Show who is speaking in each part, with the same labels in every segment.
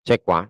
Speaker 1: Check one.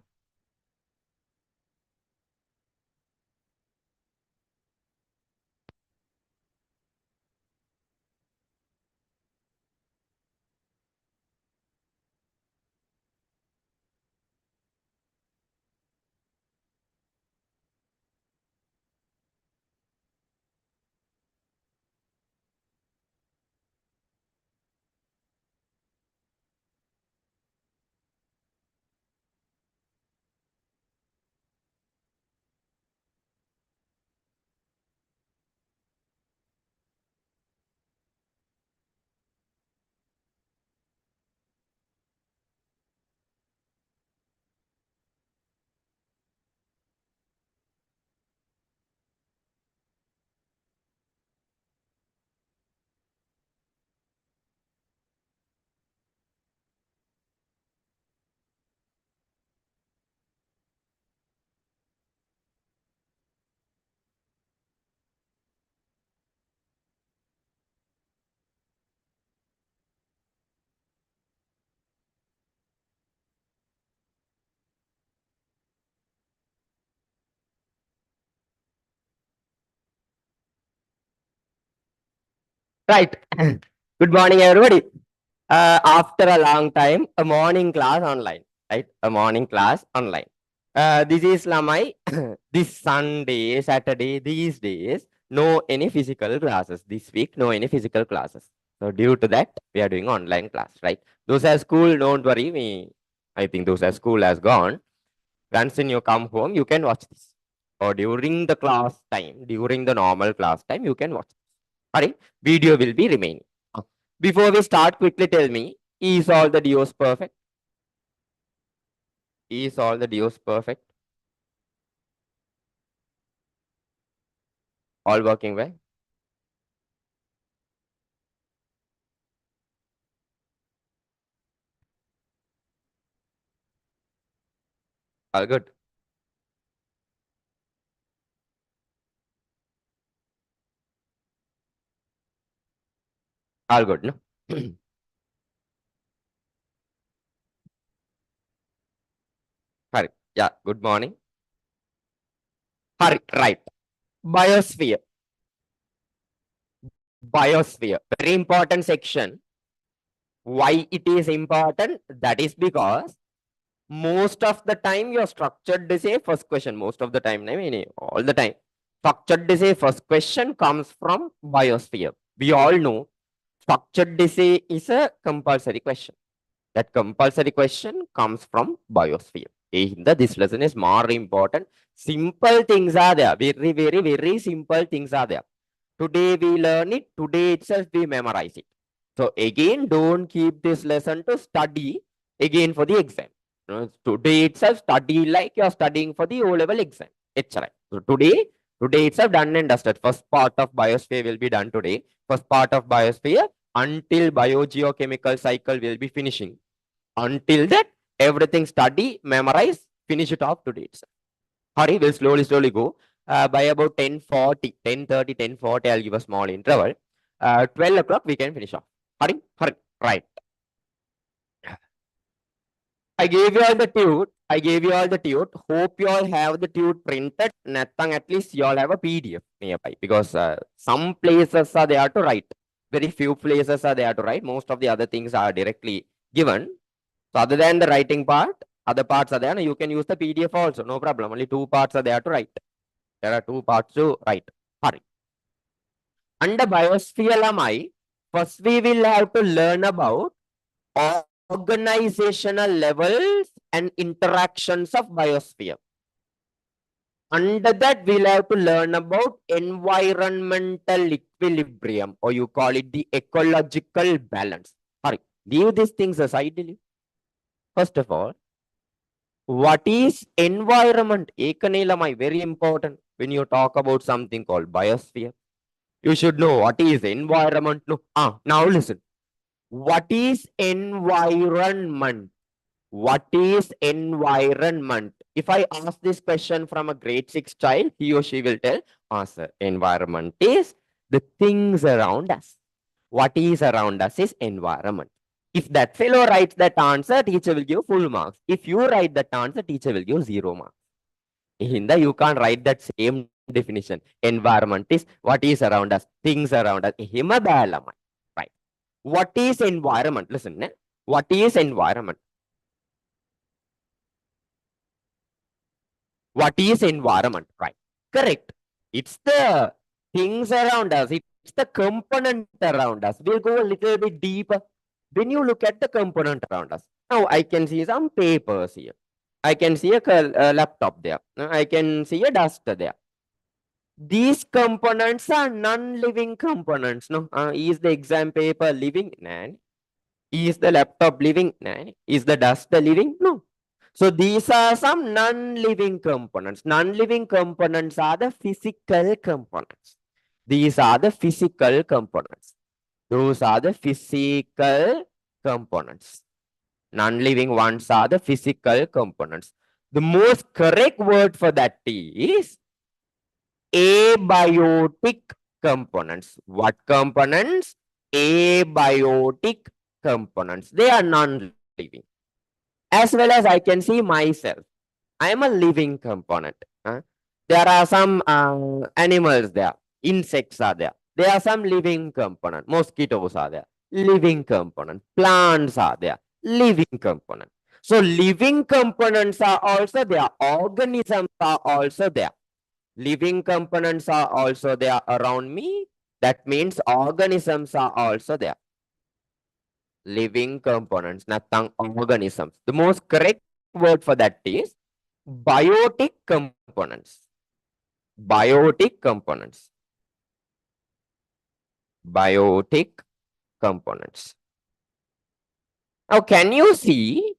Speaker 1: Right. Good morning, everybody. After a long time, a morning class online. Right? A morning class online. This is Lamai. This Sunday, Saturday, these days, no any physical classes. This week, no any physical classes. So due to that, we are doing online class, right? Those at school, don't worry. I think those at school has gone. Once when you come home, you can watch this. Or during the class time, during the normal class time, you can watch this. Alright, video will be remaining. Before we start, quickly tell me, is all the duos perfect? Is all the duos perfect? All working well? All good. All good, no? Hari. Yeah, good morning. Hari, right. Biosphere. Biosphere. Very important section. Why it is important? That is because most of the time your structured essay first question, most of the time, I mean, all the time. Structured essay first question comes from biosphere. We all know structured essay is a compulsory question. That compulsory question comes from biosphere. This lesson is more important. Simple things are there. Very, very, very simple things are there. Today we learn it. Today itself we memorize it. So again, don't keep this lesson to study again for the exam. Today itself study like you're studying for the O-level exam. It's right. So today itself done and dusted. First part of biosphere will be done today. First part of biosphere until biogeochemical cycle will be finishing. Until that, everything study, memorize, finish it off today itself. Hurry, we'll slowly go. By about 10:40, 10:30, 10:40, I'll give a small interval. 12 o'clock, we can finish off. Hurry. Right. I gave you all the tute. I gave you all the tute. Hope you all have the tute printed. Nothing, at least you all have a PDF nearby because some places are there to write. Very few places are there to write. Most of the other things are directly given. So other than the writing part, other parts are there. You can use the PDF also. No problem. Only two parts are there to write. There are two parts to write. Hurry. Under biosphere LMI, first we will have to learn about organizational levels and interactions of biosphere. Under that, we'll have to learn about environmental equilibrium, or you call it the ecological balance. Hurry. Leave these things aside. First of all, what is environment? Ekanilamai, very important when you talk about something called biosphere. You should know what is environment. No. Now listen. What is environment? What is environment? If I ask this question from a grade 6 child, he or she will tell, sir, environment is the things around us. What is around us is environment. If that fellow writes that answer, teacher will give full marks. If you write that answer, teacher will give 0 marks. In the you can't write that same definition. Environment is what is around us, things around us. Hima bala right. What is environment? Listen, ne? What is environment? What is environment? Right. Correct. It's the things around us. It's the component around us. We'll go a little bit deeper. When you look at the component around us, now I can see some papers here. I can see a laptop there. I can see a duster there. These components are non-living components. No, is the exam paper living? Nah. Is the laptop living? Nah. Is the duster living? No. So these are some non-living components. Non-living components are the physical components. These are the physical components. Those are the physical components. Non-living ones are the physical components. The most correct word for that is abiotic components. What components? Abiotic components. They are non-living. As well as I can see myself. I am a living component. There are some animals there. Insects are there. There are some living component. Mosquitoes are there. Living component. Plants are there. Living component. So living components are also there. Organisms are also there. Living components are also there around me. That means organisms are also there. Living components, nothing organisms. The most correct word for that is biotic components. Biotic components. Biotic components. Now, can you see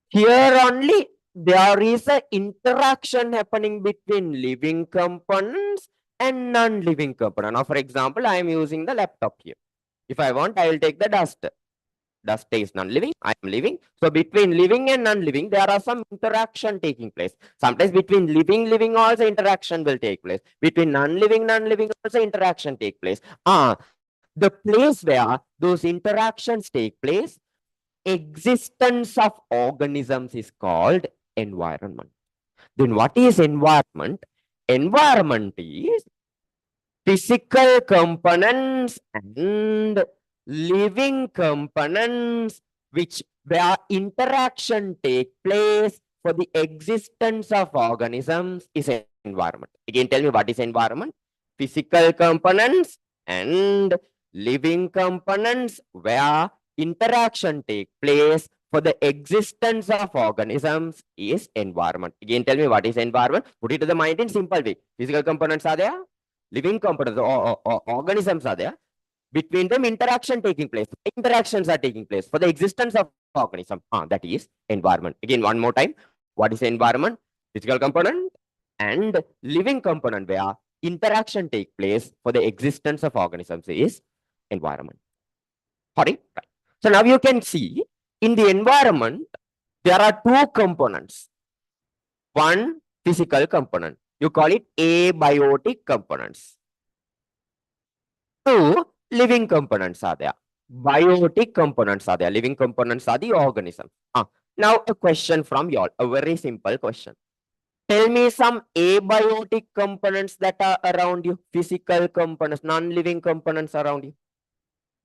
Speaker 1: here only there is an interaction happening between living components and non-living component. Now, for example, I am using the laptop here. If I want, I will take the duster. Duster is non-living, I am living. So between living and non-living, there are some interaction taking place. Sometimes between living also interaction will take place. Between non-living also interaction take place. The place where those interactions take place, existence of organisms is called environment. Then what is environment? Environment is physical components and living components which where interaction take place for the existence of organisms is environment. Again, tell me what is environment? Physical components and living components where interaction take place for the existence of organisms is environment. Again, tell me what is environment? Put it to the mind in simple way. Physical components are there, living components or organisms are there. Between them, interaction taking place. Interactions are taking place for the existence of organism. That is environment. Again, one more time. What is environment? Physical component and living component where interaction take place for the existence of organisms is environment. Sorry. Right. So now you can see in the environment, there are two components. One physical component. You call it abiotic components. Two living components are there. Biotic components are there. Living components are the organism. Now a question from you all. A very simple question. Tell me some abiotic components that are around you. Physical components, non-living components around you.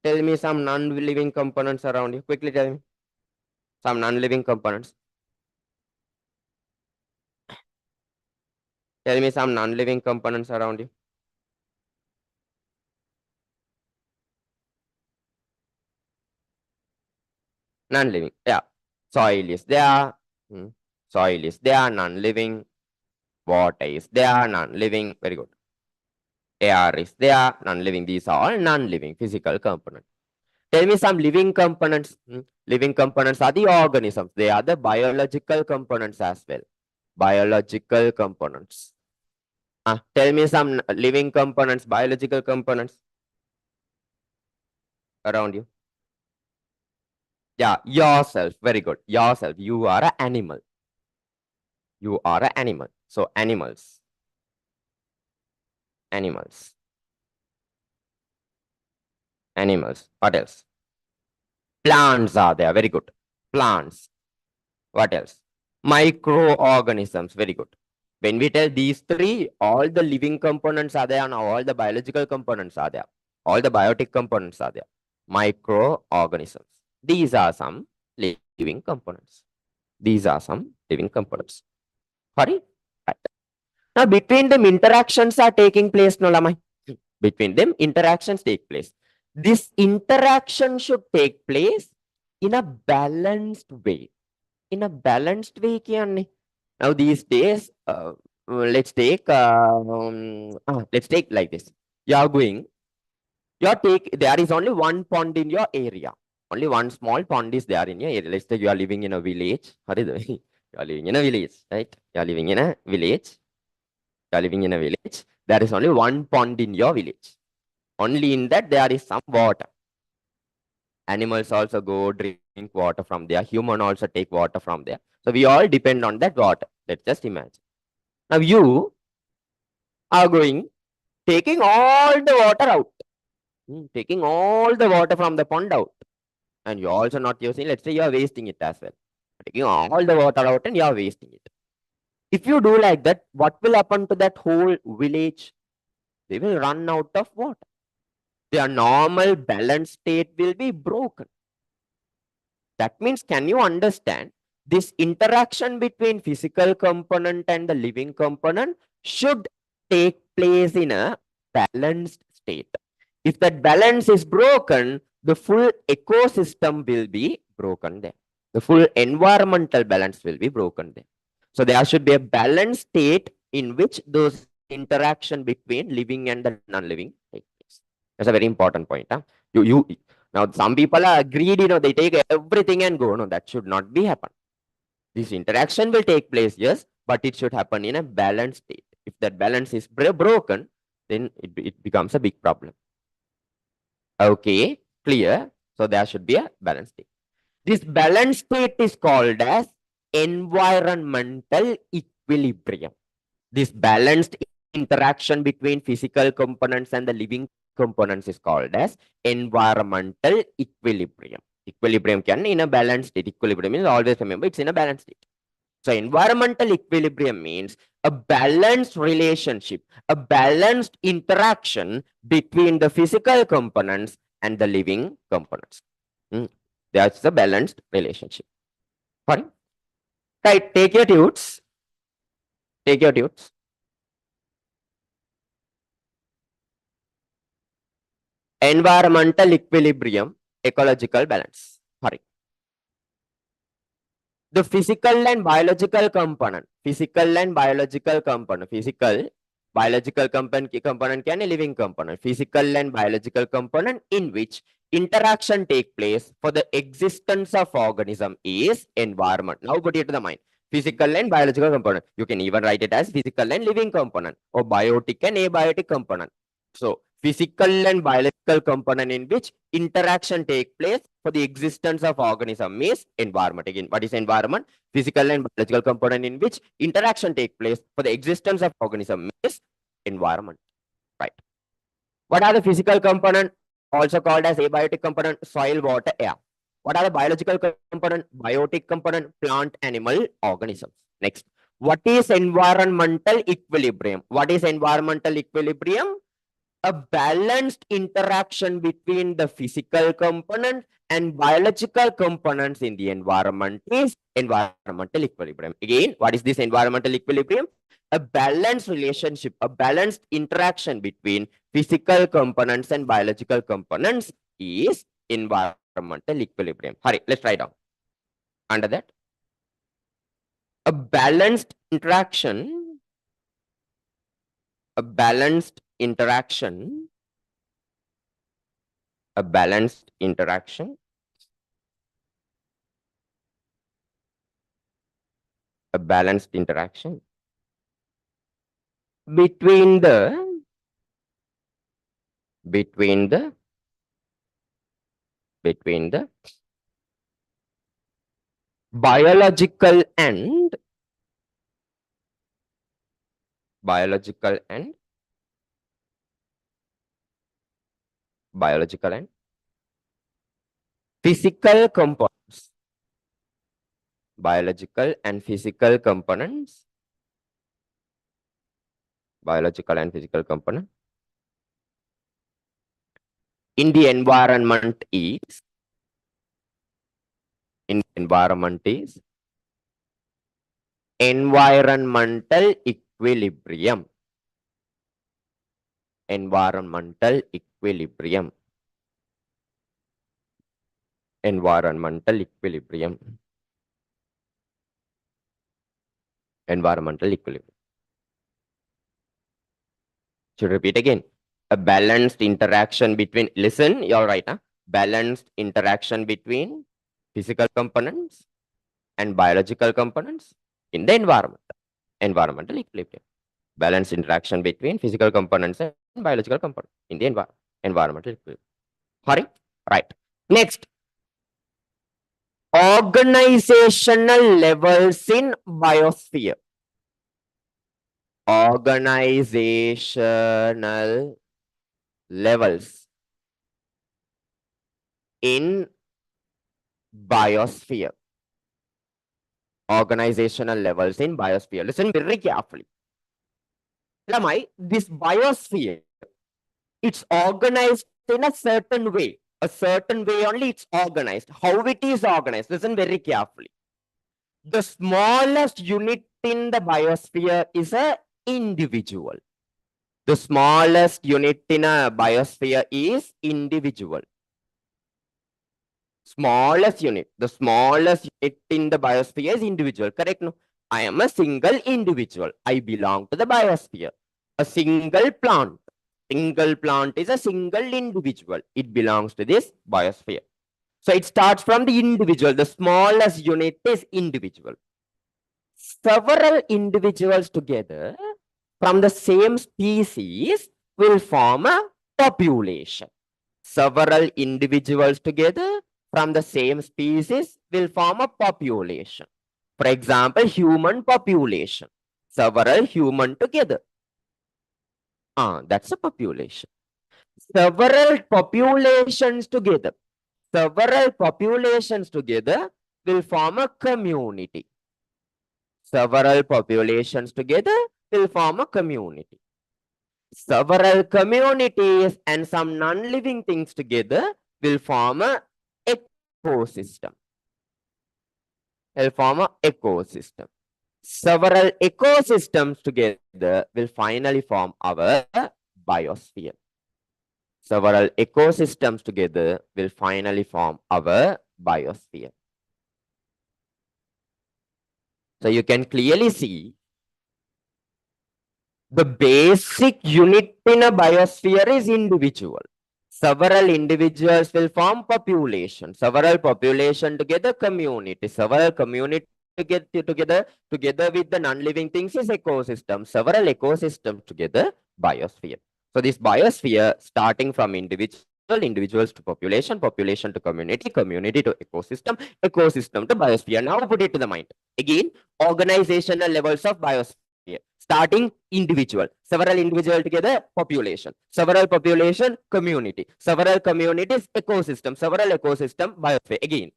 Speaker 1: Tell me some non-living components around you. Quickly tell me. Some non-living components. Tell me some non-living components around you. Non-living. Yeah. Soil is there. Soil is there. Non-living. Water is there. Non-living. Very good. Air is there. Non-living. These are all non-living physical components. Tell me some living components. Living components are the organisms. They are the biological components as well. Biological components. Tell me some living components, biological components around you. Yeah, yourself. Very good. Yourself. You are an animal. You are an animal. So animals. Animals. Animals. What else? Plants are there. Very good. Plants. What else? Microorganisms. Very good. When we tell these three, all the living components are there and all the biological components are there. All the biotic components are there. Microorganisms. These are some living components. These are some living components. Sorry? Right. Now, between them, interactions are taking place, no, Lamai? Between them, interactions take place. This interaction should take place in a balanced way. In a balanced way, kya? Now, these days, let's take like this. You are going, there is only one pond in your area. Only one small pond is there in your area. Let's say you are living in a village. You are living in a village, right? You are living in a village. You are living in a village. There is only one pond in your village. Only in that there is some water. Animals also go drink water from there. Human also take water from there. So we all depend on that water. Let's just imagine. Now you are going, taking all the water out. Taking all the water from the pond out. And you're also not using, let's say you're wasting it as well. Taking all the water out and you're wasting it. If you do like that, what will happen to that whole village? They will run out of water. Their normal balance state will be broken. That means, can you understand this interaction between physical component and the living component should take place in a balanced state. If that balance is broken, the full ecosystem will be broken there. The full environmental balance will be broken there. So there should be a balanced state in which those interaction between living and the non-living take place. That's a very important point. Huh? You now, some people are greedy, they take everything and go. No, that should not be happen. This interaction will take place, yes, but it should happen in a balanced state. If that balance is broken, then it becomes a big problem. Okay, clear. So there should be a balanced state. This balanced state is called as environmental equilibrium. This balanced interaction between physical components and the living components is called as environmental equilibrium. Equilibrium can in a balanced state. Equilibrium is always remember it's in a balanced state. So environmental equilibrium means a balanced relationship, a balanced interaction between the physical components and the living components. That's the balanced relationship. Fine. Right, take your tutes. Take your tutes. Environmental equilibrium, ecological balance. Sorry. The physical and biological component. Physical and biological component. Physical, biological component can a living component. Physical and biological component in which interaction take place for the existence of organism is environment. Now put it to the mind. Physical and biological component. You can even write it as physical and living component or biotic and abiotic component. So physical and biological component in which interaction take place for the existence of organism is environment. Again, what is environment? Physical and biological component in which interaction take place for the existence of organism is environment. Right. What are the physical component? Also called as abiotic component, soil, water, air. What are the biological component? Biotic component, plant, animal, organisms. Next. What is environmental equilibrium? What is environmental equilibrium? A balanced interaction between the physical component and biological components in the environment is environmental equilibrium. Again, what is this environmental equilibrium? A balanced relationship, a balanced interaction between physical components and biological components is environmental equilibrium. Hurry, let's try down. Under that, a balanced interaction, a balanced interaction a balanced interaction, a balanced interaction between the between the between the biological and biological and biological and Physical components, biological and physical components, biological and physical component in the environment is, in environment is environmental equilibrium. Environmental equilibrium. Environmental equilibrium. Environmental equilibrium. Should repeat again. A balanced interaction between, listen, you're right, huh? Balanced interaction between physical components and biological components in the environment. Environmental equilibrium. Balanced interaction between physical components and biological components in the environmental equilibrium. Sorry? Right. Next, organizational levels in biosphere. Organizational levels in biosphere. Organizational levels in biosphere. Listen very carefully. Lamai, this biosphere, it's organized in a certain way. A certain way only it's organized. How it is organized? Listen very carefully. The smallest unit in the biosphere is a individual. The smallest unit in a biosphere is individual. Smallest unit. The smallest unit in the biosphere is individual. Correct? No? I am a single individual. I belong to the biosphere. A single plant. Single plant is a single individual. It belongs to this biosphere. So it starts from the individual. The smallest unit is individual. Several individuals together from the same species will form a population. Several individuals together from the same species will form a population. For example, human population. Several human together. That's a population. Several populations together. Several populations together will form a community. Several populations together will form a community. Several communities and some non-living things together will form a ecosystem. Will form a ecosystem. Several ecosystems together will finally form our biosphere. Several ecosystems together will finally form our biosphere. So you can clearly see the basic unit in a biosphere is individual. Several individuals will form population. Several population together community. Several community together with the non-living things is ecosystem. Several ecosystems together biosphere. So this biosphere starting from individuals to population, population to community, community to ecosystem, ecosystem to biosphere. Now put it to the mind. Again, organizational levels of biosphere. Starting individual, several individual together population, several population community, several communities ecosystem, several ecosystem biosphere. Again,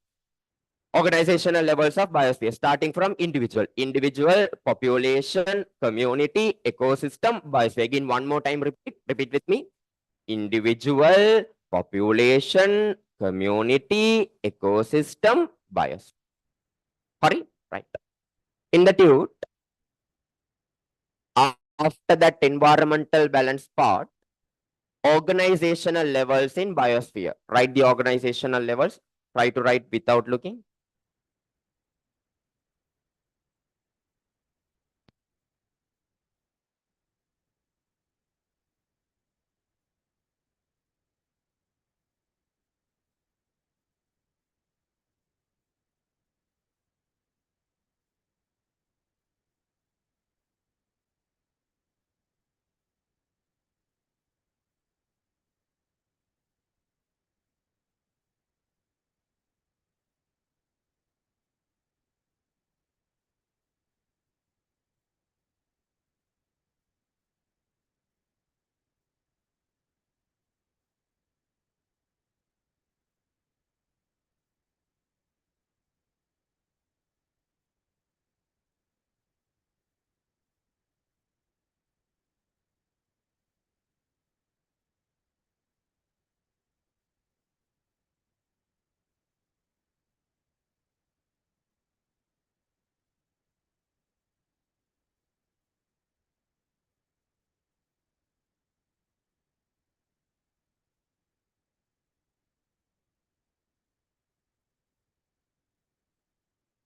Speaker 1: organizational levels of biosphere starting from individual, population, community, ecosystem, biosphere. Again, one more time, repeat with me. Individual, population, community, ecosystem, biosphere. Sorry, right. In the tube, after that environmental balance part, organizational levels in biosphere. Write the organizational levels. Try to write without looking.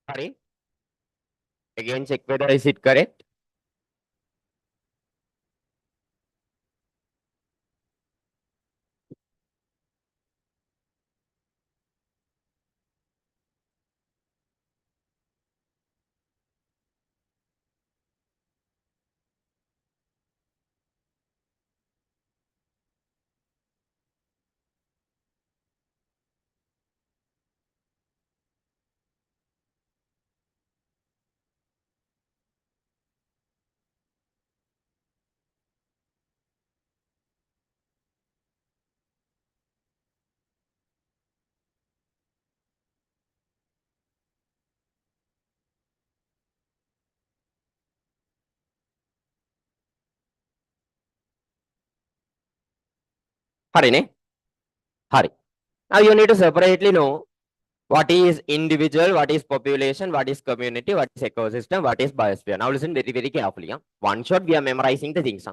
Speaker 1: Sorry. Again, check whether is it correct. Hari ne? Hari. Now you need to separately know what is individual, what is population, what is community, what is ecosystem, what is biosphere. Now listen very, very carefully. Huh? One shot, we are memorizing the things. Huh?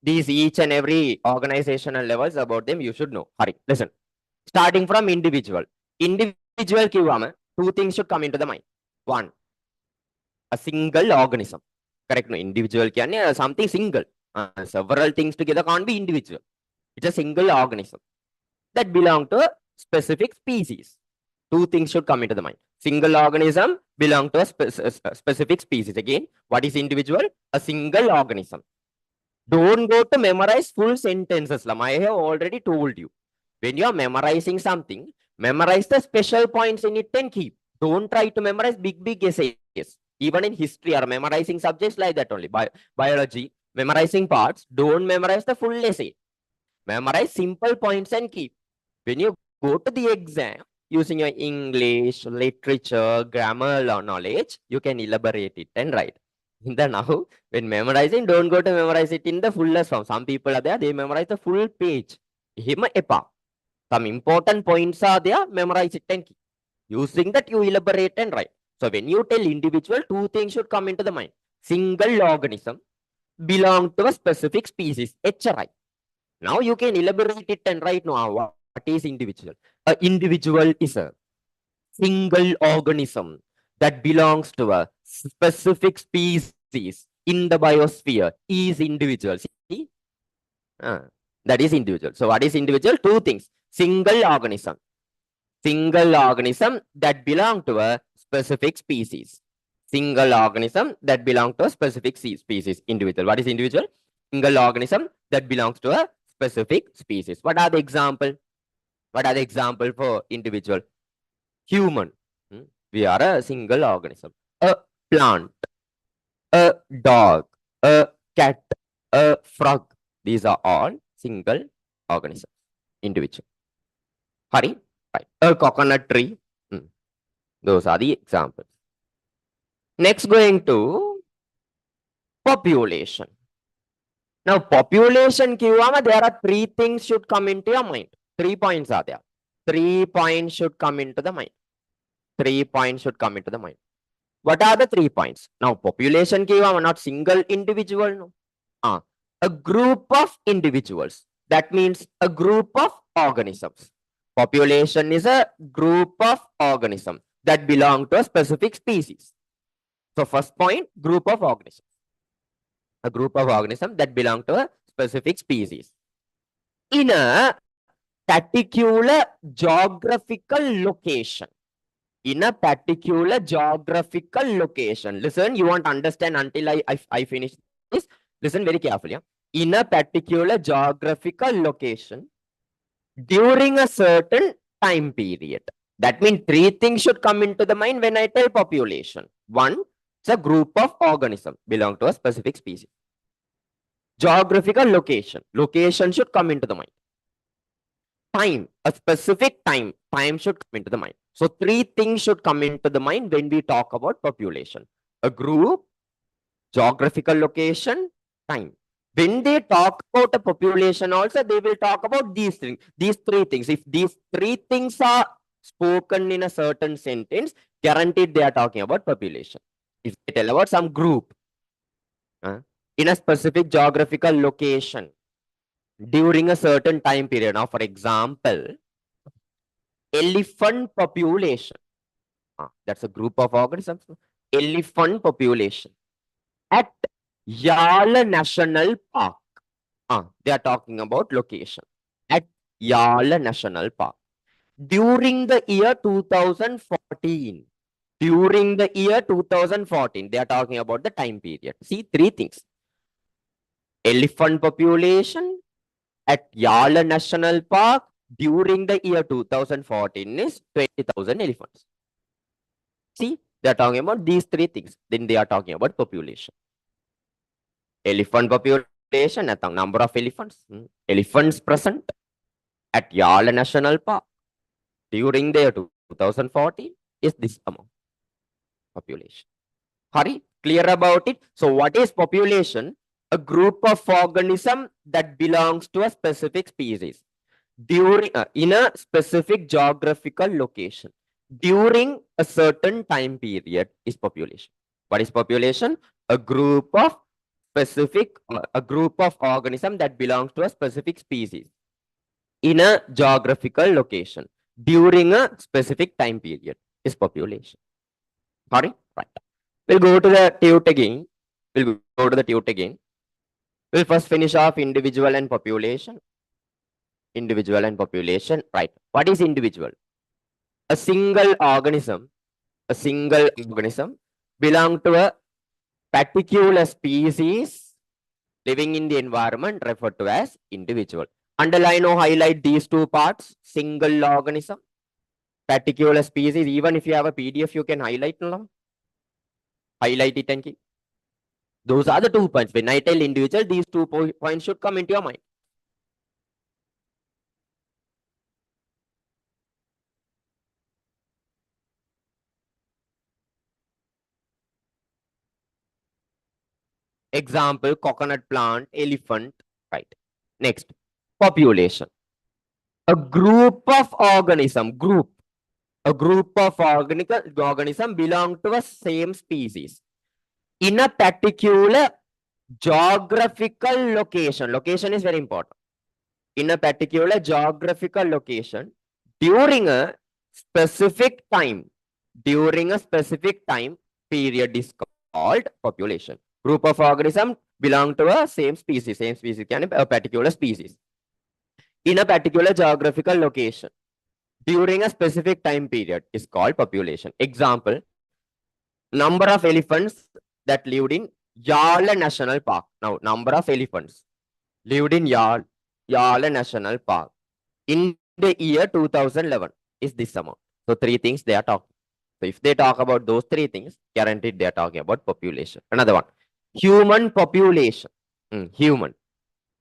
Speaker 1: These each and every organizational levels about them, you should know. Hari, listen. Starting from individual. Individual kiwama, two things should come into the mind. One, a single organism. Correct? No, individual can something single. Several things together can't be individual. It's a single organism that belong to a specific species. Two things should come into the mind. Single organism belong to a specific species. Again, what is individual? A single organism. Don't go to memorize full sentences. I have already told you. When you are memorizing something, memorize the special points in it and keep. Don't try to memorize big essays. Even in history or memorizing subjects like that only. Biology, memorizing parts, don't memorize the full essay. Memorize simple points and keep. When you go to the exam, using your English, literature, grammar knowledge, you can elaborate it and write. In the now, when memorizing, don't go to memorize it in the fullest form. Some people are there, they memorize the full page. Hima epa. Some important points are there, memorize it and keep. Using that, you elaborate and write. So when you tell individual, two things should come into the mind. Single organism belong to a specific species, HRI. Now you can elaborate it and write now what is individual. An individual is a single organism that belongs to a specific species in the biosphere is individual. See? That is individual. So what is individual? Two things. Single organism. Single organism that belong to a specific species. Single organism that belong to a specific species. Individual. What is individual? Single organism that belongs to a specific species. What are the example? What are the example for individual? Human. We are a single organism. A plant, a dog, a cat, a frog. These are all single organisms. Individual. Hari, right. A coconut tree. Those are the examples. Next, going to population. Now, population kiwama, there are three things should come into your mind. 3 points are there. 3 points should come into the mind. 3 points should come into the mind. What are the 3 points? Now, population kiwama, not single individual. No. A group of individuals. That means a group of organisms. Population is a group of organisms that belong to a specific species. So, first point, group of organisms. A group of organisms that belong to a specific species. In a particular geographical location. In a particular geographical location. Listen, you want to understand until I finish this. Listen very carefully. In a particular geographical location during a certain time period. That means 3 things should come into the mind when I tell population. One, it's a group of organisms belong to a specific species. Geographical location. Location should come into the mind. Time, a specific time should come into the mind. So 3 things should come into the mind when we talk about population. A group, geographical location, time. When they talk about a population also, they will talk about these things, these 3 things. If these 3 things are spoken in a certain sentence, guaranteed they are talking about population. If they tell about some group in a specific geographical location during a certain time period. Now, for example, elephant population. That's a group of organisms. Elephant population at Yala National Park. They are talking about location at Yala National Park during the year 2014. During the year 2014, they are talking about the time period. See, three things. Elephant population at Yala National Park during the year 2014 is 20,000 elephants. See, they are talking about these three things. Then they are talking about population. Elephant population, number of elephants. Elephants present at Yala National Park during the year 2014 is this amount population. Hari, clear about it? So what is population? A group of organism that belongs to a specific species during in a specific geographical location during a certain time period is population. What is population? A group of a group of organism that belongs to a specific species in a geographical location during a specific time period is population. Sorry? Right. We'll go to the tute again. We'll go to the tute again. We'll first finish off individual and population. Individual and population. Right. What is individual? A single organism belong to a particular species living in the environment referred to as individual. Underline or highlight these two parts. Single organism, particular species. Even if you have a PDF, you can highlight. Highlight it and keep. Those are the 2 points. When I tell individual, these 2 points should come into your mind. Example, coconut plant, elephant, right. Next, population. A group of organism, a group of organism belong to a same species in a particular geographical location. Location is very important. In a particular geographical location during a specific time. During a specific time period is called population. Group of organism belong to a same species can be a particular species in a particular geographical location during a specific time period is called population. Example, number of elephants that lived in Yala National Park. Now, number of elephants lived in Yala National Park in the year 2011 is this amount. So, three things they are talking. So, if they talk about those three things, guaranteed they are talking about population. Another one, human population. Human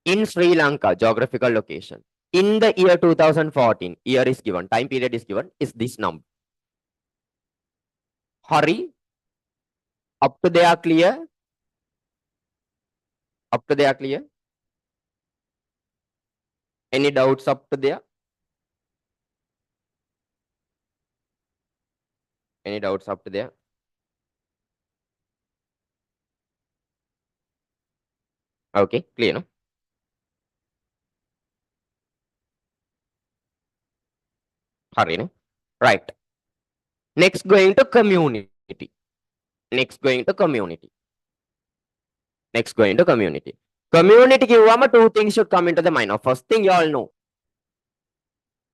Speaker 1: in Sri Lanka, geographical location. In the year 2014, year is given, time period is given, is this number. Hurry. Up to they are clear? Up to they are clear? Any doubts up to there? Any doubts up to there? Okay, clear, no? Hurry, no? Right. Next going to community. Next going to community. Next going to community. Community kiwama, two things should come into the mind. Now, first thing you all know.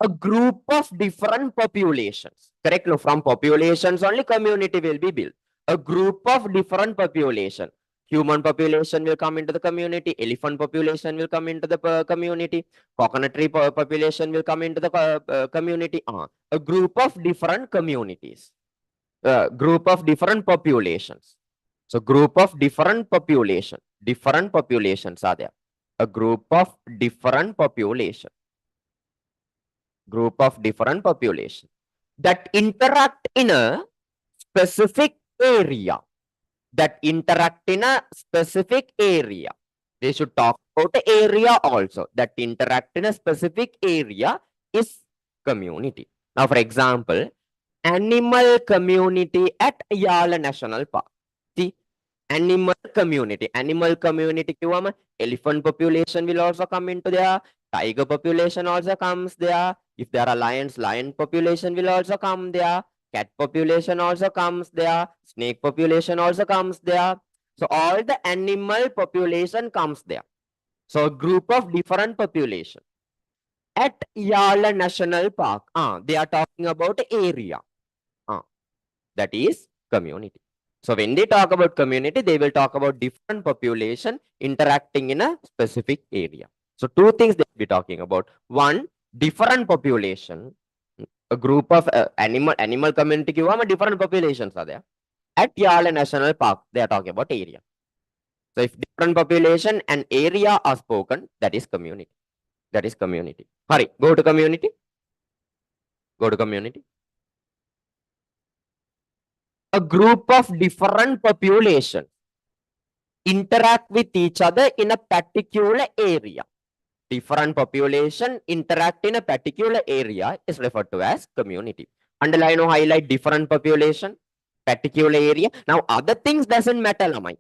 Speaker 1: A group of different populations. Correct? No, from populations only community will be built. A group of different population. Human population will come into the community. Elephant population will come into the community. Coconut tree population will come into the community. A group of different communities. Group of different populations. So group of different population. Different populations are there. A group of different population. Group of different population that interact in a specific area. That interact in a specific area. They should talk about the area also. That interact in a specific area is community. Now, for example, animal community at Yala National Park. See, animal community. Animal community kiwama, elephant population will also come into there. Tiger population also comes there. If there are lions, lion population will also come there. Cat population also comes there. Snake population also comes there. So all the animal population comes there. So a group of different population. At Yala National Park, they are talking about area. That is community. So when they talk about community, they will talk about different population interacting in a specific area. So two things they will be talking about. One, different population, a group of animal community different populations are there. At Yala National Park, they are talking about area. So if different population and area are spoken, that is community. That is community. Hurry, go to community. Go to community. A group of different population interact with each other in a particular area. Different population interact in a particular area is referred to as community. Underline or highlight different population, particular area. Now, other things doesn't matter, Lamai.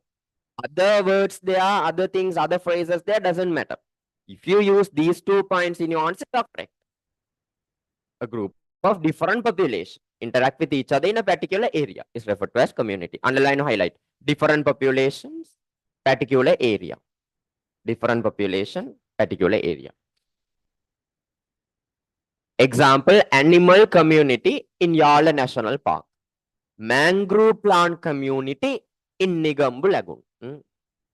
Speaker 1: Other words there, other things, other phrases there doesn't matter. If you use these 2 points in your answer, you're correct. A group of different population interact with each other in a particular area is referred to as community. Underline or highlight different populations, particular area. Different population, particular area. Example, animal community in Yala National Park. Mangrove plant community in Nigambu Lagoon.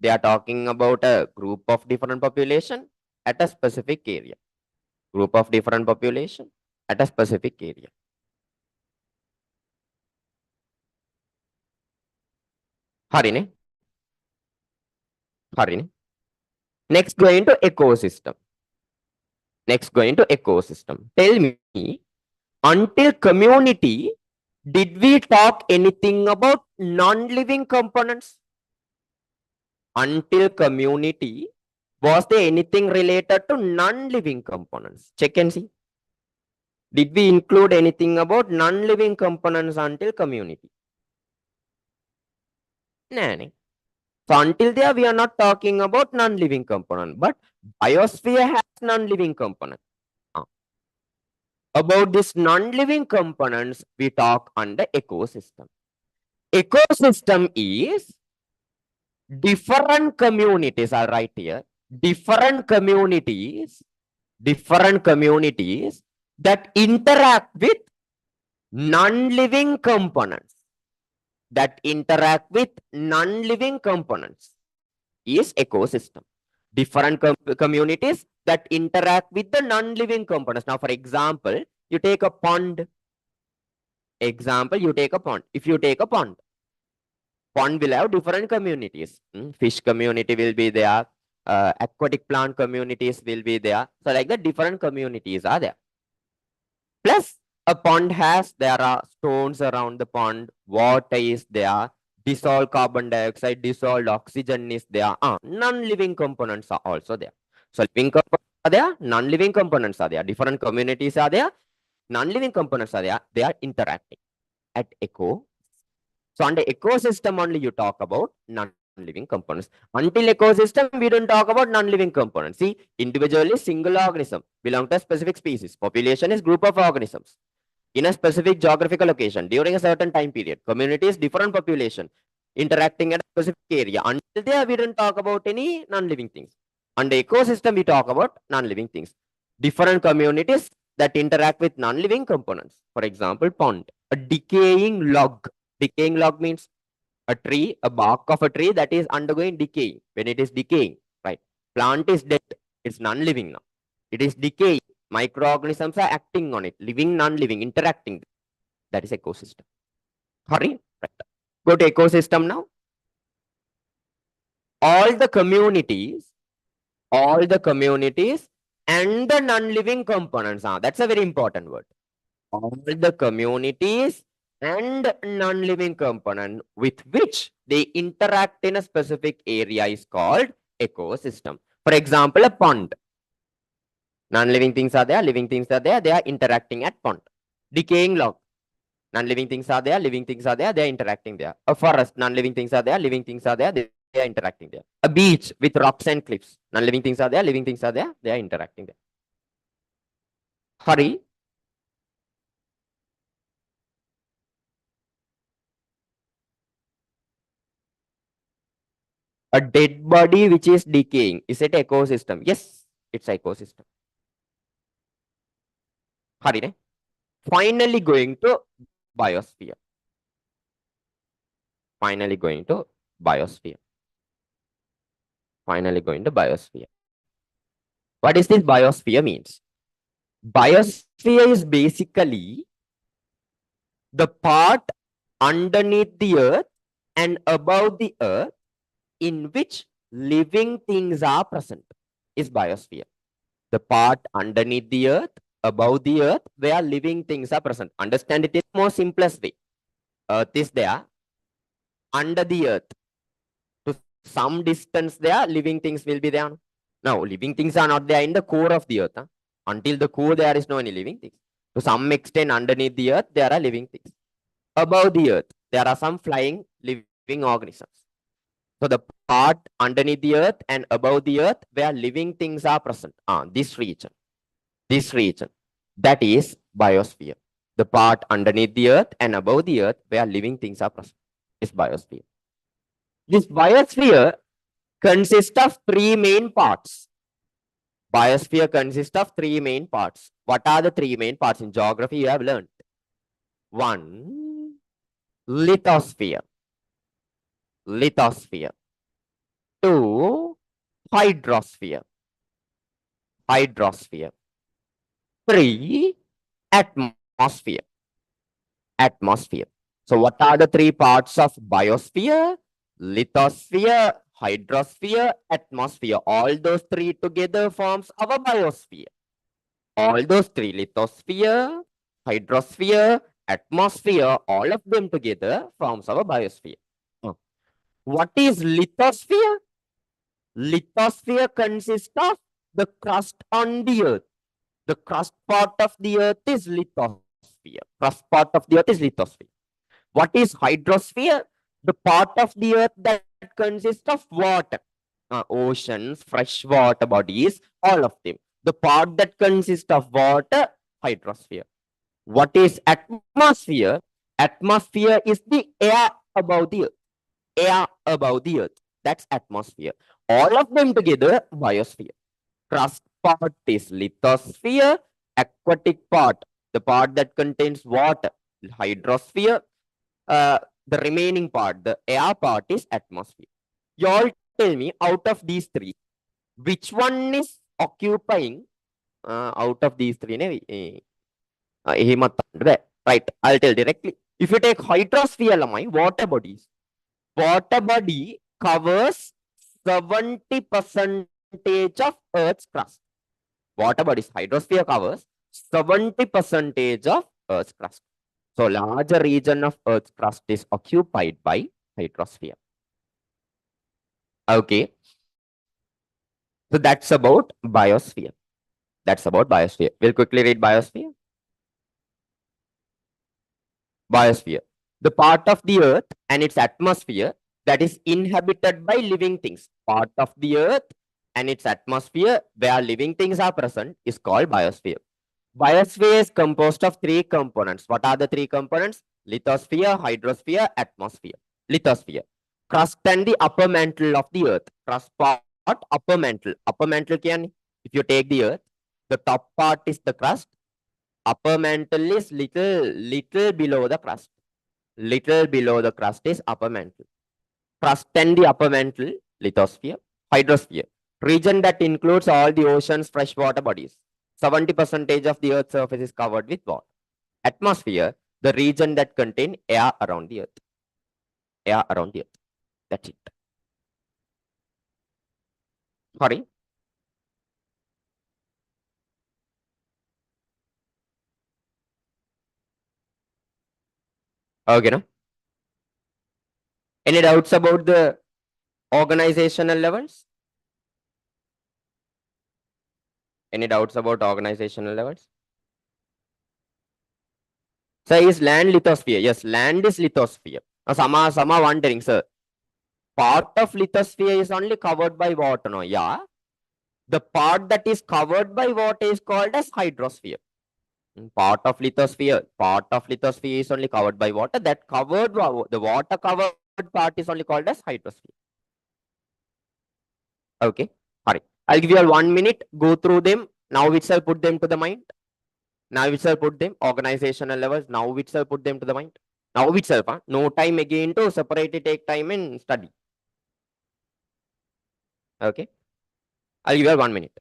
Speaker 1: They are talking about a group of different population at a specific area. Group of different population at a specific area. Harine. Harine. Next, going to ecosystem. Next, going to ecosystem. Tell me, until community, did we talk anything about non-living components? Until community, was there anything related to non-living components? Check and see. Did we include anything about non-living components until community? No. So until there, we are not talking about non-living component, but biosphere has non-living component. About this non-living components, we talk under ecosystem. Ecosystem is different communities are right here. Different communities that interact with non-living components. That interact with non-living components is ecosystem. Different communities that interact with the non-living components. Now, for example, you take a pond. Example, you take a pond. If you take a pond will have different communities. Fish community will be there. Aquatic plant communities will be there. So like the different communities are there. Plus, a pond there are stones around the pond. Water is there. Dissolved carbon dioxide, dissolved oxygen is there. Non-living components are also there. So living components are there. Non-living components are there. Different communities are there. Non-living components are there. They are interacting at eco. So under ecosystem only you talk about non-living components. Until ecosystem, we don't talk about non-living components. See, individual is single organism, belong to a specific species. Population is group of organisms in a specific geographical location during a certain time period. Community is different population interacting at a specific area. Until there, we don't talk about any non-living things. Under ecosystem, we talk about non-living things. Different communities that interact with non-living components. For example, pond, a decaying log. Decaying log means a tree, a bark of a tree that is undergoing decay. When it is decaying, right? Plant is dead. It's non-living now. It is decaying. Microorganisms are acting on it. Living, non-living, interacting. That is ecosystem. Hurry. Right. Go to ecosystem now. All the communities and the non-living components. That's a very important word. All the communities and non-living component with which they interact in a specific area is called ecosystem. For example, a pond. Non-living things are there, living things are there, they are interacting at pond. Decaying log. Non-living things are there, living things are there, they are interacting there. A forest, non-living things are there, living things are there, they are interacting there. A beach with rocks and cliffs. Non-living things are there, living things are there, they are interacting there. Hurry. A dead body which is decaying. Is it ecosystem? Yes, it's ecosystem. Harine. Finally going to biosphere. Finally going to biosphere. Finally going to biosphere. What is this biosphere means? Biosphere is basically the part underneath the earth and above the earth in which living things are present is biosphere. The part underneath the earth, above the earth, where living things are present. Understand it in more simplest way. Earth is there, under the earth. To some distance there, living things will be there. Now, living things are not there in the core of the earth. Huh? Until the core, there is no any living things. To some extent, underneath the earth, there are living things. Above the earth, there are some flying living organisms. So the part underneath the earth and above the earth where living things are present. This region, that is biosphere. The part underneath the earth and above the earth where living things are present is biosphere. This biosphere consists of three main parts. Biosphere consists of three main parts. What are the three main parts? In geography, you have learned. One, lithosphere. Lithosphere. Two, hydrosphere. Hydrosphere. Three, atmosphere. Atmosphere. So what are the three parts of biosphere? Lithosphere, hydrosphere, atmosphere. All those three together forms our biosphere. All those three, lithosphere, hydrosphere, atmosphere, all of them together forms our biosphere. What is lithosphere? Lithosphere consists of the crust on the earth. The crust part of the earth is lithosphere. Crust part of the earth is lithosphere. What is hydrosphere? The part of the earth that consists of water. Oceans, fresh water bodies, all of them. The part that consists of water, hydrosphere. What is atmosphere? Atmosphere is the air above the earth. Air above the earth. That's atmosphere. All of them together, biosphere. Crust part is lithosphere. Aquatic part, the part that contains water, hydrosphere. The remaining part, the air part, is atmosphere. You all tell me, out of these three, which one is occupying out of these three? Right, I'll tell directly. If you take hydrosphere, water body covers 70% of Earth's crust. Water bodies, hydrosphere covers 70% of Earth's crust. So larger region of Earth's crust is occupied by hydrosphere. Okay. So that's about biosphere. That's about biosphere. We'll quickly read biosphere. Biosphere. The part of the earth and its atmosphere that is inhabited by living things. Part of the earth and its atmosphere where living things are present is called biosphere. Biosphere is composed of three components. What are the three components? Lithosphere, hydrosphere, atmosphere. Lithosphere. Crust and the upper mantle of the earth. Crust part, upper mantle. Upper mantle can, if you take the earth, the top part is the crust. Upper mantle is little below the crust. Little below the crust is upper mantle. Crust and the upper mantle, lithosphere. Hydrosphere. Region that includes all the oceans, freshwater bodies. 70% of the Earth's surface is covered with water. Atmosphere, the region that contains air around the Earth. Air around the Earth. That's it. Sorry. Okay, no? Any doubts about the organizational levels? Any doubts about organizational levels? So is land lithosphere? Yes, land is lithosphere. Now, some are wondering, sir, part of lithosphere is only covered by water, no? Yeah. The part that is covered by water is called as hydrosphere. Part of lithosphere is only covered by water. That covered, the water covered part is only called as hydrosphere. Okay. All right. I'll give you all 1 minute. Go through them. Now itself put them to the mind. Now itself put them. Organizational levels. Now itself put them to the mind. Now itself. Huh? No time again to separate it, take time and study. Okay. I'll give you all 1 minute.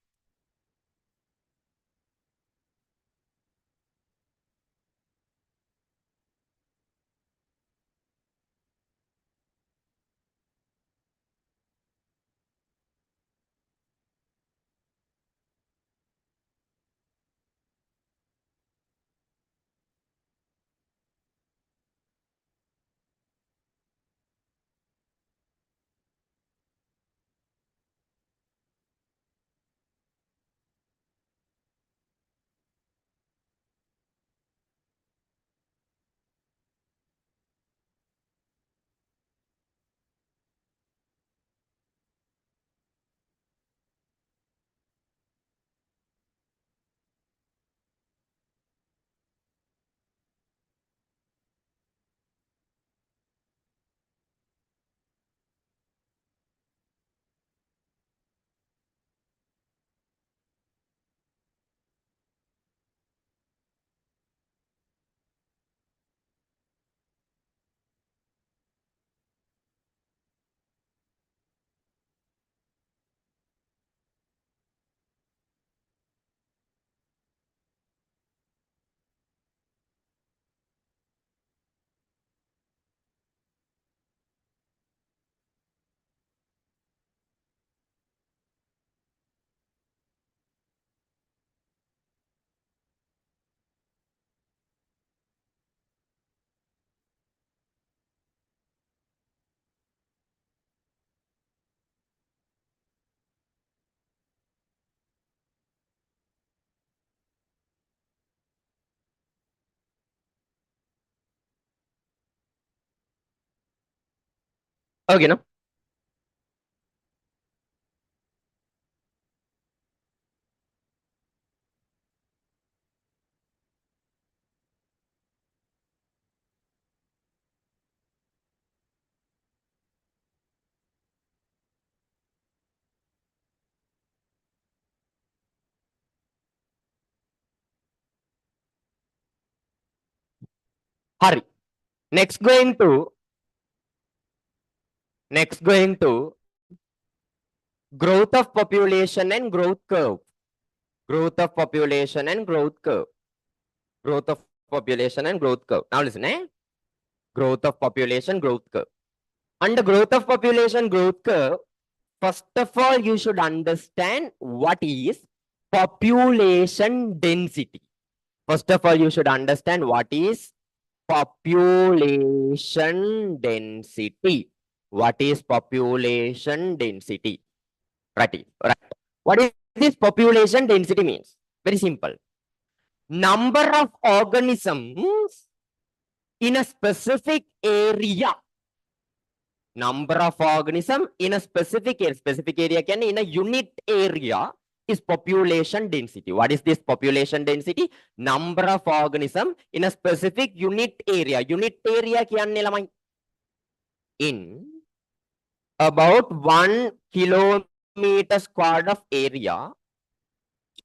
Speaker 1: Okay, no? Hurry. Next going to growth of population and growth curve. Growth of population and growth curve. Growth of population and growth curve. Now listen, eh? Growth of population, growth curve. Under growth of population, growth curve, first of all, you should understand what is population density. First of all, you should understand what is population density. What is population density? Right. Right. What is this population density means? Very simple. Number of organisms in a specific area. Number of organism in a specific area can in a unit area is population density. What is this population density? Number of organism in a specific unit area. Unit area in about 1 kilometer square of area,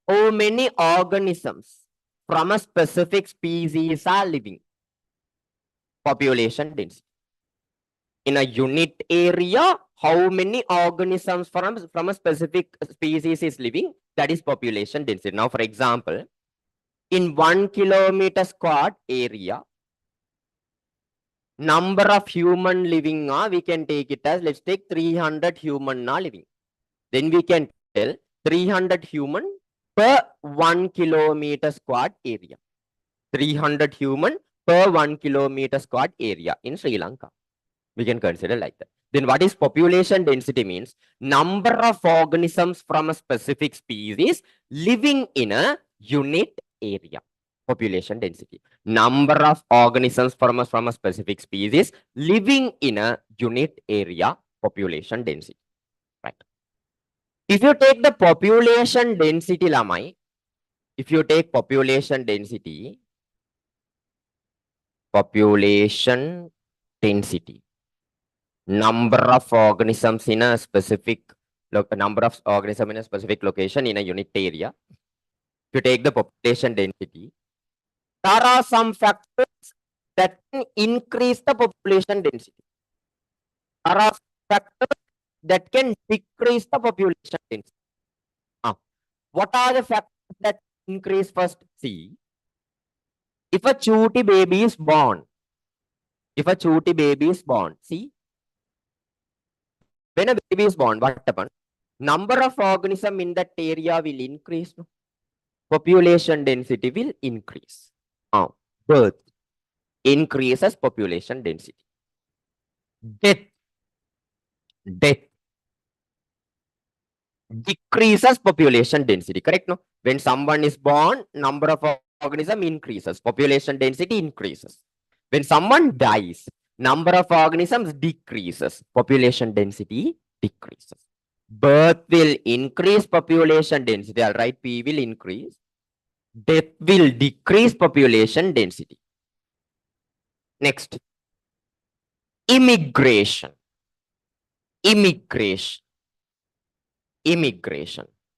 Speaker 1: how many organisms from a specific species are living? Population density. In a unit area, how many organisms from a specific species is living? That is population density. Now, for example, in 1 kilometer square area, number of human living, we can take it as, let's take 300 human living. Then we can tell 300 human per 1 kilometer square area. 300 human per 1 kilometer square area in Sri Lanka. We can consider like that. Then what is population density means? Number of organisms from a specific species living in a unit area. Population density. Number of organisms from a specific species living in a unit area. Population density. Right. If you take the population density, Lamai, if you take population density, number of organisms in a specific number of organism in a specific location in a unit area. If you take the population density, there are some factors that can increase the population density. There are factors that can decrease the population density. What are the factors that increase first? See, if a chooty baby is born, see, when a baby is born, what happens? Number of organism in that area will increase. No? Population density will increase. Birth increases population density. Death decreases population density. Correct? No? When someone is born, number of organism increases, population density increases. When someone dies, number of organisms decreases, population density decreases. Birth will increase population density. All right, P will increase. Death will decrease population density. Next, immigration. Immigration.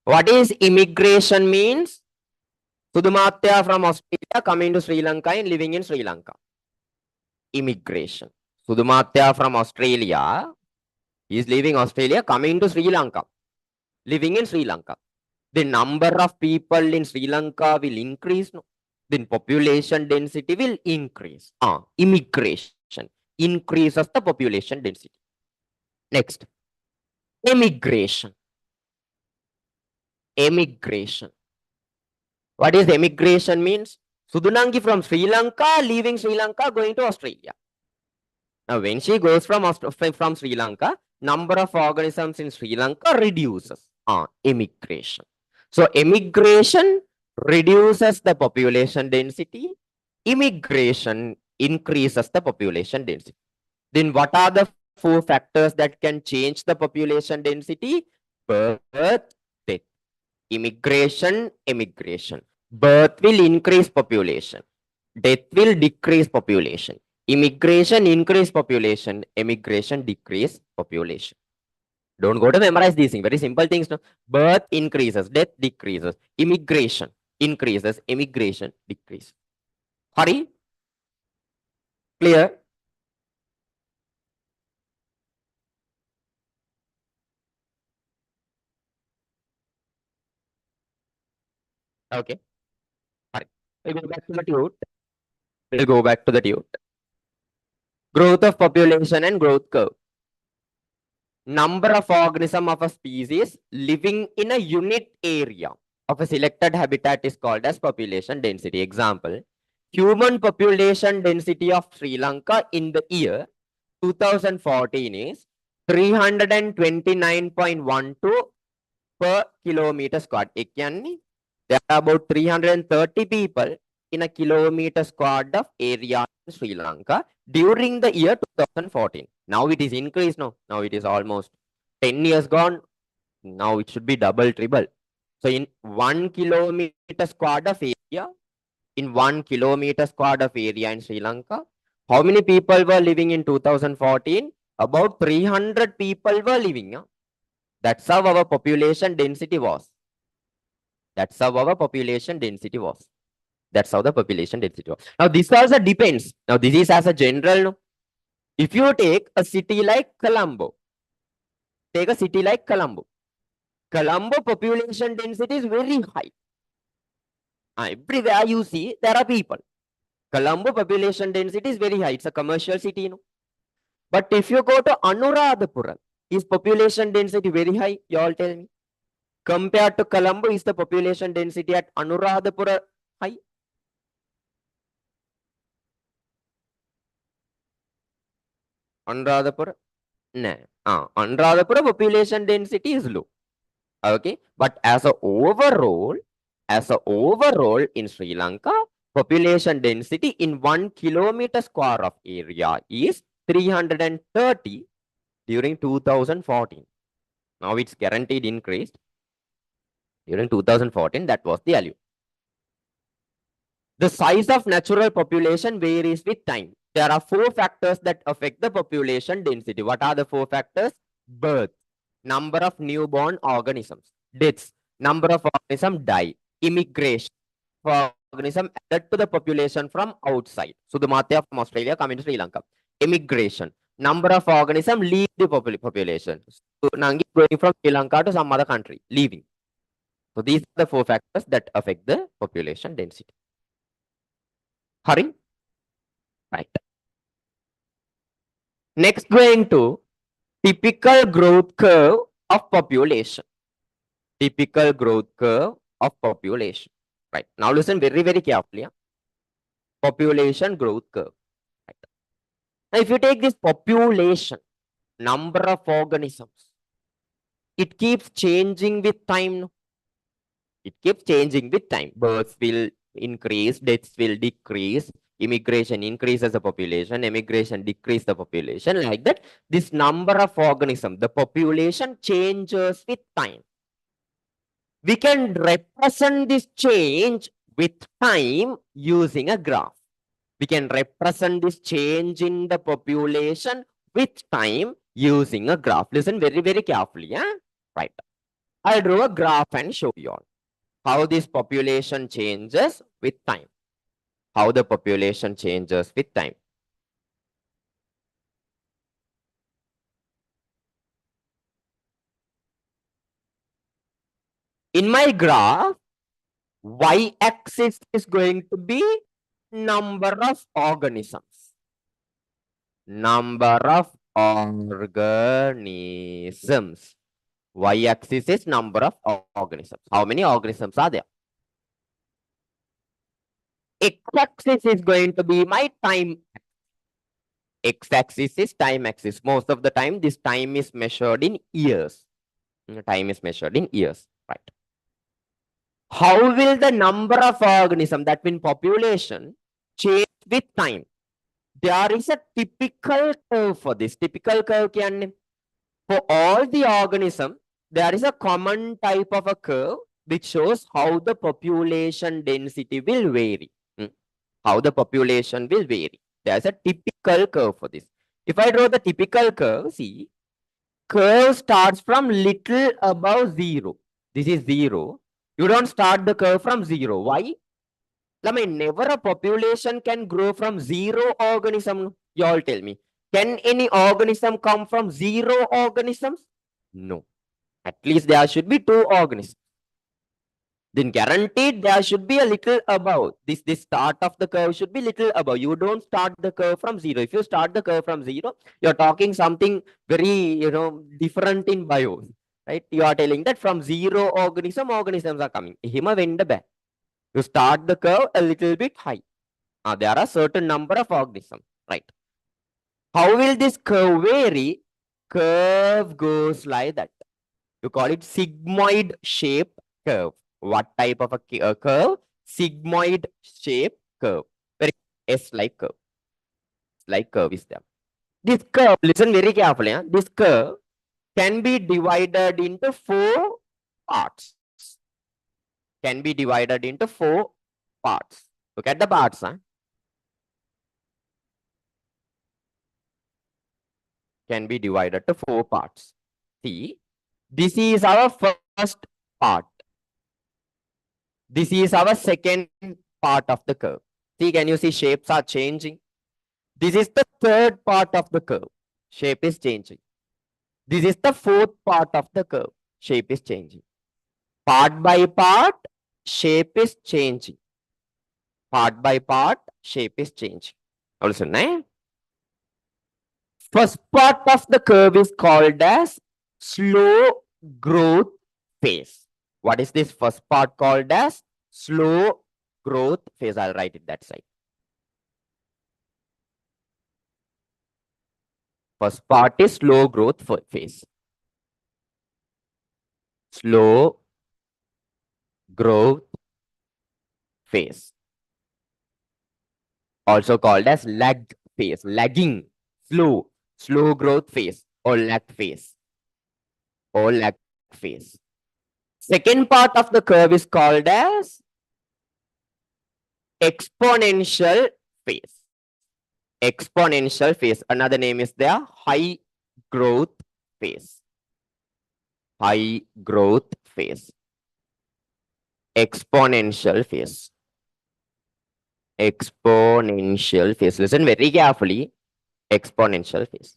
Speaker 1: What is immigration means? Sudumatya from Australia coming to Sri Lanka and living in Sri Lanka. Immigration. Sudumatya from Australia is leaving Australia, coming to Sri Lanka, living in Sri Lanka. The number of people in Sri Lanka will increase. No? Then population density will increase. Immigration increases the population density. Next, emigration. What is emigration means? Sudunangi from Sri Lanka, leaving Sri Lanka, going to Australia. Now, when she goes from Sri Lanka, number of organisms in Sri Lanka reduces. Emigration. So, emigration reduces the population density. Immigration increases the population density. Then, what are the 4 factors that can change the population density? Birth, death. Immigration, emigration. Birth will increase population. Death will decrease population. Immigration increase population. Emigration decrease population. Don't go to memorize these things. Very simple things. No? Birth increases. Death decreases. Immigration increases. Emigration decreases. Hurry. Clear? Okay. Hurry. We'll go back to the tute. Growth of population and growth curve. Number of organism of a species living in a unit area of a selected habitat is called as population density. Example, human population density of Sri Lanka in the year 2014 is 329.12 per kilometer squared. There are about 330 people in a kilometer squared of area in Sri Lanka during the year 2014. Now it is increased. Now it is almost 10 years gone. Now it should be double, triple. So in 1 kilometer squared of area, in Sri Lanka, how many people were living in 2014? About 300 people were living. That's how our population density was. That's how the population density was. Now, this also depends. Now, this is as a general. No? If you take a city like Colombo, Colombo population density is very high. Everywhere you see, there are people. Colombo population density is very high. It's a commercial city. No? But if you go to Anuradhapura, is population density very high? You all tell me. Compared to Colombo, is the population density at Anuradhapura high? Anuradhapura? No. Anuradhapura population density is low. Okay. But as a overall in Sri Lanka, population density in 1 kilometer square of area is 330 during 2014. Now it's guaranteed increased. During 2014, that was the value. The size of natural population varies with time. There are 4 factors that affect the population density. What are the 4 factors? Birth. number of newborn organisms. Deaths, number of organisms die. Immigration, for organism added to the population from outside. Sudumatya from Australia coming to Sri Lanka. Immigration, number of organisms leave the population. So, Nangi going from Sri Lanka to some other country, leaving. So these are the four factors that affect the population density. Hurry. Right. Next, going to typical growth curve of population. Typical growth curve of population. Right. Now listen very, very carefully. Population growth curve. Right. Now, if you take this population, number of organisms, it keeps changing with time. It keeps changing with time. Births will increase, deaths will decrease, immigration increases the population, immigration decreases the population. Like that, this number of organisms, the population changes with time. We can represent this change with time using a graph. We can represent this change in the population with time using a graph. Listen very, very carefully. Yeah? Right. I'll draw a graph and show you all how this population changes with time. How the population changes with time. In my graph, y-axis is going to be number of organisms. Number of organisms. Y-axis is number of organisms. How many organisms are there? X-axis is going to be my time. X-axis is time axis. Most of the time, this time is measured in years. Time is measured in years, right? How will the number of organisms, that means population, change with time? There is a typical curve for this. Typical curve can, for all the organisms, there is a common type of a curve which shows how the population density will vary. How the population will vary. There's a typical curve for this. If I draw the typical curve, see, curve starts from little above 0. This is 0. You don't start the curve from 0. Why? I mean, never a population can grow from 0 organism. You all tell me. Can any organism come from 0 organisms? No. At least there should be 2 organisms. Then guaranteed there should be a little above. This start of the curve should be little above. You don't start the curve from 0. If you start the curve from 0, you're talking something very, different in bios. Right? You are telling that from 0 organisms are coming. Hima wenda back. You start the curve a little bit high. There are a certain number of organisms. Right? How will this curve vary? Curve goes like that. You call it sigmoid shape curve. What type of a curve? Sigmoid shape curve. Very S-like curve. Like curve is there. This curve, listen very carefully. This curve can be divided into 4 parts. Can be divided into 4 parts. Look at the parts. Can be divided to 4 parts. See, this is our first part. This is our second part of the curve. See, can you see shapes are changing? This is the third part of the curve. Shape is changing. This is the fourth part of the curve. Shape is changing. Part by part, shape is changing. Part by part, shape is changing. Also, first part of the curve is called as slow growth phase. What is this first part called as? Slow growth phase. I'll write it that side. First part is slow growth phase. Slow growth phase. Also called as lag phase. Lagging. Slow growth phase or lag phase. Or lag phase. Second part of the curve is called as exponential phase. Exponential phase. Another name is there, high growth phase. high growth phase, exponential phase, exponential phase. Listen very carefully. Exponential phase.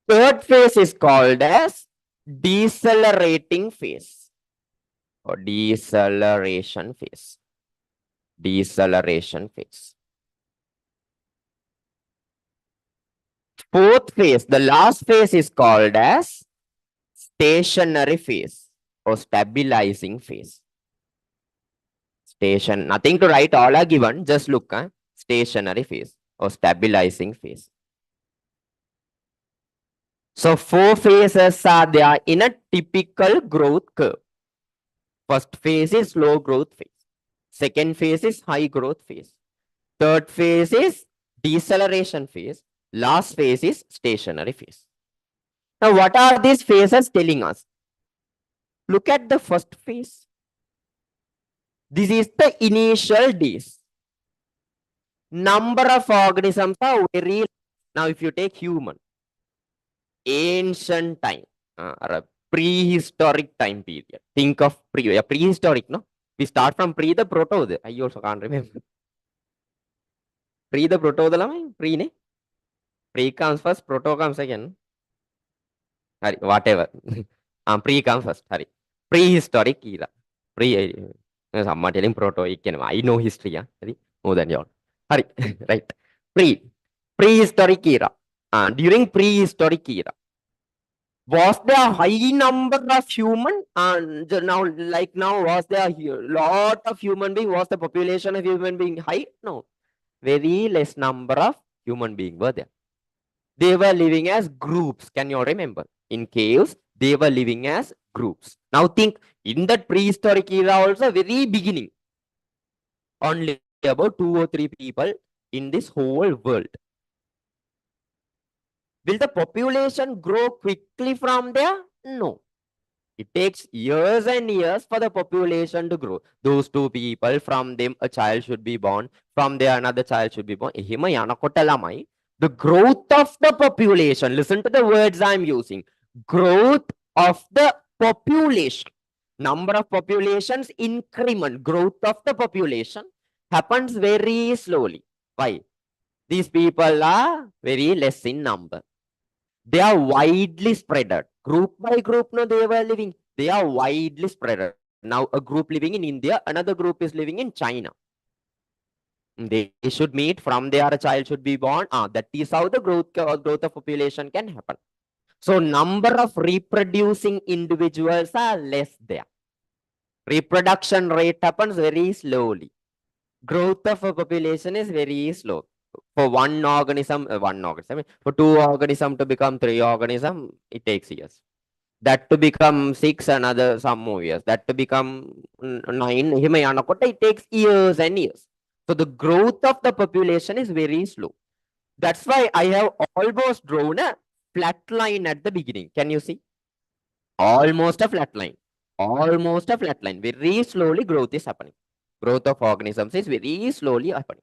Speaker 1: Third phase is called as decelerating phase or deceleration phase. Deceleration phase. Fourth phase, the last phase is called as stationary phase or stabilizing phase. Station, nothing to write, all are given, just look. Stationary phase or stabilizing phase. So four phases are there in a typical growth curve. First phase is slow growth phase. Second phase is high growth phase. Third phase is deceleration phase. Last phase is stationary phase. Now, what are these phases telling us? Look at the first phase. This is the initial days. Number of organisms are very. Now, if you take human, ancient time, prehistoric time period. Think of prehistoric, no? We start from pre the proto. I also can't remember. Pre the proto, pre ne? Pre comes first, proto comes second. Hari, whatever. Pre comes first. Hari. Prehistoric era. Pre. I'm telling proto. I know history. Hari. More than you. Hari. Right. Prehistoric era. During prehistoric era, was there a high number of human? And now, like now, was there a lot of human being? Was the population of human being high? No. Very less number of human beings were there. They were living as groups. Can you remember? In caves, they were living as groups. Now think, in that prehistoric era also, very beginning, only about 2 or 3 people in this whole world. Will the population grow quickly from there? No. It takes years and years for the population to grow. Those 2 people, from them a child should be born. From there another child should be born. The growth of the population, listen to the words I'm using. Growth of the population. Number of populations increment. Growth of the population happens very slowly. Why? These people are very less in number. They are widely spread. Group by group, no, they were living. They are widely spread. Now, a group living in India, another group is living in China. They should meet. From there, a child should be born. That is how the growth of population can happen. So, number of reproducing individuals are less there. Reproduction rate happens very slowly. Growth of a population is very slow. For one organism, for 2 organisms to become 3 organisms, it takes years. That to become 6, another some more years. That to become 9, it takes years and years. So the growth of the population is very slow. That's why I have almost drawn a flat line at the beginning. Can you see? Almost a flat line. Almost a flat line. Very slowly growth is happening. Growth of organisms is very slowly happening.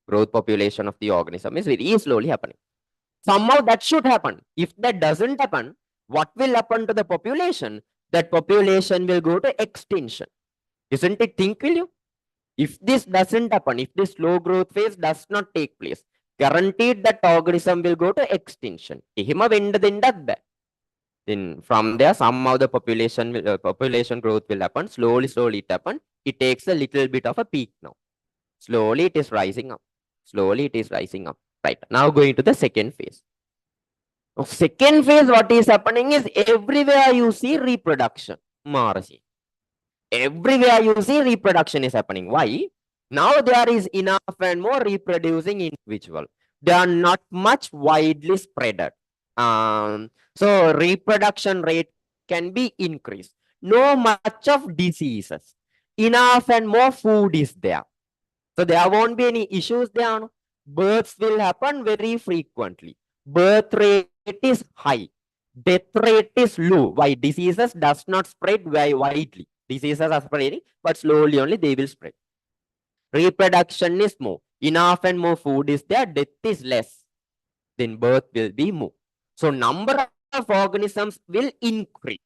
Speaker 1: Growth population of the organism is very slowly happening. Somehow that should happen. If that doesn't happen, what will happen to the population? That population will go to extinction. Isn't it? Think, will you? If this doesn't happen, if this slow growth phase does not take place, guaranteed that organism will go to extinction. Then from there, somehow the population growth will happen. Slowly it happen. It takes a little bit of a peak now. Slowly it is rising up. Slowly it is rising up. Right. Now going to the second phase. Now, second phase, what is happening is everywhere you see reproduction. Everywhere you see reproduction is happening. Why? Now there is enough and more reproducing individual. They are not much widely spread. So reproduction rate can be increased. No much of diseases. Enough and more food is there. So there won't be any issues there. No? Births will happen very frequently. Birth rate is high. Death rate is low. Why? Diseases does not spread very widely. Diseases are spreading, but slowly only they will spread. Reproduction is more. Enough and more food is there. Death is less. Then birth will be more. So number of organisms will increase.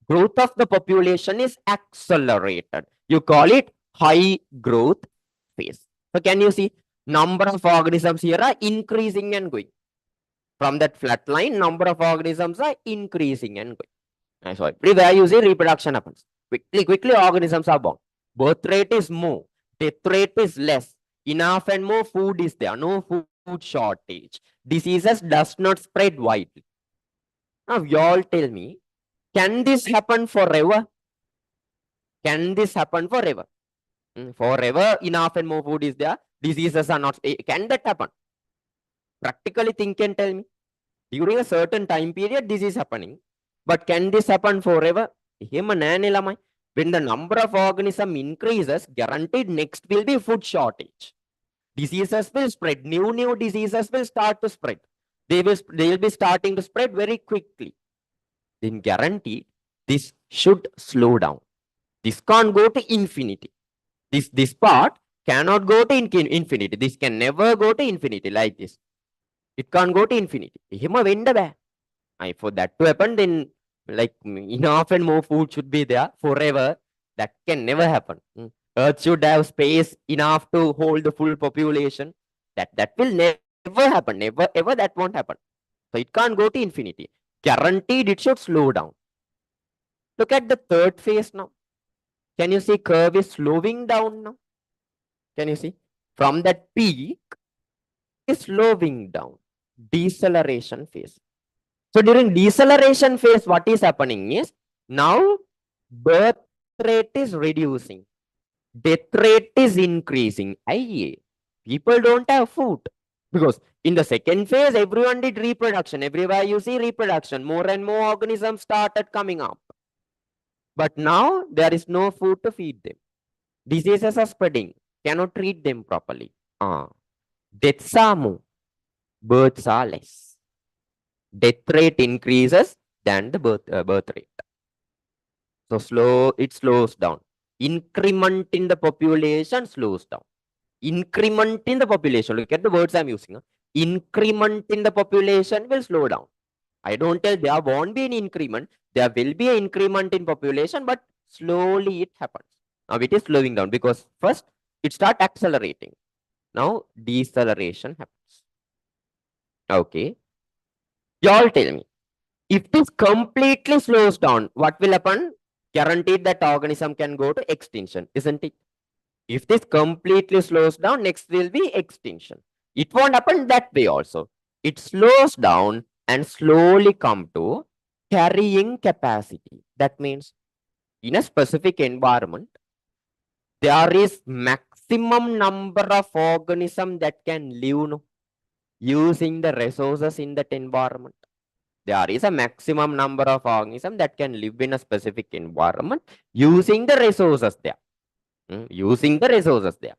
Speaker 1: Growth of the population is accelerated. You call it high growth phase. So can you see number of organisms here are increasing and going. From that flat line, number of organisms are increasing and going. So everywhere you see reproduction happens. Quickly organisms are born. Birth rate is more. Death rate is less. Enough and more food is there. No food shortage. Diseases does not spread widely. Now you all tell me, can this happen forever? Can this happen forever? Forever enough and more food is there. Diseases are not. Can that happen? Practically think and tell me. During a certain time period, this is happening. But can this happen forever? When the number of organisms increases, guaranteed next will be food shortage. Diseases will spread. New diseases will start to spread. They will be starting to spread very quickly. Then guaranteed this should slow down. This can't go to infinity. This part cannot go to infinity. This can never go to infinity like this. It can't go to infinity. For that to happen, then like enough and more food should be there forever. That can never happen. Earth should have space enough to hold the full population. That will never happen. Never ever that won't happen. So it can't go to infinity. Guaranteed it should slow down. Look at the third phase now. Can you see curve is slowing down now? Can you see? From that peak is slowing down. Deceleration phase. So during deceleration phase, what is happening is now birth rate is reducing. Death rate is increasing. People don't have food. Because in the second phase, everyone did reproduction. Everywhere you see reproduction. More and more organisms started coming up. But now there is no food to feed them. Diseases are spreading. Cannot treat them properly. Deaths are more. Births are less. Death rate increases than the birth rate. So it slows down. Increment in the population slows down. Increment in the population. Look at the words I'm using. Increment in the population will slow down. I don't tell there won't be an increment. There will be an increment in population, but slowly it happens. Now it is slowing down because first it starts accelerating. Now deceleration happens. Okay. Y'all tell me. If this completely slows down, what will happen? Guaranteed that organism can go to extinction, isn't it? If this completely slows down, next will be extinction. It won't happen that way also. It slows down and slowly come to carrying capacity. That means in a specific environment, there is maximum number of organisms that can live using the resources in that environment. There is a maximum number of organisms that can live in a specific environment using the resources there. Using the resources there.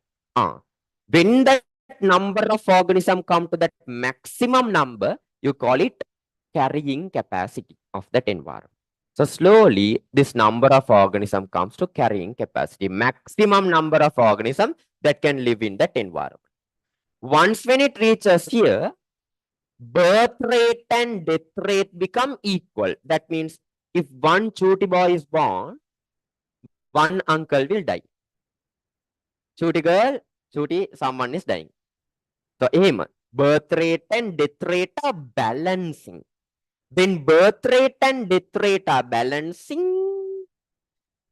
Speaker 1: When that number of organisms come to that maximum number, you call it carrying capacity of that environment. So slowly, this number of organisms comes to carrying capacity, maximum number of organisms that can live in that environment. Once when it reaches here, birth rate and death rate become equal. That means if one Chuti boy is born, one uncle will die. Chuti girl, Chuti, someone is dying. So aim, birth rate and death rate are balancing. When birth rate and death rate are balancing,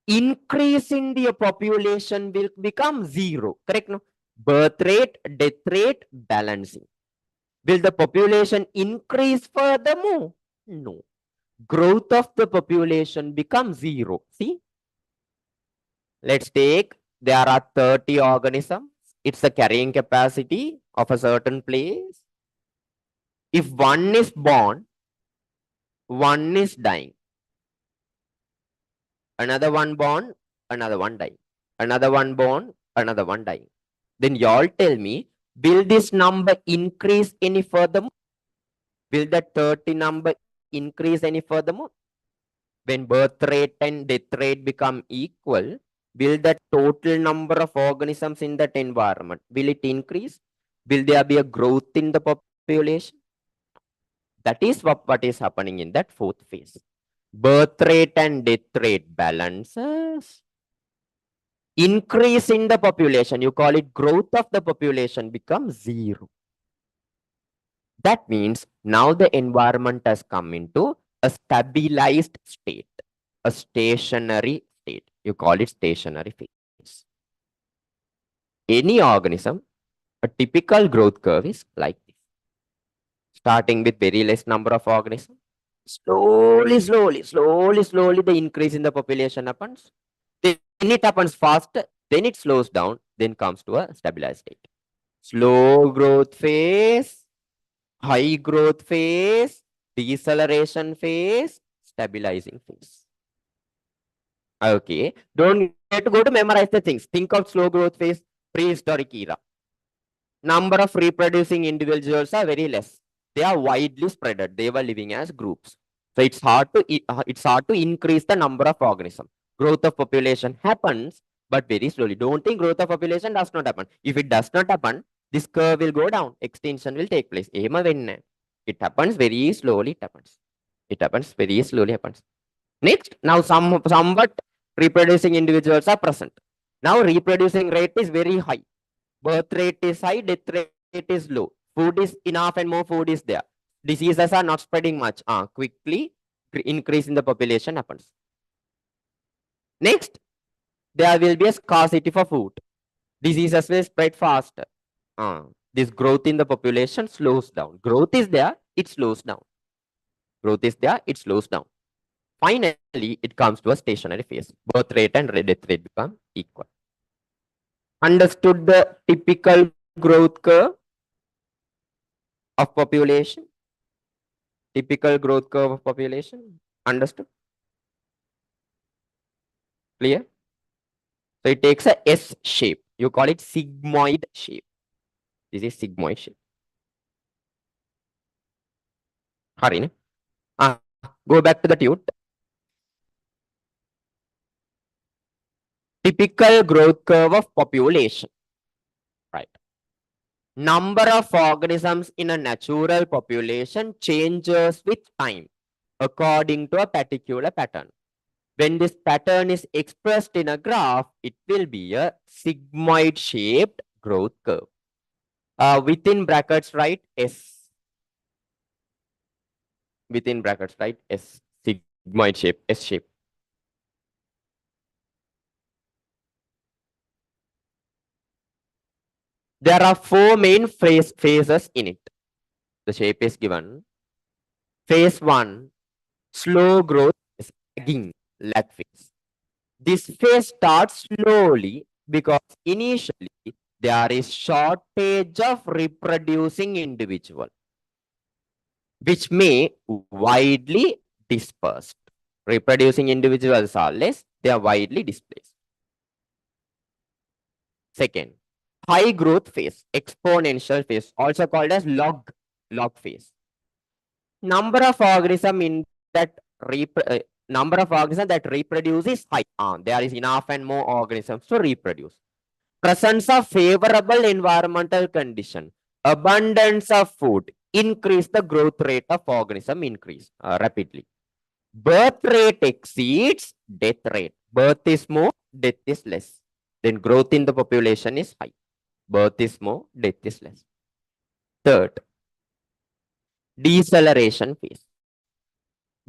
Speaker 1: increase in the population will become zero. Correct? No? Birth rate, death rate, balancing. Will the population increase furthermore? No. Growth of the population becomes zero. See? Let's take, there are 30 organisms. It's the carrying capacity of a certain place. If one is born, one is dying. Another one born, another one dying. Another one born, another one dying. Then y'all tell me, will this number increase any furthermore? Will that 30 number increase any furthermore? When birth rate and death rate become equal, will the total number of organisms in that environment, will it increase? Will there be a growth in the population? That is what is happening in that fourth phase. Birth rate and death rate balances. Increase in the population, you call it growth of the population, becomes zero. That means now the environment has come into a stabilized state, a stationary state. You call it stationary phase. Any organism, a typical growth curve is like this. Starting with very less number of organisms, slowly, the increase in the population happens. Then it happens fast, then it slows down, then comes to a stabilized state. Slow growth phase, high growth phase, deceleration phase, stabilizing phase. Okay, don't get to go to memorize the things. Think of slow growth phase, prehistoric era. Number of reproducing individuals are very less. They are widely spread. They were living as groups. So it's hard to increase the number of organisms. Growth of population happens, but very slowly. Don't think growth of population does not happen. If it does not happen, this curve will go down. Extinction will take place. It happens very slowly. It happens very slowly. Next, now somewhat reproducing individuals are present. Now reproducing rate is very high. Birth rate is high, death rate is low. Food is enough and more food is there. Diseases are not spreading much. Quickly increase in the population happens. Next, there will be a scarcity for food. Diseases will spread faster. This growth in the population slows down. Growth is there, it slows down. Growth is there, it slows down. Finally, it comes to a stationary phase. Birth rate and death rate become equal. Understood the typical growth curve of population? Typical growth curve of population? Understood? Clear? So it takes a S shape. You call it sigmoid shape. This is sigmoid shape. Hurry. Go back to the tute. Typical growth curve of population. Right. Number of organisms in a natural population changes with time according to a particular pattern. When this pattern is expressed in a graph, it will be a sigmoid shaped growth curve. Within brackets, write S. Within brackets, write S. Sigmoid shape, S shape. There are four main phases in it. The shape is given. Phase 1, slow growth, sagging, lag phase. This phase starts slowly because initially there is shortage of reproducing individual, which may widely dispersed. Reproducing individuals are less, they are widely displaced. Second, high growth phase, exponential phase, also called as log phase. Number of organisms in that number of organisms that reproduce is high. There is enough and more organisms to reproduce. Presence of favorable environmental condition, abundance of food, increase the growth rate of organism rapidly. Birth rate exceeds death rate. Birth is more, death is less. Then growth in the population is high. Birth is more, death is less. Third, deceleration phase.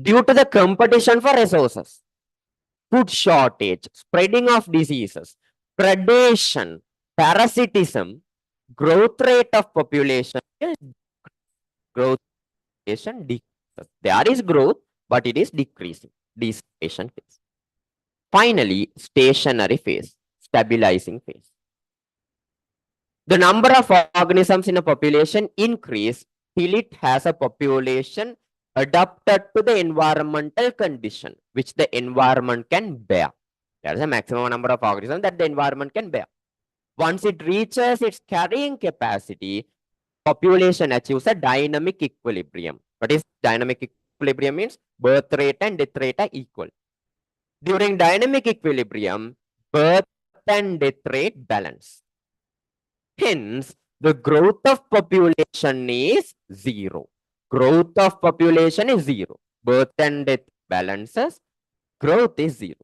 Speaker 1: Due to the competition for resources, food shortage, spreading of diseases, predation, parasitism, growth rate of population decreases. There is growth, but it is decreasing. Deceleration phase. Finally, stationary phase, stabilizing phase. The number of organisms in a population increase till it has a population adapted to the environmental condition which the environment can bear. There is a maximum number of organisms that the environment can bear. Once it reaches its carrying capacity, population achieves a dynamic equilibrium. What is dynamic equilibrium means? Birth rate and death rate are equal. During dynamic equilibrium, birth and death rate balance. Hence, the growth of population is zero. Growth of population is zero. Birth and death balances. Growth is zero.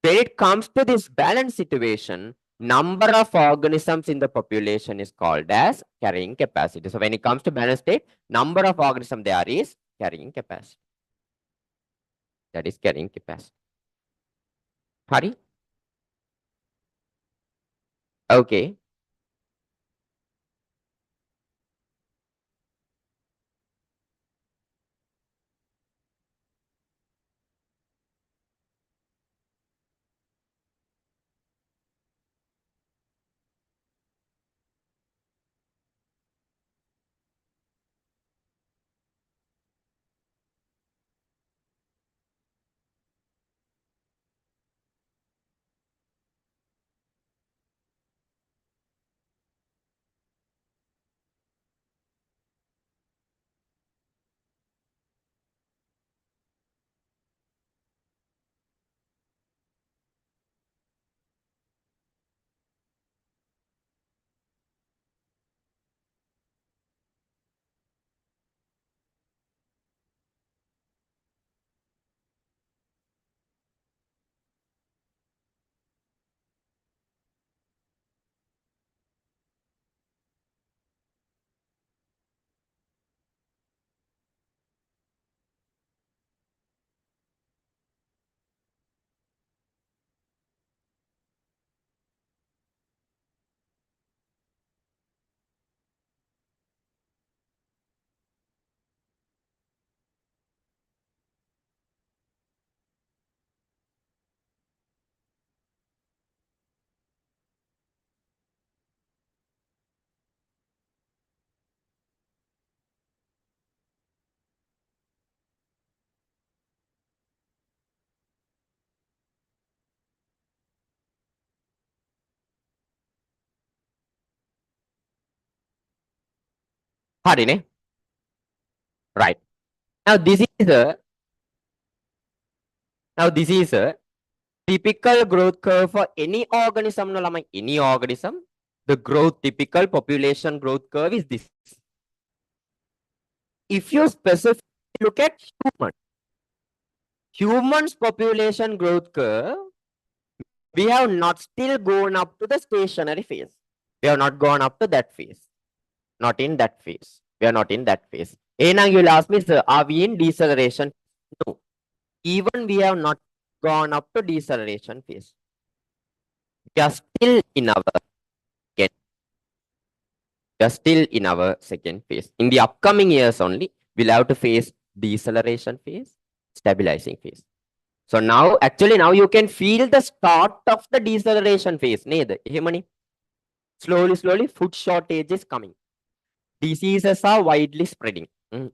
Speaker 1: When it comes to this balance situation, number of organisms in the population is called as carrying capacity. So when it comes to balance state, number of organisms there is carrying capacity. That is carrying capacity. Hari? Okay. Hari ne? Right. Now this is a typical growth curve for any organism. No, like any organism, the growth typical population growth curve is this. If you specifically look at humans population growth curve, we have not still gone up to the stationary phase. We have not gone up to that phase. Not in that phase. We are not in that phase. Now you'll ask me, sir, are we in deceleration? No. Even we have not gone up to deceleration phase. We are still in our second. We are still in our second phase. In the upcoming years only, we'll have to face deceleration phase, stabilizing phase. So now, actually, now you can feel the start of the deceleration phase. Slowly, food shortage is coming. Diseases are widely spreading.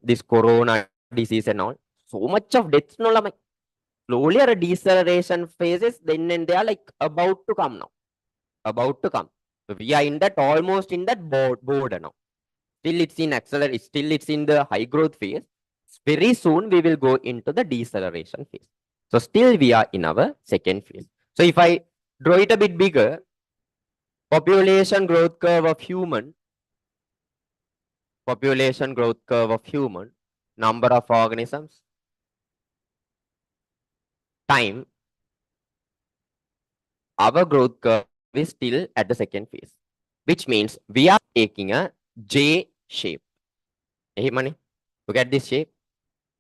Speaker 1: This corona disease and all. So much of deaths, no, like, slowly a deceleration phases, then and they are like about to come now. About to come. So we are in that almost in that border now. Still it's in accelerate, still it's in the high growth phase. Very soon we will go into the deceleration phase. So still we are in our second phase. So if I draw it a bit bigger, population growth curve of human, number of organisms, time, our growth curve is still at the second phase, which means we are taking a J shape. Hey, money, look at this shape.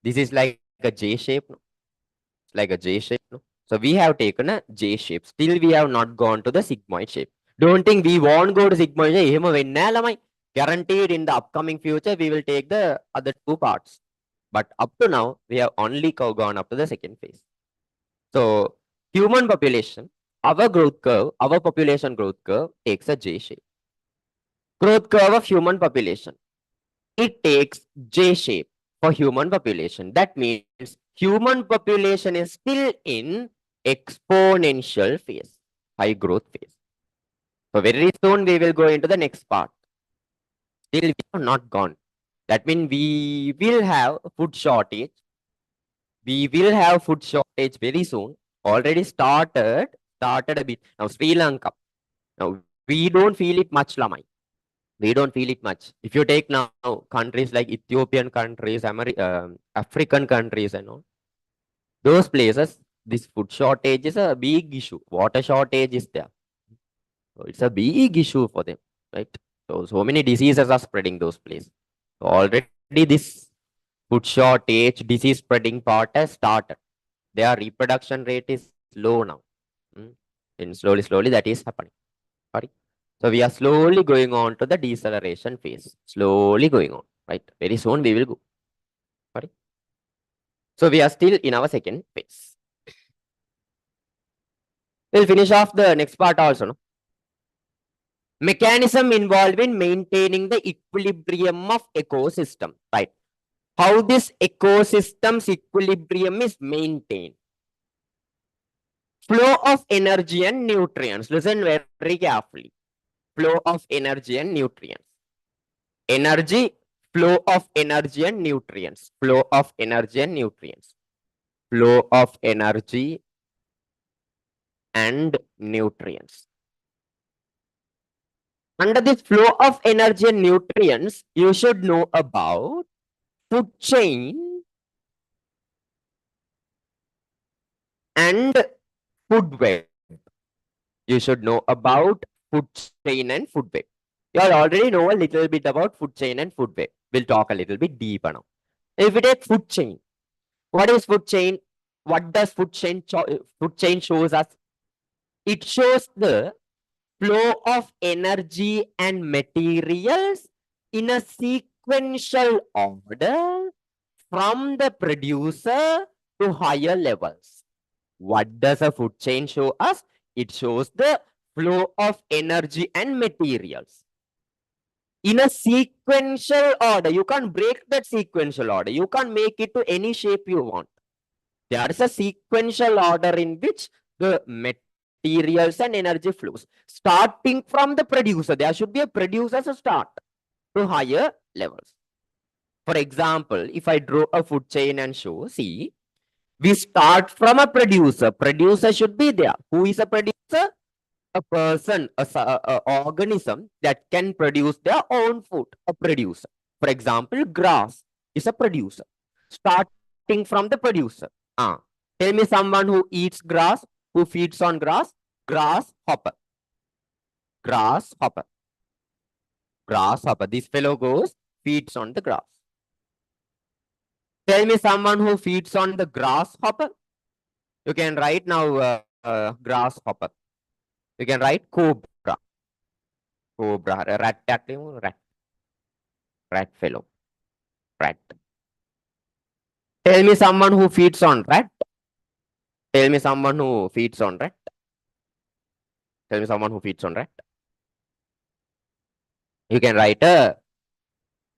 Speaker 1: This is like a J shape. No? It's like a J shape. No? So we have taken a J shape. Still, we have not gone to the sigmoid shape. Don't think we won't go to sigmoid shape. Guaranteed in the upcoming future, we will take the other two parts. But up to now, we have only gone up to the second phase. So human population, our growth curve, our population growth curve takes a J shape. Growth curve of human population, it takes J shape for human population. That means human population is still in exponential phase, high growth phase. So very soon we will go into the next part. Still we have not gone. That means we will have food shortage. We will have food shortage very soon. Already started a bit. Now Sri Lanka. Now we don't feel it much, Lamai. We don't feel it much. If you take now countries like Ethiopian countries, African countries, and all those places, this food shortage is a big issue. Water shortage is there. So it's a big issue for them, right? So many diseases are spreading those places. So already this food shortage, disease spreading part has started. Their reproduction rate is low now. Mm. And slowly that is happening. Sorry. So we are slowly going on to the deceleration phase. Slowly going on, right? Very soon we will go. Sorry. So we are still in our second phase. We'll finish off the next part also. No? Mechanism involved in maintaining the equilibrium of ecosystem, right? How this ecosystem's equilibrium is maintained. Flow of energy and nutrients. Listen very carefully. Flow of energy and nutrients. Energy, flow of energy and nutrients. Flow of energy and nutrients. Flow of energy and nutrients. Under this flow of energy and nutrients, you should know about food chain and food web. You should know about food chain and food web. You all already know a little bit about food chain and food web. We'll talk a little bit deeper now. If we take food chain, what is food chain? What does food chain shows us? It shows the flow of energy and materials in a sequential order from the producer to higher levels. What does a food chain show us? It shows the flow of energy and materials in a sequential order. You can't break that sequential order. You can't make it to any shape you want. There is a sequential order in which the materials and energy flows. Starting from the producer, there should be a producer to start to higher levels. For example, if I draw a food chain and show, see, we start from a producer. Producer should be there. Who is a producer? A person, a organism that can produce their own food. A producer. For example, grass is a producer. Starting from the producer. Tell me someone who eats grass, who feeds on grass. Grasshopper. Grasshopper. Grasshopper. This fellow goes, feeds on the grass. Tell me someone who feeds on the grasshopper. You can write now grasshopper. You can write cobra. Cobra. Rat. Rat fellow. Rat. Tell me someone who feeds on rat. Tell me someone who feeds on rat. Tell me someone who feeds on rat. You can write a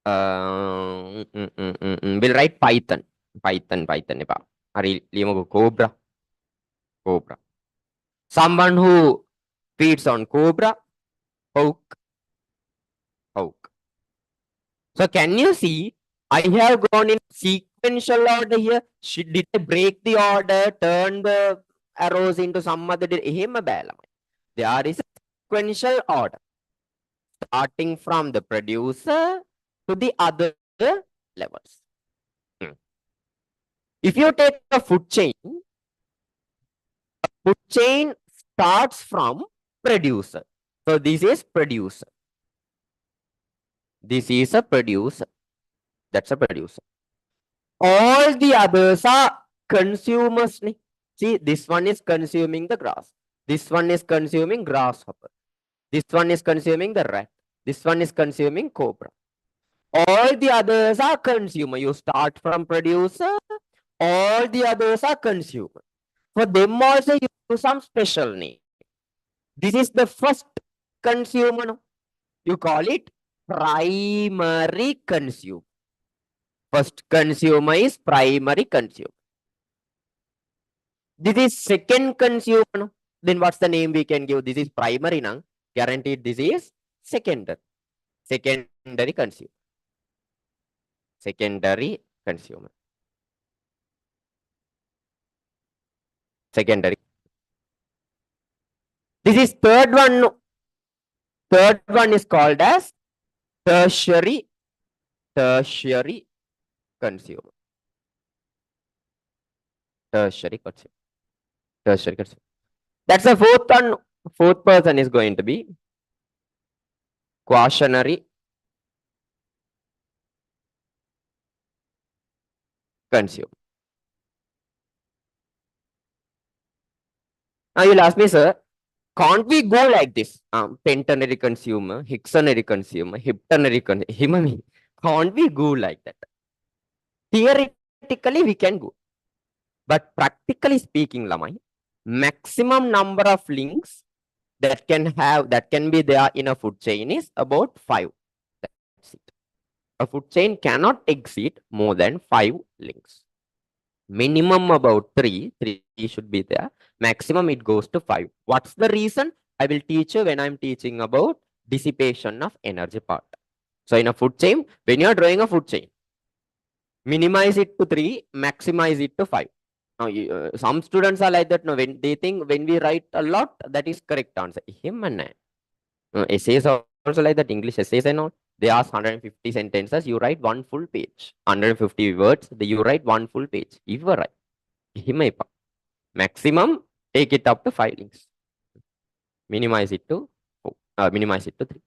Speaker 1: we'll write python. Python. Cobra. Cobra. Someone who feeds on cobra. Hawk. Hawk. So can you see? I have gone in sequential order here. Did I break the order, turn the arrows into some other? There is a sequential order starting from the producer to the other levels. If you take a food chain starts from producer. So this is producer. This is a producer. That's a producer. All the others are consumers. See, this one is consuming the grass. This one is consuming grasshopper. This one is consuming the rat. This one is consuming cobra. All the others are consumer. You start from producer. All the others are consumer. For them also, you use some special name. This is the first consumer. You call it primary consumer. First consumer is primary consumer. This is second consumer. Then what's the name we can give? This is primary now. Guaranteed this is secondary. Secondary consumer. Secondary consumer. Secondary. This is third one. Third one is called as tertiary consumer. Tertiary consumer. Tertiary consumer. That's the fourth one. Fourth person is going to be quaternary consumer. Now you'll ask me, sir, can't we go like this? Pentenary consumer, hexanary consumer, heptanary consumer. Can't we go like that? Theoretically, we can go. But practically speaking, Lamai, maximum number of links that can be there in a food chain is about 5. That's it. A food chain cannot exceed more than 5 links. Minimum about 3 should be there. Maximum it goes to 5. What's the reason? I will teach you when I'm teaching about dissipation of energy part. So in a food chain, when you're drawing a food chain, minimize it to 3, maximize it to 5. Now, some students are like that. No, when they think when we write a lot, that is correct answer. Essays are also like that. English essays and all. They ask 150 sentences. You write 1 full page. 150 words. You write 1 full page. If you write, maximum take it up to 5 links. Minimize it to 4. Minimize it to 3.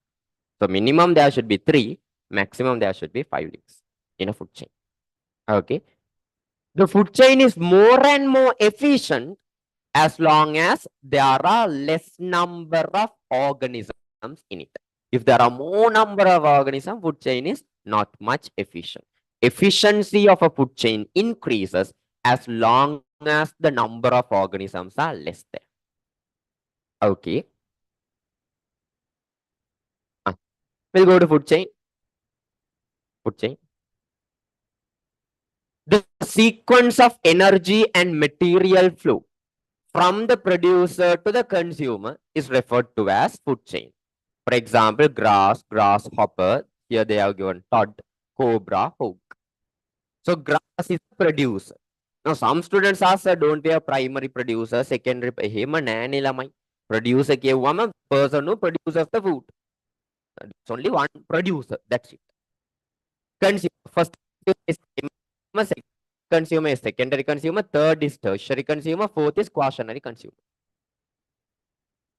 Speaker 1: So minimum there should be 3. Maximum there should be 5 links in a food chain. Okay. The food chain is more and more efficient as long as there are less number of organisms in it. If there are more number of organisms, food chain is not much efficient. Efficiency of a food chain increases as long as the number of organisms are less there. Okay. We'll go to food chain. Food chain. The sequence of energy and material flow from the producer to the consumer is referred to as food chain. For example, grass, grasshopper. Here they are given toad, cobra, hawk. So grass is the producer. Now some students ask, don't we have primary producer, secondary? Producer one person who produces the food. It's only one producer. That's it. Consumer first is consumer is secondary consumer, third is tertiary consumer, fourth is quaternary consumer.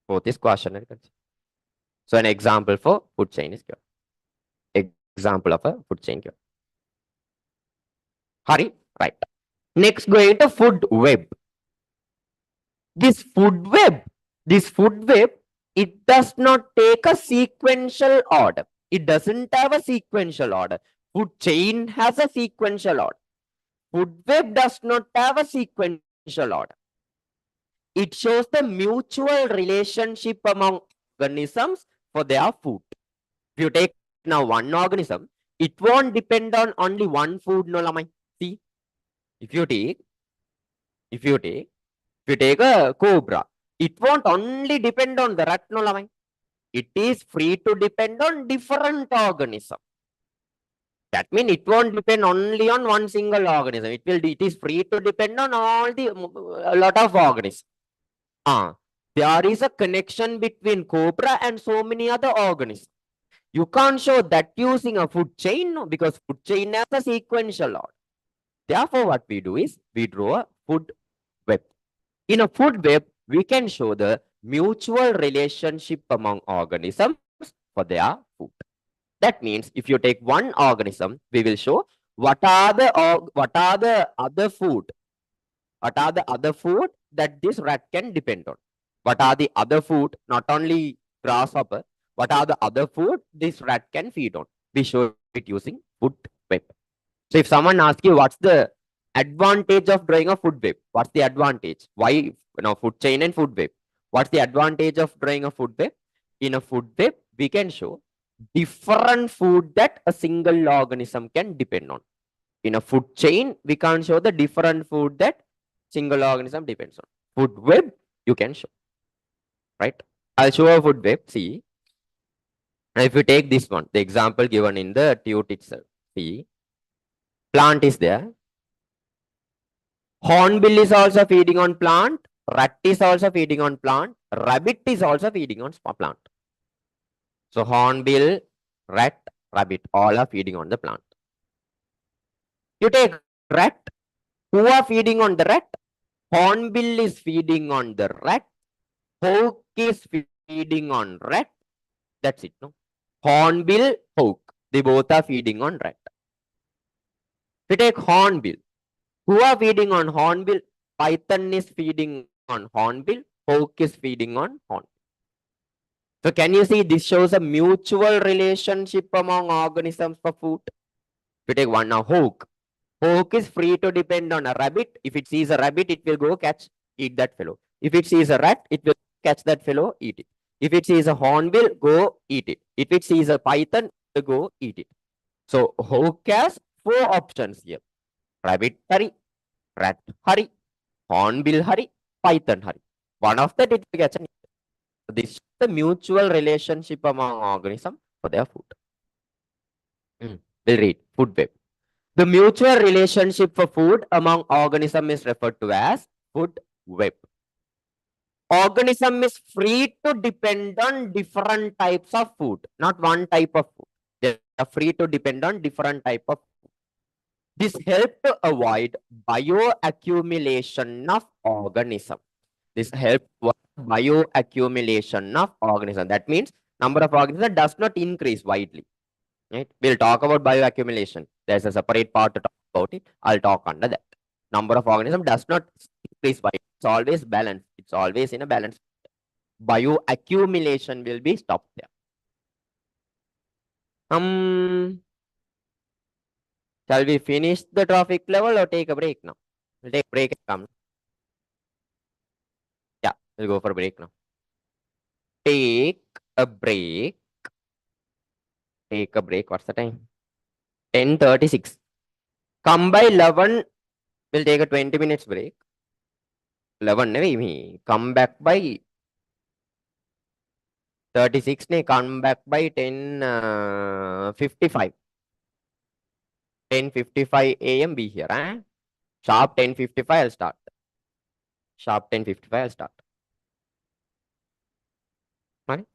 Speaker 1: Fourth is quaternary consumer. So an example for food chain is given. Example of a food chain given. Hurry, right. Next, going to food web. This food web, it does not take a sequential order. It doesn't have a sequential order. Food chain has a sequential order. Food web does not have a sequential order. It shows the mutual relationship among organisms for their food. If you take now one organism, it won't depend on only one food, no lamai. See, if you take a cobra, it won't only depend on the rat, no lamai. It is free to depend on different organisms. That means it won't depend only on one single organism. It is free to depend on a lot of organisms. There is a connection between cobra and so many other organisms. You can't show that using a food chain, no, because food chain has a sequential order. Therefore, what we do is we draw a food web. In a food web, we can show the mutual relationship among organisms for their food. That means if you take one organism, we will show what are the other food that this rat can depend on. What are the other food, not only grasshopper, what are the other food this rat can feed on? We show it using food web. So if someone asks you what's the advantage of drawing a food web, what's the advantage? Why food chain and food web? What's the advantage of drawing a food web? In a food web, we can show different food that a single organism can depend on. In a food chain, we can't show the different food that single organism depends on. Food web, you can show. Right? I'll show a food web. See. Now, if you take this one, the example given in the tute itself. See. Plant is there. Hornbill is also feeding on plant. Rat is also feeding on plant. Rabbit is also feeding on plant. So hornbill, rat, rabbit. All are feeding on the plant. You take rat. Who are feeding on the rat? Hornbill is feeding on the rat. Hawk is feeding on rat. That's it, no? Hornbill, hawk. They both are feeding on rat. We take hornbill. Who are feeding on hornbill? Python is feeding on hornbill. Hawk is feeding on hornbill. So can you see this shows a mutual relationship among organisms for food? We take one now, hawk. Hawk is free to depend on a rabbit. If it sees a rabbit, it will go catch, eat that fellow. If it sees a rat, it will catch that fellow, eat it. If it sees a hornbill, go eat it. If it sees a python, it will go eat it. So hawk has four options here. Rabbit hurry, rat hurry, hornbill hurry, python hurry. One of that it will catch an eat. This is the mutual relationship among organisms for their food. We'll read food web. The mutual relationship for food among organisms is referred to as food web. Organism is free to depend on different types of food, not one type of food. They are free to depend on different type of food. This helps to avoid bioaccumulation of organism. This helps bioaccumulation of organism. That means number of organisms does not increase widely. Right? We'll talk about bioaccumulation. There's a separate part to talk about it. I'll talk under that. Number of organisms does not increase by it's always balanced. It's always in a balance. Bioaccumulation will be stopped there. Shall we finish the traffic level or take a break now? We'll take a break and come. Yeah, we'll go for a break now. Take a break. Take a break. What's the time? 10:36. Come by 11. We'll take a 20 minutes break. 11 maybe. Come back by 36 ne come back by 10:55. 10:55 a.m. be here. Eh? Sharp 10:55 I'll start. Sharp 10:55 I'll start. Right?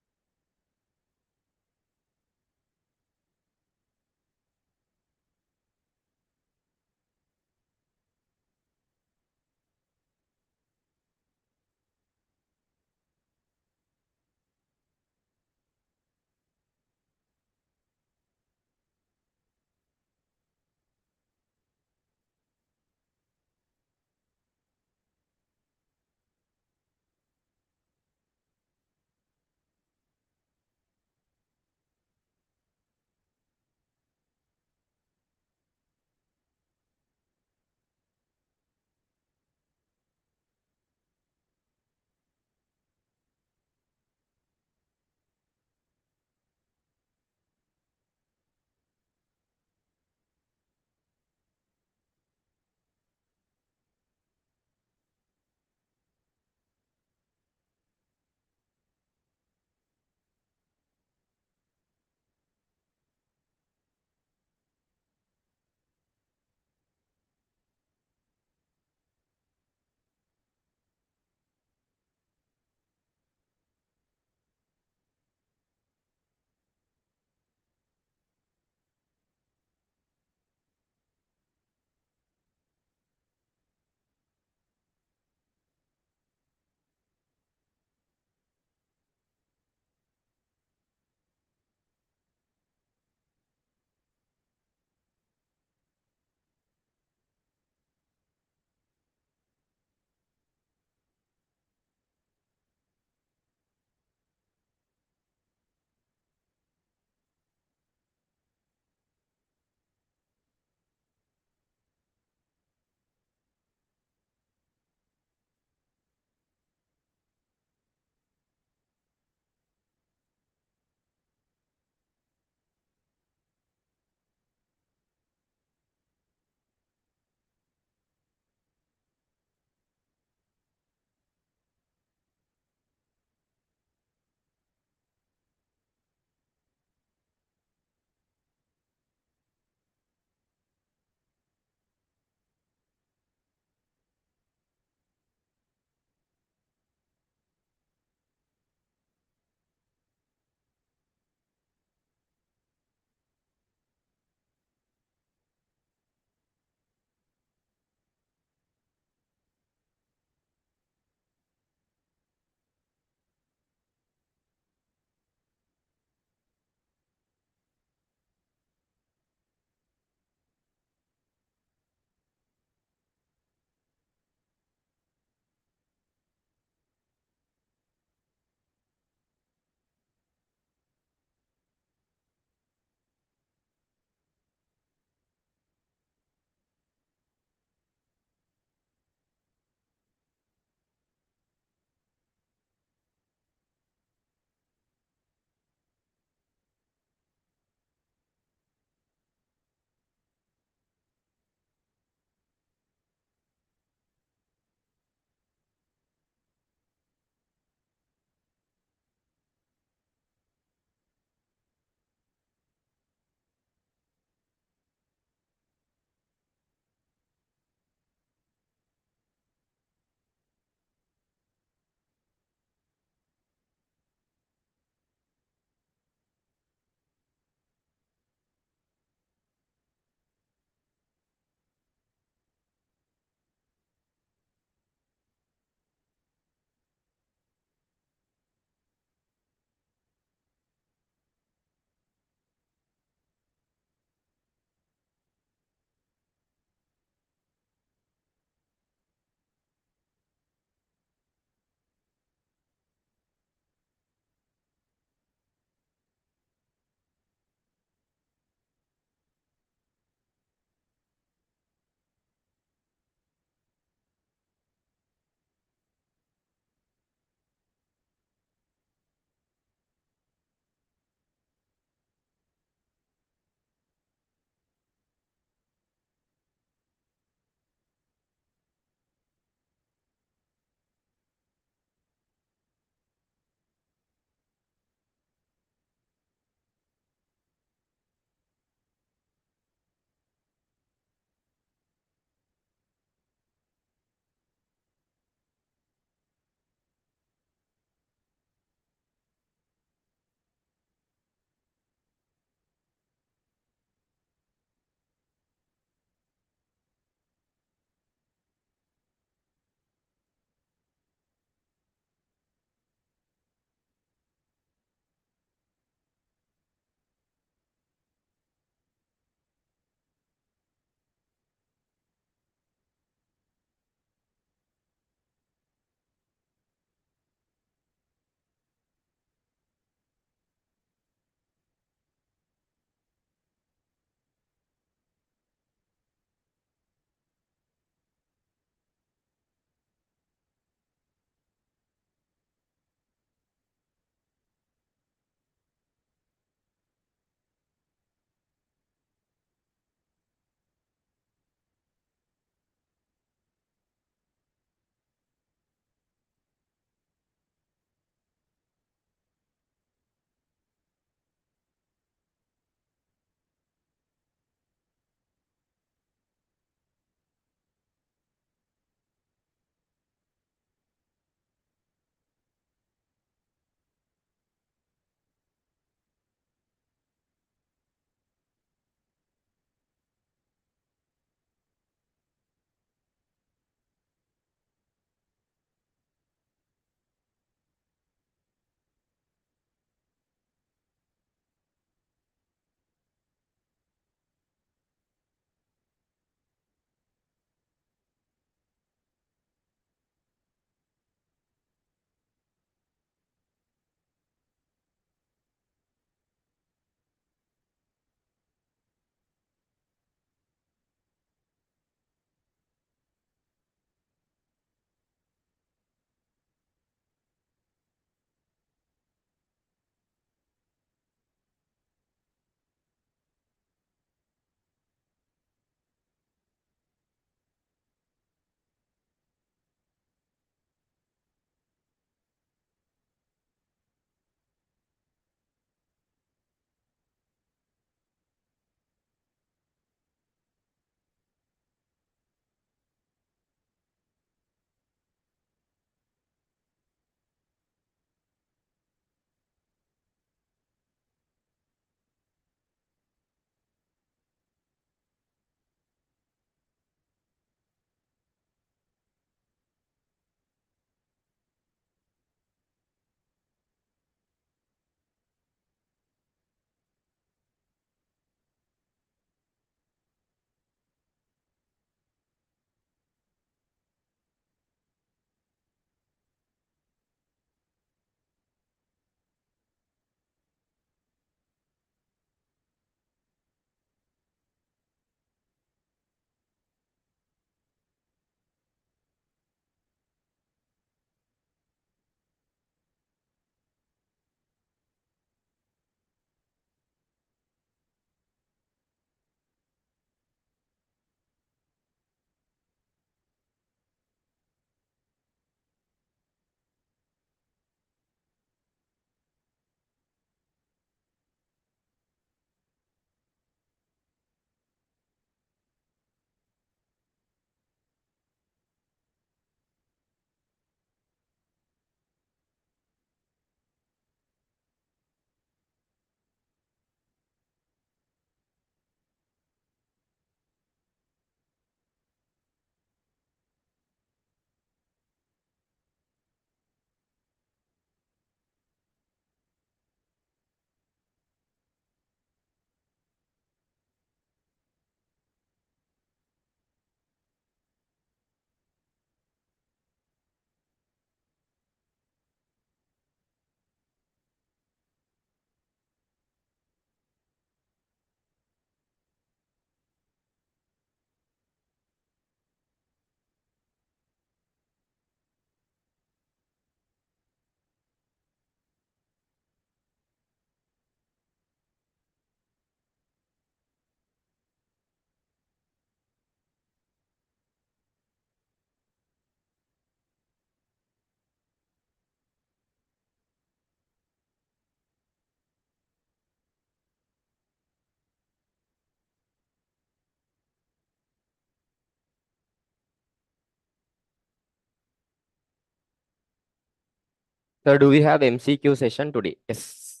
Speaker 1: So do we have MCQ session today? Yes.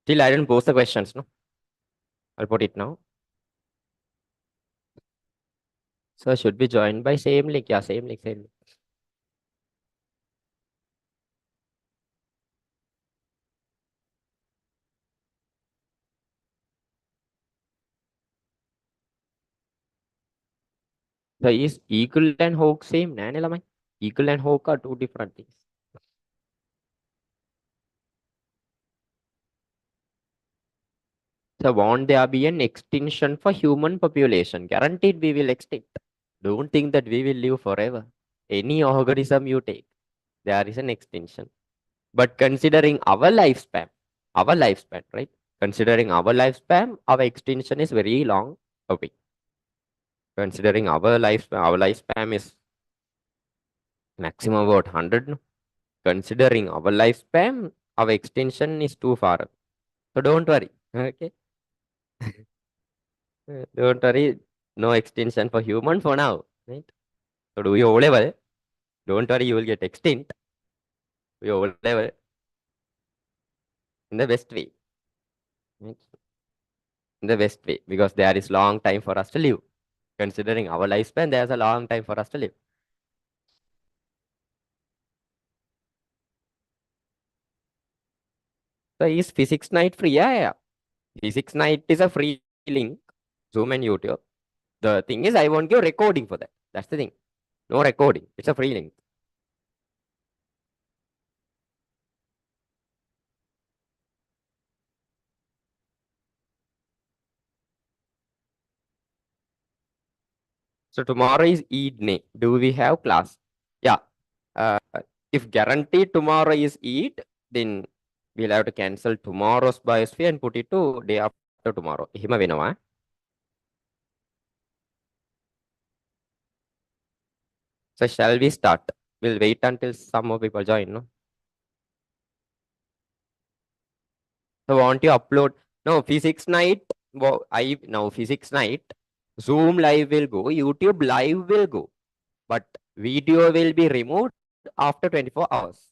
Speaker 1: Still, I didn't post the questions, no? I'll put it now. So should be joined by same link. Yeah, same link, same link. So is eagle and hawk same? Nane lamai. Eagle and hawk are two different things. So won't there be an extinction for human population? Guaranteed we will extinct. Don't think that we will live forever. Any organism you take, there is an extinction. But considering our lifespan, right? Considering our lifespan, our extinction is very long away. Considering our lifespan is maximum about 100. No? Considering our lifespan, our extinction is too far. So don't worry. Okay. Don't worry. No extinction for human for now. Right? So do your O level. Don't worry, you will get extinct. Do your O level in the best way. Right? In the best way. Because there is long time for us to live. Considering our lifespan, there's a long time for us to live. So is physics night free? Yeah, yeah. Physics night is a free link. Zoom and YouTube. The thing is, I won't give recording for that. That's the thing. No recording. It's a free link. So tomorrow is Eid day. Do we have class? Yeah. Uh, if guaranteed tomorrow is Eid, then we'll have to cancel tomorrow's biosphere and put it to day after tomorrow. Hima venawa. So shall we start? We'll wait until some more people join. No. So want you upload? No, physics night. I now physics night. Zoom live will go. YouTube live will go. But video will be removed after 24 hours.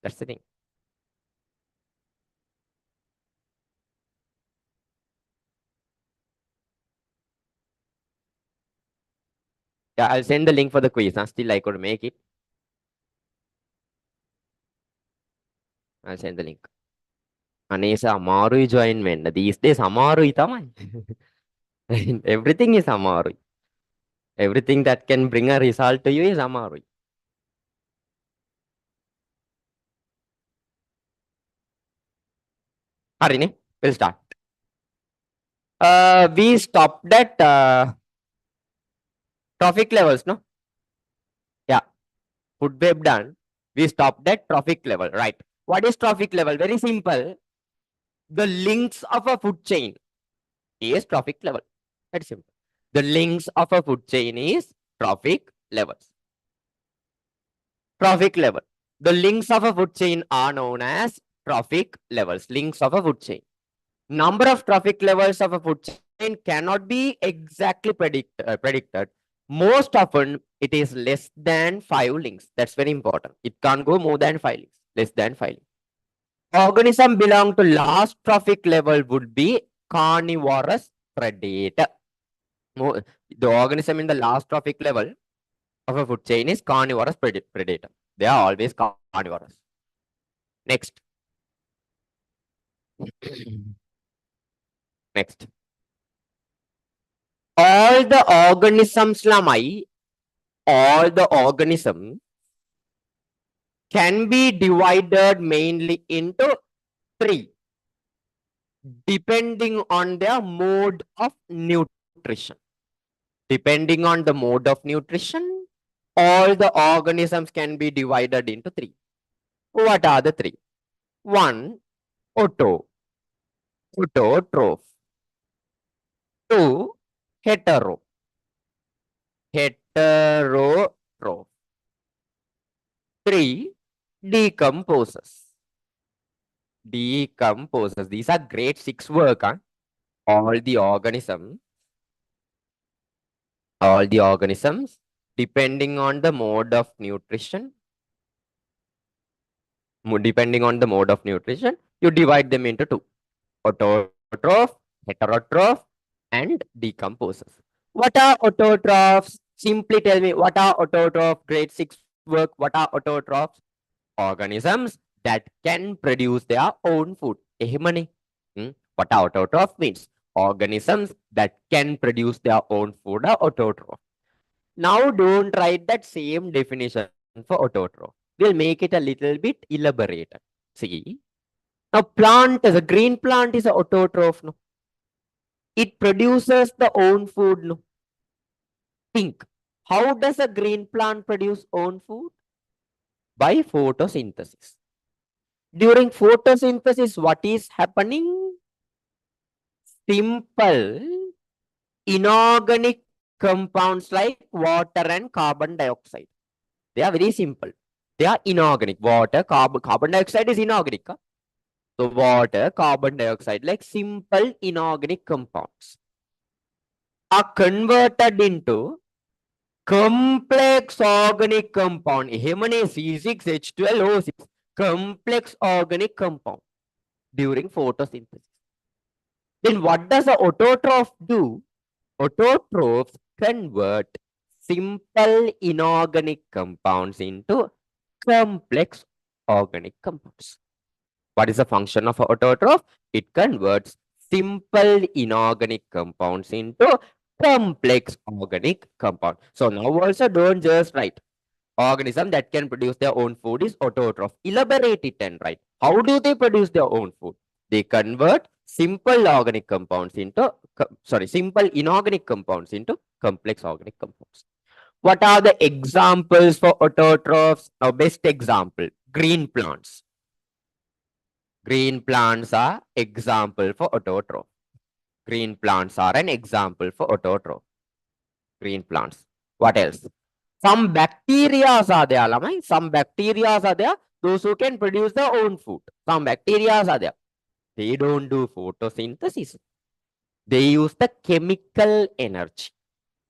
Speaker 1: That's the thing. Yeah, I'll send the link for the quiz. Still, I could make it. I'll send the link. Anesa Amaru join men. These days Amaru itamai. Everything is Amaru. Everything that can bring a result to you is Amaru. Harini, we'll start. We stopped at trophic levels, no? Yeah, food web done. We stopped at trophic level, right? What is trophic level? Very simple. The links of a food chain is trophic level. Very simple. The links of a food chain is trophic levels. Trophic level. The links of a food chain are known as trophic levels. Links of a food chain. Number of trophic levels of a food chain cannot be exactly predicted. Most often, it is less than 5 links. That's very important. It can't go more than 5 links. Less than 5 links. Organism belong to last trophic level would be carnivorous predator. The organism in the last trophic level of a food chain is carnivorous predator. They are always carnivorous. Next. Next. All the organisms lamai, all the organisms can be divided mainly into 3, depending on their mode of nutrition. Depending on the mode of nutrition, all the organisms can be divided into 3. What are the 3? 1, autotroph. 2, heterotroph. 3, decomposes. These are grade 6 work. Huh? All the organisms, depending on the mode of nutrition, depending on the mode of nutrition, you divide them into two: autotroph, heterotroph, and decomposes. What are autotrophs? Simply tell me what are autotroph. Grade 6 work. What are autotrophs? Organisms that can produce their own food. එහෙමනේ. What are autotroph means? Organisms that can produce their own food are autotroph. Now don't write that same definition for autotroph. We'll make it a little bit elaborated. See, now plant is a green plant is an autotroph. No? It produces the own food. No? Think, how does a green plant produce own food? By photosynthesis. During photosynthesis, what is happening? Simple inorganic compounds like water and carbon dioxide. They are very simple. They are inorganic. Water, carbon dioxide is inorganic. Huh? So water, carbon dioxide, like simple inorganic compounds are converted into complex organic compound. එහෙමනේ C6H12O6. Complex organic compound during photosynthesis. Then what does the autotroph do? Autotrophs convert simple inorganic compounds into complex organic compounds. What is the function of autotroph? It converts simple inorganic compounds into complex organic compound. So now also don't just write organism that can produce their own food is autotroph. Elaborate it and write. How do they produce their own food? They convert simple organic compounds into, simple inorganic compounds into complex organic compounds. What are the examples for autotrophs? Now, best example, green plants. Green plants are example for autotroph. Green plants are an example for autotroph. Green plants. What else? Some bacteria are there, Lamai. Some bacteria are there. Those who can produce their own food. Some bacteria are there. They don't do photosynthesis. They use the chemical energy.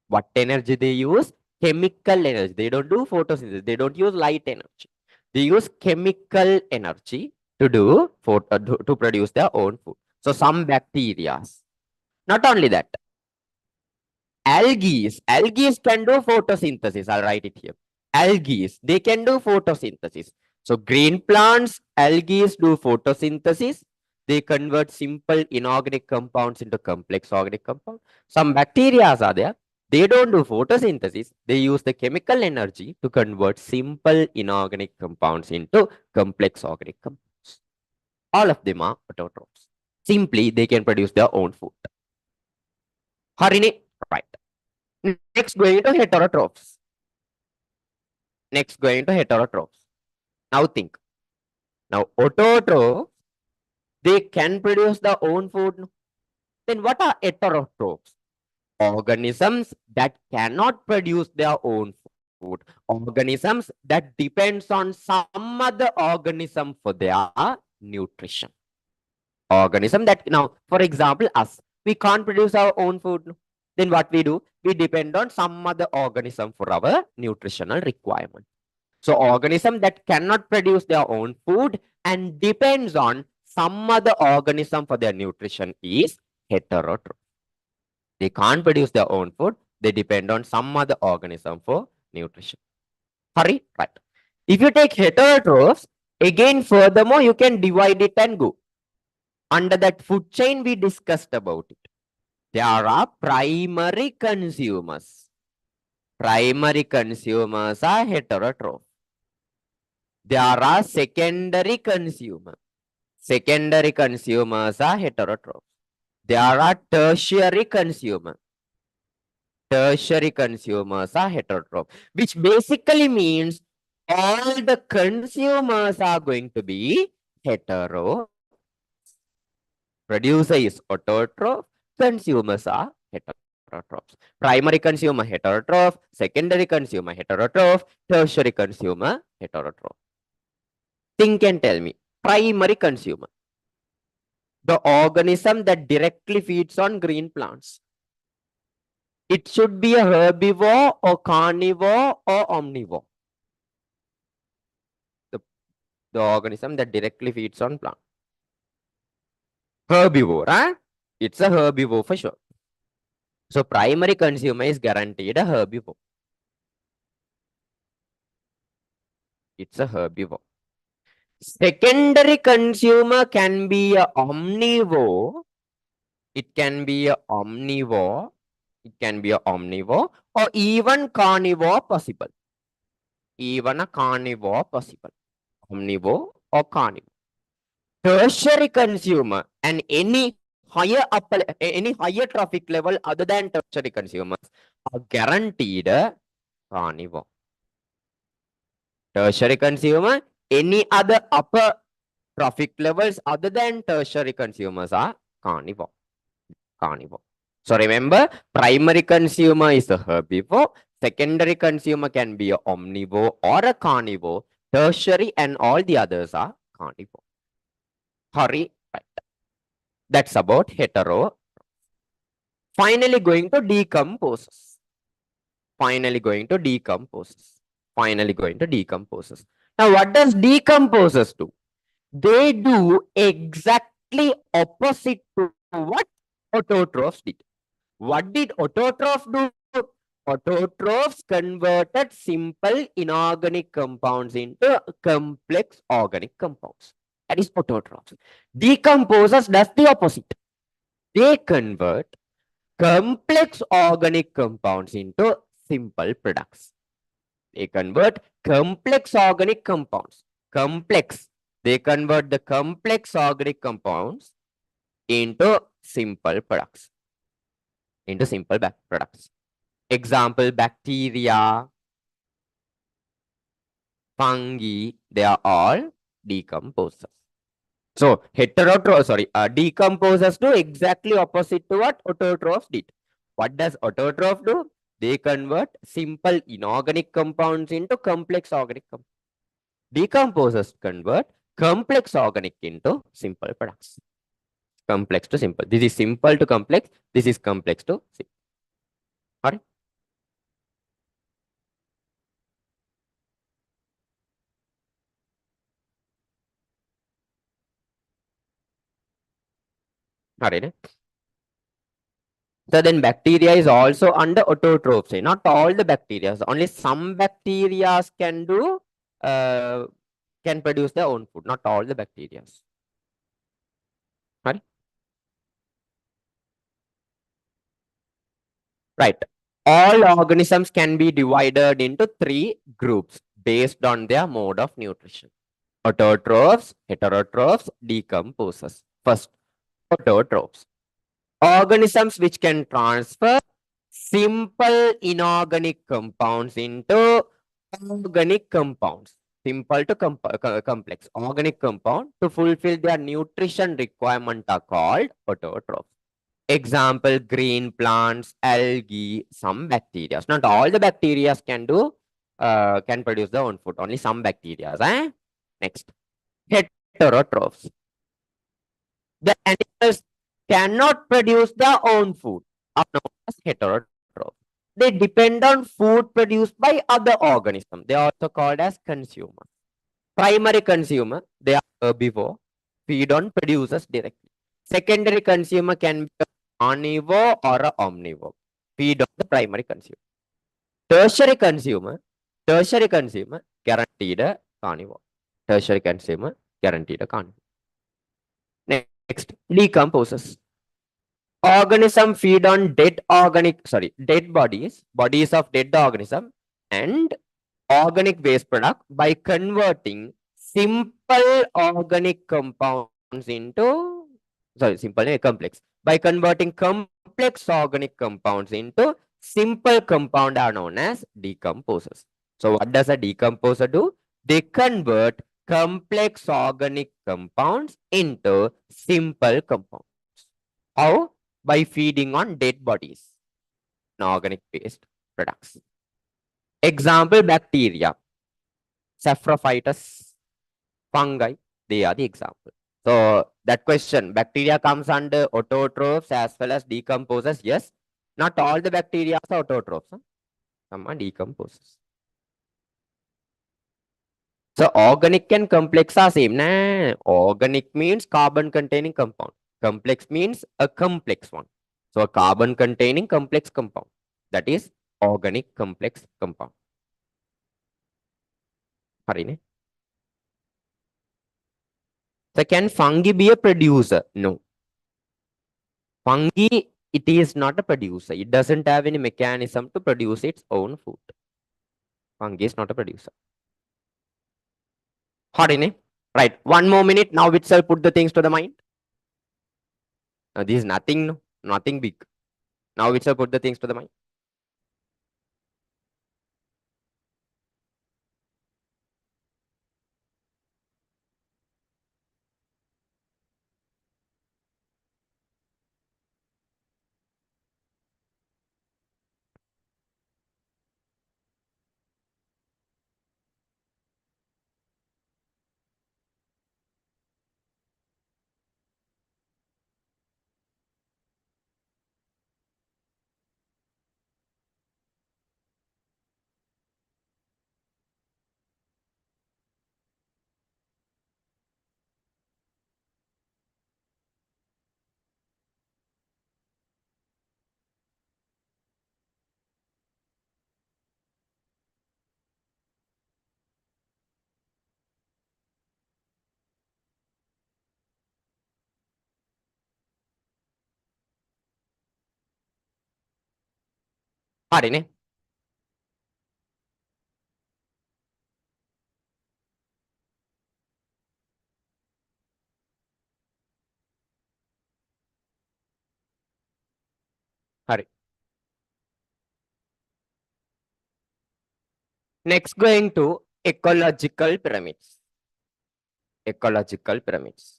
Speaker 1: What energy they use? Chemical energy. They don't do photosynthesis. They don't use light energy. They use chemical energy to do to produce their own food. So some bacteria. Not only that, algae can do photosynthesis. I'll write it here. Algae, they can do photosynthesis. So green plants, algae do photosynthesis. They convert simple inorganic compounds into complex organic compounds. Some bacteria are there. They don't do photosynthesis. They use the chemical energy to convert simple inorganic compounds into complex organic compounds. All of them are autotrophs. Simply, they can produce their own food. Harini, right. Next, going to heterotrophs. Next, going to heterotrophs. Now think. Now, autotrophs, they can produce their own food. Then what are heterotrophs? Organisms that cannot produce their own food. Organisms that depends on some other organism for their nutrition. Organism that, now, for example, us, we can't produce our own food. Then what we do? We depend on some other organism for our nutritional requirement. So organism that cannot produce their own food and depends on some other organism for their nutrition is heterotroph. They can't produce their own food. They depend on some other organism for nutrition. Hurry, right. If you take heterotrophs, again, furthermore, you can divide it and go. Under that food chain, we discussed about it. There are primary consumers. Primary consumers are heterotroph. There are secondary consumers. Secondary consumers are heterotroph. There are tertiary consumers. Tertiary consumers are heterotroph, which basically means all the consumers are going to be hetero. Producer is autotroph, consumers are heterotrophs. Primary consumer heterotroph, secondary consumer heterotroph, tertiary consumer heterotroph. Think and tell me, primary consumer, the organism that directly feeds on green plants. It should be a herbivore or carnivore or omnivore. The organism that directly feeds on plant. Herbivore, huh? It's a herbivore for sure. So primary consumer is guaranteed a herbivore. It's a herbivore. Secondary consumer can be a omnivore. It can be a omnivore. It can be a omnivore or even carnivore possible. Even a carnivore possible. Omnivore or carnivore. Tertiary consumer and any higher traffic level other than tertiary consumers are guaranteed a carnivore. Tertiary consumer, any other upper traffic levels other than tertiary consumers are carnivore. Carnivore. So remember, primary consumer is a herbivore. Secondary consumer can be a omnivore or a carnivore. Tertiary and all the others are carnivore. Hurry, right. That's about hetero. Finally going to decomposes. Finally going to decomposes. Finally going to decomposes. Now what does decomposes do? They do exactly opposite to what autotrophs did. What did autotrophs do? Autotrophs converted simple inorganic compounds into complex organic compounds. That is autotrophs. Decomposers does the opposite. They convert complex organic compounds into simple products. They convert complex organic compounds. Complex. They convert the complex organic compounds into simple products. Into simple products. Example, bacteria, fungi, they are all decomposers. So, decomposers do exactly opposite to what autotrophs did. What does autotroph do? They convert simple inorganic compounds into complex organic compounds. Decomposers convert complex organic into simple products. Complex to simple. This is simple to complex. This is complex to simple. All right. All right. So then bacteria is also under autotrophs. Not all the bacteria. Only some bacteria can produce their own food. Not all the bacteria. Right? Right. All organisms can be divided into three groups based on their mode of nutrition. Autotrophs, heterotrophs, decomposers. First, autotrophs. Organisms which can transfer simple inorganic compounds into organic compounds. Simple to complex. Organic compound to fulfill their nutrition requirement are called autotrophs. Example, green plants, algae, some bacteria. Not all the bacteria can produce their own food. Only some bacteria. Next, heterotrophs. The animals cannot produce their own food, are known as heterotrophs. They depend on food produced by other organisms. They are also called as consumers. Primary consumer, they are herbivore, feed on producers directly. Secondary consumer can be a carnivore or a omnivore, feed on the primary consumer. Tertiary consumer guaranteed a carnivore. Tertiary consumer guaranteed a carnivore. Next, decomposes. Organism feed on dead bodies of dead organism and organic waste product by converting simple organic compounds into, complex. By converting complex organic compounds into simple compound are known as decomposers. So what does a decomposer do? They convert complex organic compounds into simple compounds. How? By feeding on dead bodies and organic waste products. Example, bacteria, saprophytes, fungi, they are the example. So that question, bacteria comes under autotrophs as well as decomposers. Yes, not all the bacteria are autotrophs. Some are decomposers. So organic and complex are same. Nah. Organic means carbon containing compound. Complex means a complex one. So a carbon containing complex compound. That is organic complex compound. Harine. So can fungi be a producer? No. Fungi, it is not a producer. It doesn't have any mechanism to produce its own food. Fungi is not a producer. Harine. Right. One more minute. Now itself put the things to the mind. This is nothing, no. Nothing big. Now itself put the things to the mind. Harine. Hari. Next, going to ecological pyramids. Ecological pyramids.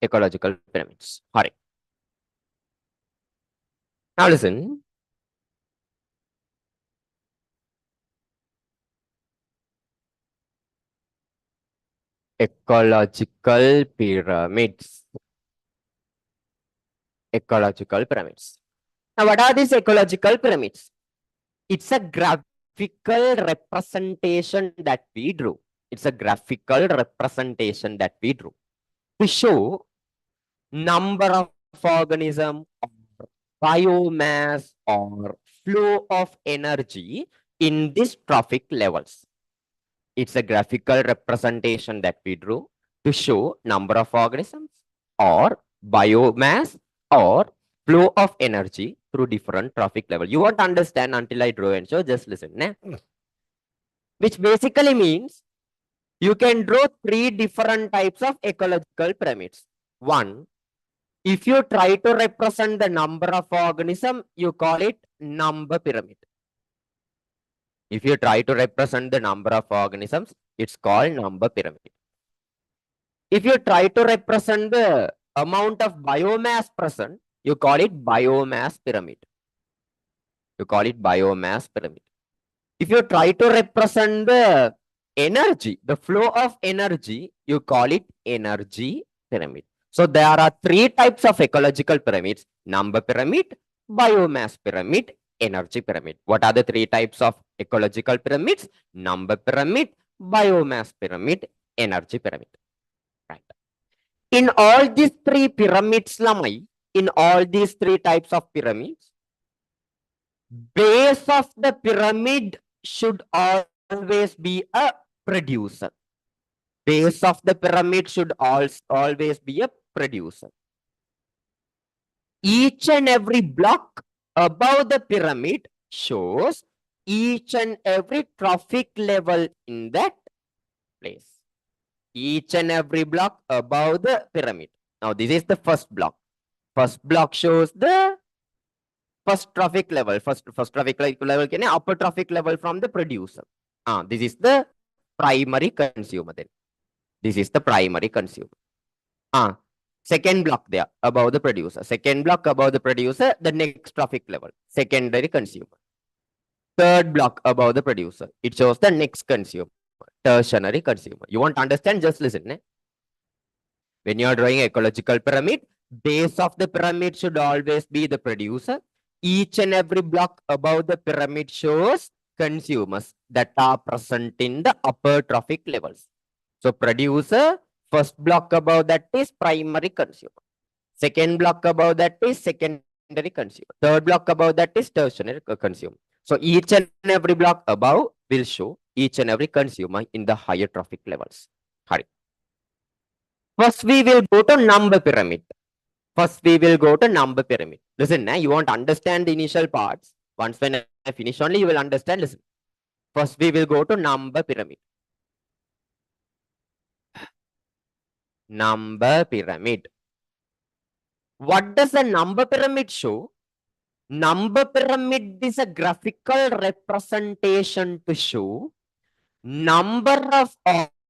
Speaker 1: Ecological pyramids. Hari. Now listen. Ecological pyramids. Ecological pyramids. Now, what are these ecological pyramids? It's a graphical representation that we drew. It's a graphical representation that we drew to show number of organism or biomass or flow of energy in these trophic levels. It's a graphical representation that we drew to show number of organisms or biomass or flow of energy through different trophic level. You won't understand until I draw and show. Just listen. Nah? Which basically means you can draw three different types of ecological pyramids. One, if you try to represent the number of organism, you call it number pyramid. If you try to represent the number of organisms, it's called number pyramid. If you try to represent the amount of biomass present, you call it biomass pyramid. You call it biomass pyramid. If you try to represent the energy, the flow of energy, you call it energy pyramid. So there are three types of ecological pyramids: number pyramid, biomass pyramid, energy pyramid. What are the three types of ecological pyramids? Number pyramid, biomass pyramid, energy pyramid. Right. In all these three pyramids, Lamai, in all these three types of pyramids, base of the pyramid should always be a producer. Base of the pyramid should always be a producer. Each and every block above the pyramid shows each and every trophic level in that place. Each and every block above the pyramid. Now, this is the first block. First block shows the first trophic level. First trophic level can upper trophic level from the producer. This is the primary consumer then. This is the primary consumer. Second block there above the producer. Second block above the producer, the next trophic level. Secondary consumer. Third block above the producer. It shows the next consumer. Tertiary consumer. You want to understand? Just listen. When you are drawing ecological pyramid, base of the pyramid should always be the producer. Each and every block above the pyramid shows consumers that are present in the upper trophic levels. So producer, first block above that is primary consumer. Second block above that is secondary consumer. Third block above that is tertiary consumer. So each and every block above will show each and every consumer in the higher trophic levels. Hurry. First, we will go to number pyramid. First, we will go to number pyramid. Listen, you want to understand the initial parts. Once when I finish only, you will understand. Listen. First, we will go to number pyramid. Number pyramid. What does the number pyramid show? Number pyramid is a graphical representation to show number of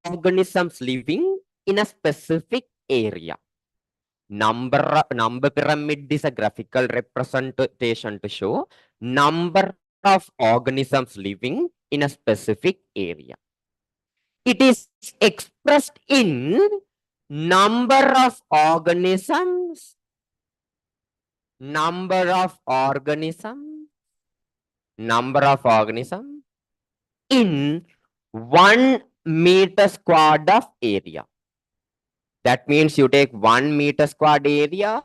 Speaker 1: organisms living in a specific area. Number pyramid is a graphical representation to show number of organisms living in a specific area. It is expressed in number of organisms, number of organisms in 1 meter squared of area. That means you take 1 meter squared area.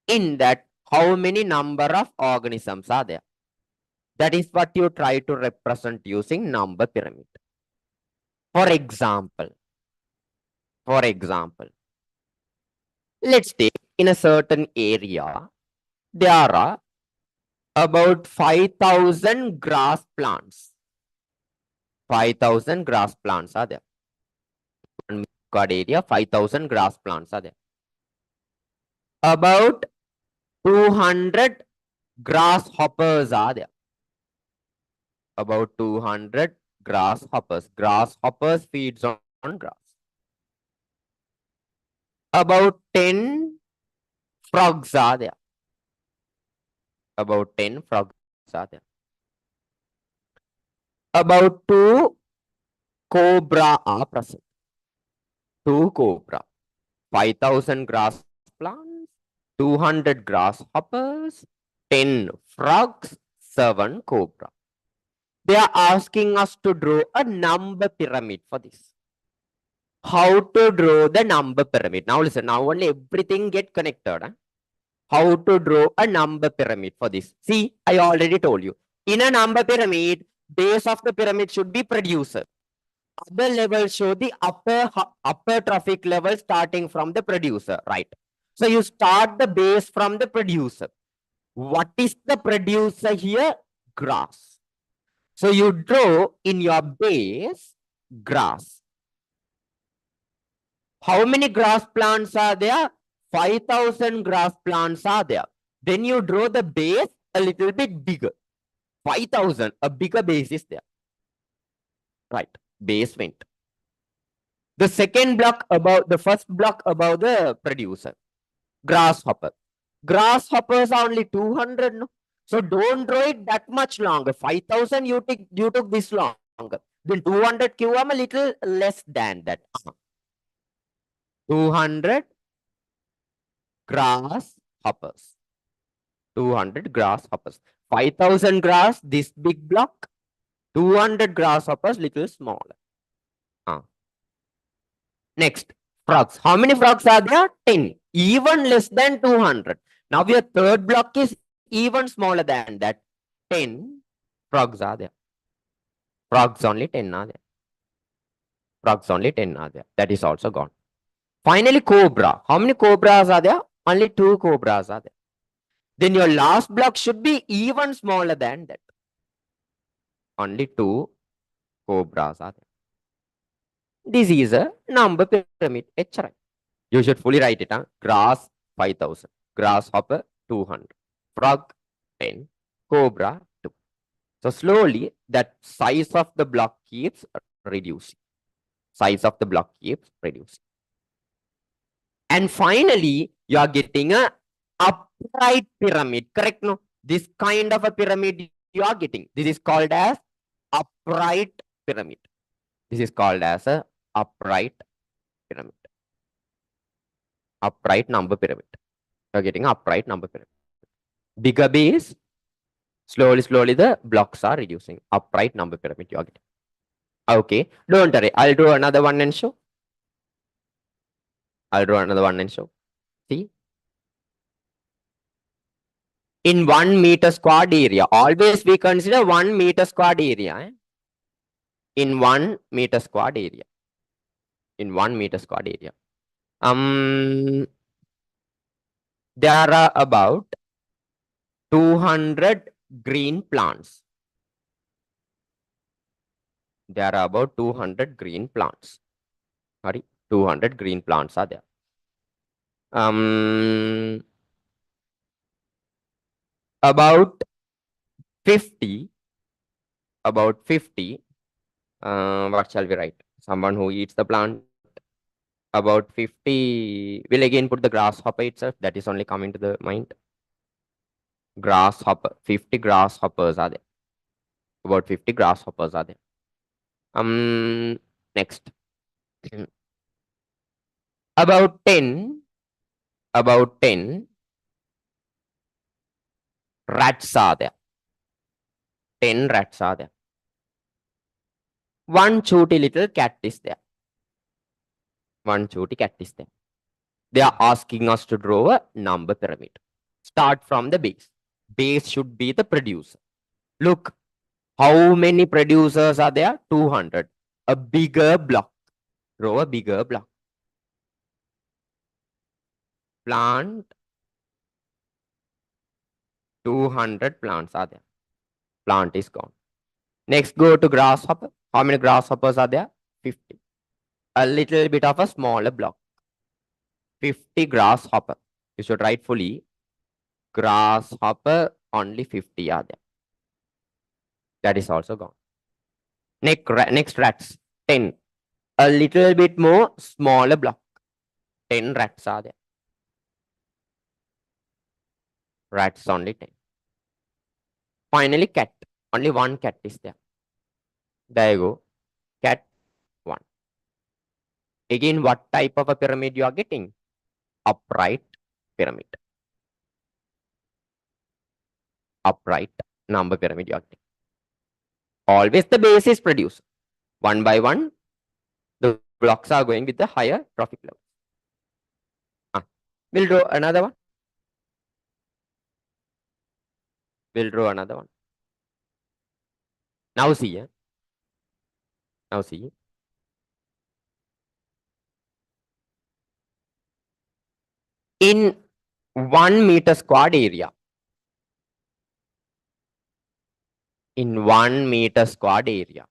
Speaker 1: In that, how many number of organisms are there? That is what you try to represent using number pyramid. For example, let's take in a certain area, there are about 5,000 grass plants. 5,000 grass plants are there. 1 square area, 5,000 grass plants are there. About 200 grasshoppers are there. About 200 grasshoppers. Grasshoppers feeds on grass. About 10 frogs are there. About 10 frogs are there. About 2 cobra are present. 2 cobra. 5,000 grass plants, 200 grasshoppers, 10 frogs, 7 cobra. They are asking us to draw a number pyramid for this. How to draw the number pyramid? Now listen, now only everything get connected. Huh? How to draw a number pyramid for this? See, I already told you. In a number pyramid, base of the pyramid should be producer. Other levels show the upper trophic level starting from the producer, right? So you start the base from the producer. What is the producer here? Grass. So you draw in your base grass. How many grass plants are there? 5,000 grass plants are there. Then you draw the base a little bit bigger. 5,000, a bigger base is there. Right, base went. The second block above, the first block above the producer. Grasshopper. Grasshoppers are only 200. No? So don't draw it that much longer. 5,000 you took this longer. Then 200 QM a little less than that. 200 grasshoppers. 200 grasshoppers. 5,000 grass, this big block. 200 grasshoppers, little smaller. Next, frogs. How many frogs are there? 10. Even less than 200. Now your third block is even smaller than that. 10 frogs are there. Frogs only 10 are there. Frogs only 10 are there. That is also gone. Finally, cobra. How many cobras are there? Only 2 cobras are there. Then your last block should be even smaller than that. Only 2 cobras are there. This is a number pyramid. HRI. You should fully write it. Huh? Grass 5,000. Grasshopper 200. Frog 10. Cobra 2. So slowly that size of the block keeps reducing. Size of the block keeps reducing. And finally, you are getting a upright pyramid. Correct? No? This kind of a pyramid you are getting. This is called as upright pyramid. This is called as a upright pyramid. Upright number pyramid. You're getting upright number pyramid. Bigger base, slowly the blocks are reducing. Upright number pyramid you're getting. Okay, don't worry. I'll draw another one and show. I'll draw another one and show. See? In 1 meter squared area, always we consider 1 meter squared area. In 1 meter squared area. In 1 meter squared area. There are about 200 green plants. There are about 200 green plants. Sorry, 200 green plants are there. About 50, what shall we write? Someone who eats the plant. About 50, we'll again put the grasshopper itself. That is only coming to the mind. Grasshopper, 50 grasshoppers are there. About 50 grasshoppers are there. Next. About 10 rats are there. 10 rats are there. One chooty little cat is there. One chooty cat is there. They are asking us to draw a number pyramid. Start from the base. Base should be the producer. Look, how many producers are there? 200. A bigger block. Draw a bigger block. Plant. 200 plants are there. Plant is gone. Next, go to grasshopper. How many grasshoppers are there? 50. A little bit of a smaller block. 50 grasshopper. You should write fully. Grasshopper, only 50 are there. That is also gone. Next rats. 10. A little bit more smaller block. 10 rats are there. Rats only 10. Finally, cat. Only one cat is there. There you go. Cat 1. Again, what type of a pyramid you are getting? Upright pyramid. Upright number pyramid you are getting. Always the base is produced. One by one, the blocks are going with the higher trophic level. We'll draw another one. We'll draw another one. Now see. Now see. In 1 meter squared area. In 1 meter squared area.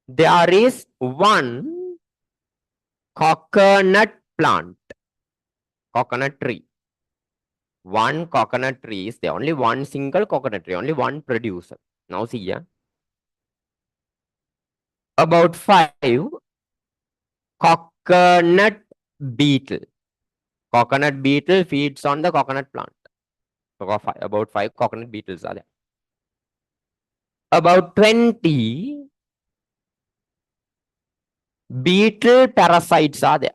Speaker 1: There is one coconut plant. Coconut tree. One coconut tree is there. Only one single coconut tree. Only one producer. Now see. About 5 coconut beetle. Coconut beetle feeds on the coconut plant. So about 5 coconut beetles are there. About 20 beetle parasites are there.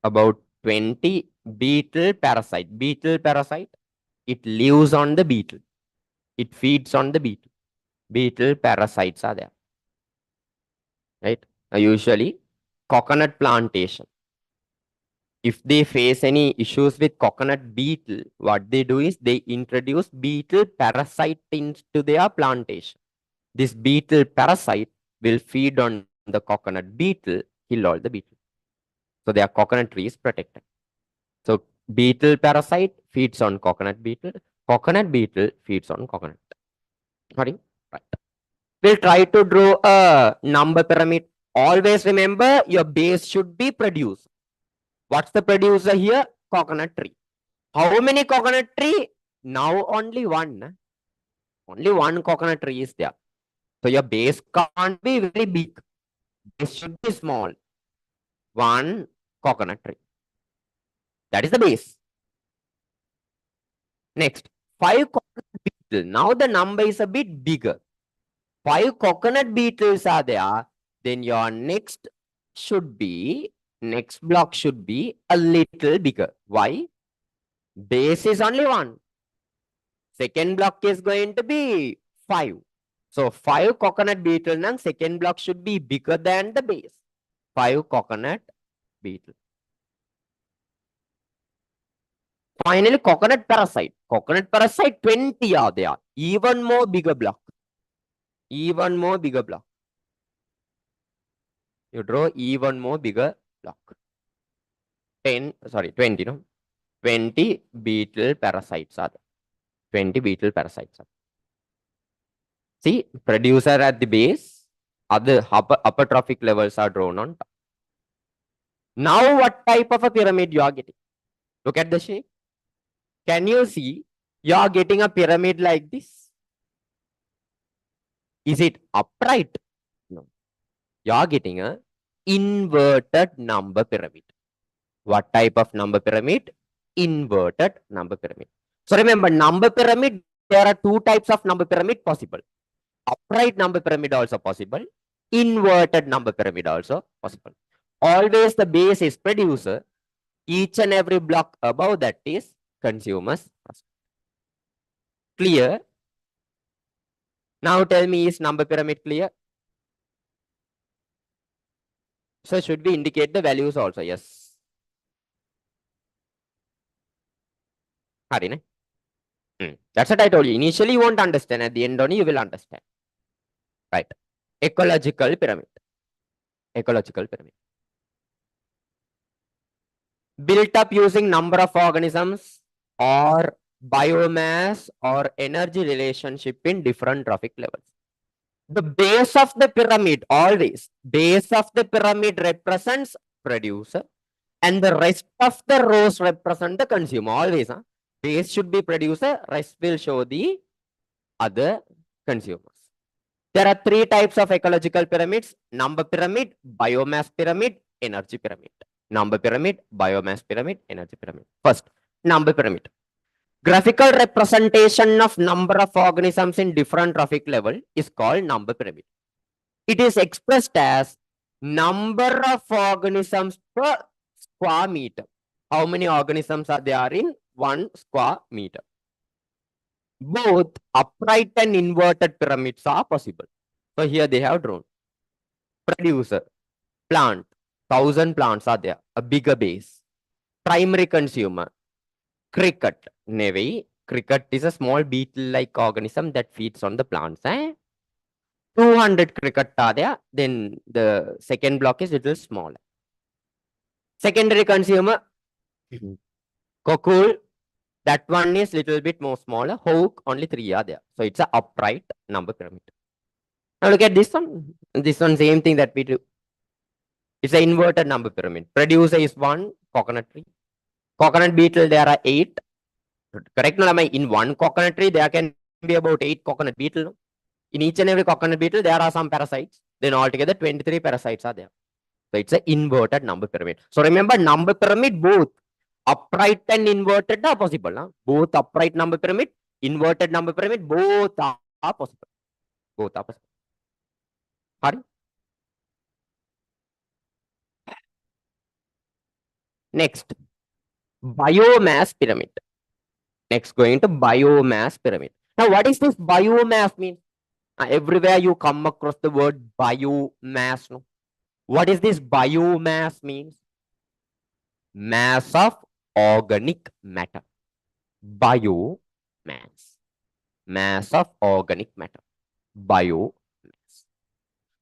Speaker 1: About 20 beetle parasite. Beetle parasite, it lives on the beetle. It feeds on the beetle. Beetle parasites are there. Right? Usually, coconut plantation. If they face any issues with coconut beetle, what they do is they introduce beetle parasite into their plantation. This beetle parasite will feed on the coconut beetle, kill all the beetle. So their coconut tree is protected. So beetle parasite feeds on coconut beetle feeds on coconut. Sorry? Right. We'll try to draw a number pyramid. Always remember your base should be producer. What's the producer here? Coconut tree. How many coconut tree? Now only one. Only one coconut tree is there. So your base can't be very big. Base should be small. One coconut tree. That is the base. Next, 5 coconut beetles. Now the number is a bit bigger. 5 coconut beetles are there. Then your next should be next block should be a little bigger. Why? Base is only 1. Second block is going to be 5. So 5 coconut beetle and second block should be bigger than the base. 5 coconut beetle. Finally, coconut parasite. Coconut parasite 20 are there. Even more bigger block. Even more bigger block. You draw even more bigger block. 20, no? 20 beetle parasites are there. 20 beetle parasites are. See, producer at the base, other upper trophic levels are drawn on top. Now, what type of a pyramid you are getting? Look at the shape. Can you see? You are getting a pyramid like this. Is it upright? No. You are getting a inverted number pyramid. What type of number pyramid? Inverted number pyramid. So remember, number pyramid, there are 2 types of number pyramid possible. Upright number pyramid also possible. Inverted number pyramid also possible. Always the base is producer. Each and every block above that is consumers. Clear? Now tell me, is number pyramid clear? So should we indicate the values also? Yes. Harine? That's what I told you. Initially you won't understand. At the end only you will understand. Right. Ecological pyramid. Ecological pyramid. Built up using number of organisms or biomass or energy relationship in different trophic levels. The base of the pyramid, always, base of the pyramid represents producer and the rest of the rows represent the consumer. Always, base should be producer, rest will show the other consumers. There are 3 types of ecological pyramids: number pyramid, biomass pyramid, energy pyramid. Number pyramid, biomass pyramid, energy pyramid. First, number pyramid. Graphical representation of number of organisms in different trophic level is called number pyramid. It is expressed as number of organisms per square meter. How many organisms are there in 1 square meter? Both upright and inverted pyramids are possible. So here they have drawn. Producer, plant, 1000 plants are there, a bigger base. Primary consumer, cricket, navy. Cricket is a small beetle-like organism that feeds on the plants. 200 cricket are there, then the second block is little smaller. Secondary consumer, cocoon, that one is little bit more smaller. Hawk, only 3 are there. So it's a upright number pyramid. Now look at this one. This one, same thing that we do. It's an inverted number pyramid. Producer is 1, coconut tree. Coconut beetle, there are 8. Correct? No, in one coconut tree, there can be about 8 coconut beetle. In each and every coconut beetle, there are some parasites. Then altogether, 23 parasites are there. So it's an inverted number pyramid. So remember, number pyramid, both upright and inverted are possible. Huh? Both upright number pyramid, inverted number pyramid, both are possible. Both are possible. Pardon? Next, biomass pyramid. Next, going to biomass pyramid. Now, what is this biomass mean? Everywhere you come across the word biomass. No? What is this biomass means? Mass of organic matter. Biomass. Mass of organic matter. Biomass.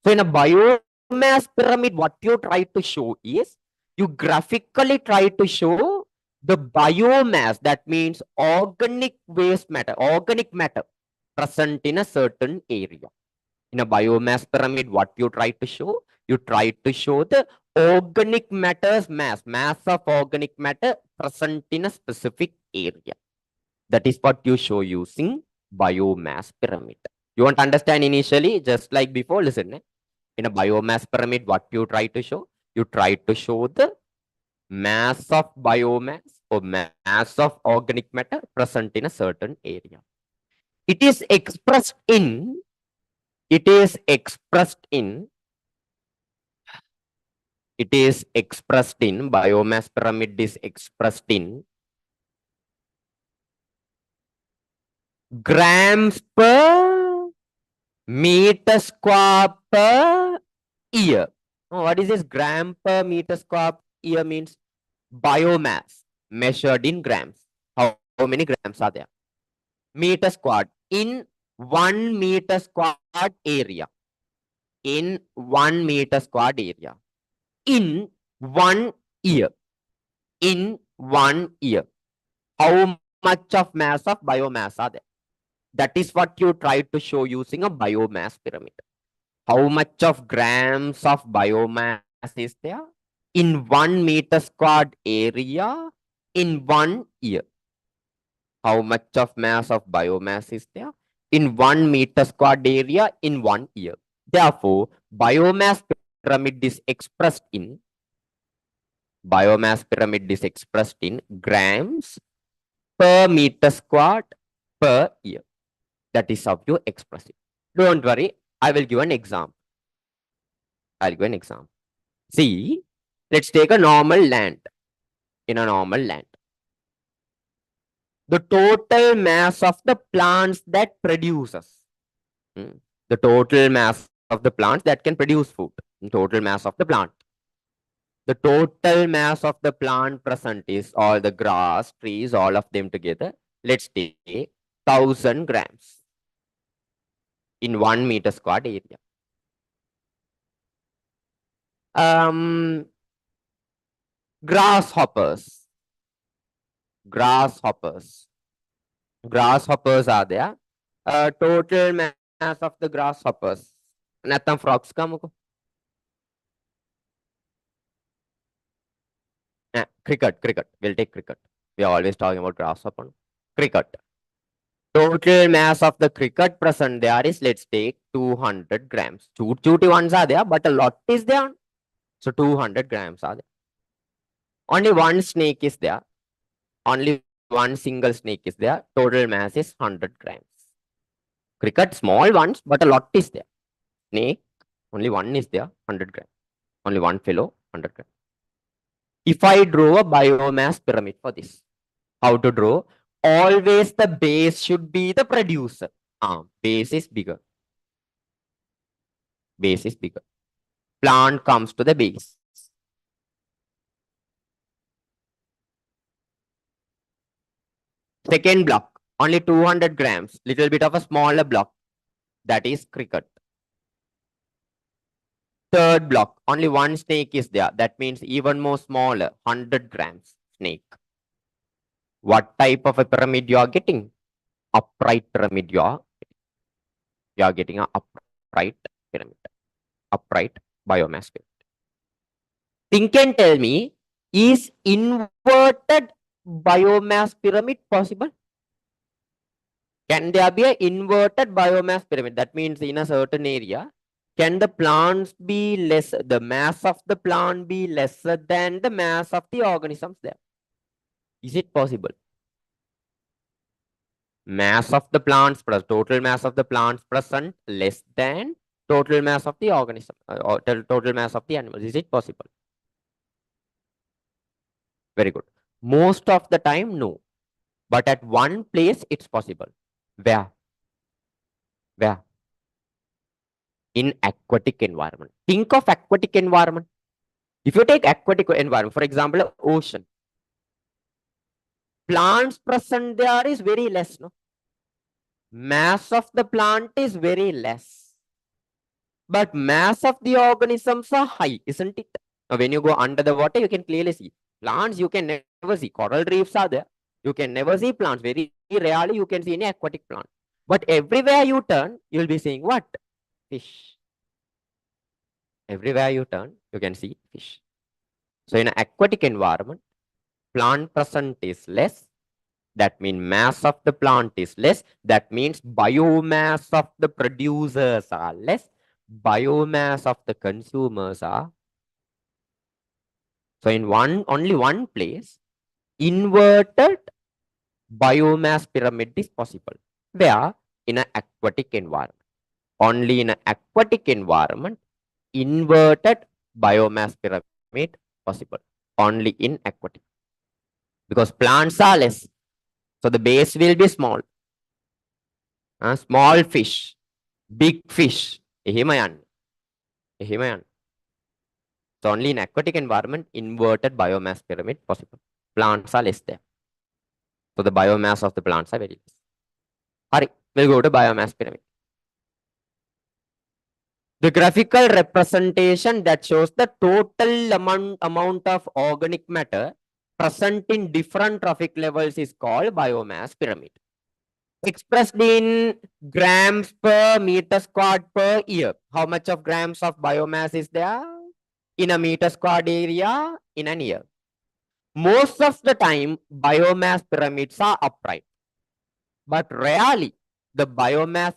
Speaker 1: So in a biomass pyramid, what you try to show is, you graphically try to show the biomass, that means organic waste matter, organic matter present in a certain area. In a biomass pyramid, what you try to show? You try to show the organic matter's mass of organic matter present in a specific area. That is what you show using biomass pyramid. You want to understand initially, just like before, listen. In a biomass pyramid, what you try to show? You try to show the mass of biomass or mass of organic matter present in a certain area. It is expressed in It is expressed in, biomass pyramid is expressed in grams per meter square per year. Oh, what is this gram per meter square year means? Biomass measured in grams. How many grams are there? Meter squared in 1 meter squared area. In 1 meter squared area. In 1 year. In 1 year. How much of mass of biomass are there? That is what you try to show using a biomass pyramid. How much of grams of biomass is there in 1 meter squared area in 1 year? How much of mass of biomass is there in 1 meter squared area in 1 year? Therefore, biomass pyramid is expressed in grams per meter squared per year. That is how you express it. Don't worry, I will give an example. I'll give an example. See, let's take a normal land. In a normal land, the total mass of the plants that produces, the total mass of the plants that can produce food, total mass of the plant. The total mass of the plant present is all the grass, trees, all of them together. Let's take 1,000 grams in 1 meter squared area. Um, grasshoppers, grasshoppers, grasshoppers are there. Total mass of the grasshoppers. Natam frogs come. Cricket. We'll take cricket. We are always talking about grasshopper. Cricket. Total mass of the cricket present there is, let's take 200 grams. Chuti ones are there, but a lot is there. So 200 grams are there. Only one snake is there. Only one single snake is there. Total mass is 100 grams. Cricket, small ones, but a lot is there. Snake, only one is there, 100 grams. Only one fellow, 100 grams. If I draw a biomass pyramid for this, how to draw? Always the base should be the producer. Base is bigger. Base is bigger. Plant comes to the base. Second block, only 200 grams, little bit of a smaller block. That is cricket. Third block, only one snake is there. That means even more smaller, 100 grams snake. What type of a pyramid you are getting? Upright pyramid you are getting an upright pyramid. Upright biomass pyramid. Think and tell me, is inverted biomass pyramid possible? Can there be an inverted biomass pyramid? That means in a certain area, can the plants be less, the mass of the plant be lesser than the mass of the organisms there? Is it possible? Mass of the plants plus total mass of the plants present less than total mass of the organism or total mass of the animals. Is it possible? Very good. Most of the time, no. But at one place, it's possible. Where? Where? In aquatic environment. Think of aquatic environment. If you take aquatic environment, for example, ocean, plants present there is very less, no? Mass of the plant is very less. But mass of the organisms are high, isn't it? Now, when you go under the water, you can clearly see. Plants you can never see. Coral reefs are there. You can never see plants. Very rarely you can see any aquatic plant. But everywhere you turn, you'll be seeing what? Fish. Everywhere you turn, you can see fish. So in an aquatic environment, plant present is less. That means mass of the plant is less. That means biomass of the producers are less. Biomass of the consumers are. So in only one place, inverted biomass pyramid is possible. Where? In an aquatic environment. Only in an aquatic environment, inverted biomass pyramid pyramid possible only in aquatic because plants are less. So the base will be small. Small fish, big fish. එහෙම යන්නේ. එහෙම යන්නේ. So only in aquatic environment, inverted biomass pyramid possible. Plants are less there. So the biomass of the plants are very less. Hurry, we'll go to biomass pyramid. The graphical representation that shows the total amount of organic matter present in different trophic levels is called biomass pyramid. Expressed in grams per meter squared per year. How much of grams of biomass is there in a meter squared area in an year? Most of the time, biomass pyramids are upright. But rarely, the biomass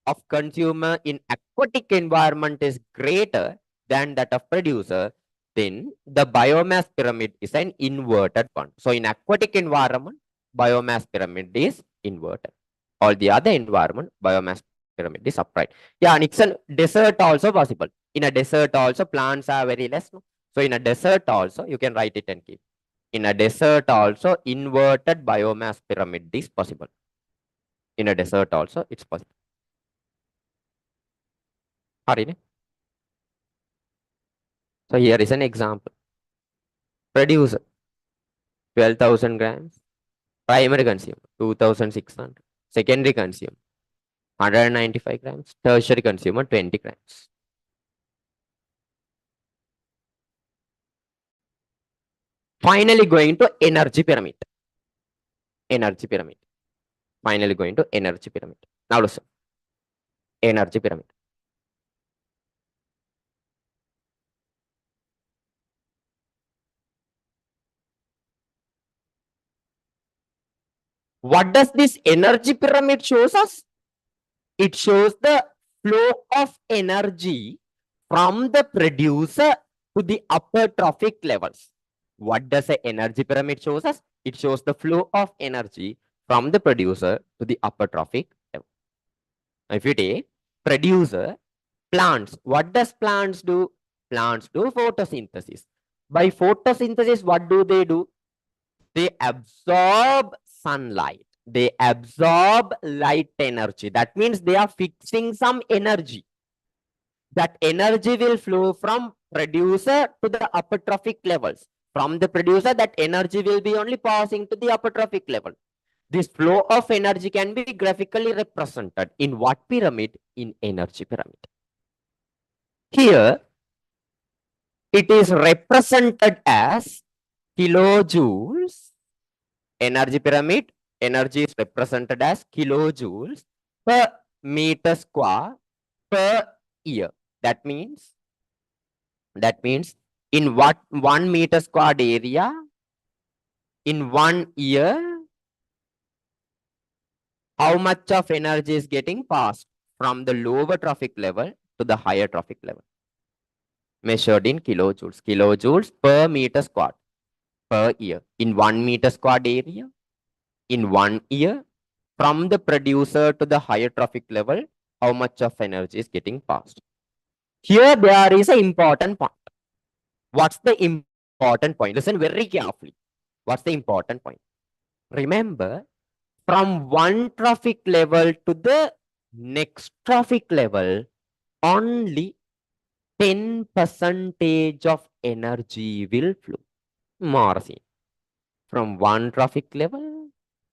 Speaker 1: of consumer in aquatic environment is greater than that of producer, then the biomass pyramid is an inverted one. So in aquatic environment, biomass pyramid is inverted. All the other environment, biomass pyramid is upright. Yeah, and it's a desert also possible. In a desert also, plants are very less. No? So in a desert also, you can write it and keep. In a desert also, inverted biomass pyramid is possible. In a desert also, it's possible. Hurry. So here is an example. Producer, 12,000 grams. Primary consumer, 2,600. Secondary consumer, 195 grams. Tertiary consumer, 20 grams. Finally going to energy pyramid. Energy pyramid. Finally going to energy pyramid. Now listen. Energy pyramid. What does this energy pyramid shows us? It shows the flow of energy from the producer to the upper trophic levels. What does the energy pyramid shows us? It shows the flow of energy from the producer to the upper trophic level. If you take producer, plants, what does plants do? Plants do photosynthesis. By photosynthesis, what do? They absorb sunlight. They absorb light energy. That means they are fixing some energy. That energy will flow from producer to the upper trophic levels. From the producer, that energy will be only passing to the upper trophic level. This flow of energy can be graphically represented in what pyramid? In energy pyramid. Here, it is represented as kilojoules. Energy pyramid, energy is represented as kilojoules per meter square per year. That means in what 1 meter squared area in 1 year, how much of energy is getting passed from the lower trophic level to the higher trophic level? Measured in kilojoules. Kilojoules per meter squared per year. In 1 meter squared area, in 1 year, from the producer to the higher trophic level, how much of energy is getting passed? Here there is an important point. What's the important point? Listen very carefully. What's the important point? Remember, from one trophic level to the next trophic level, only 10% of energy will flow. Marcy. From one trophic level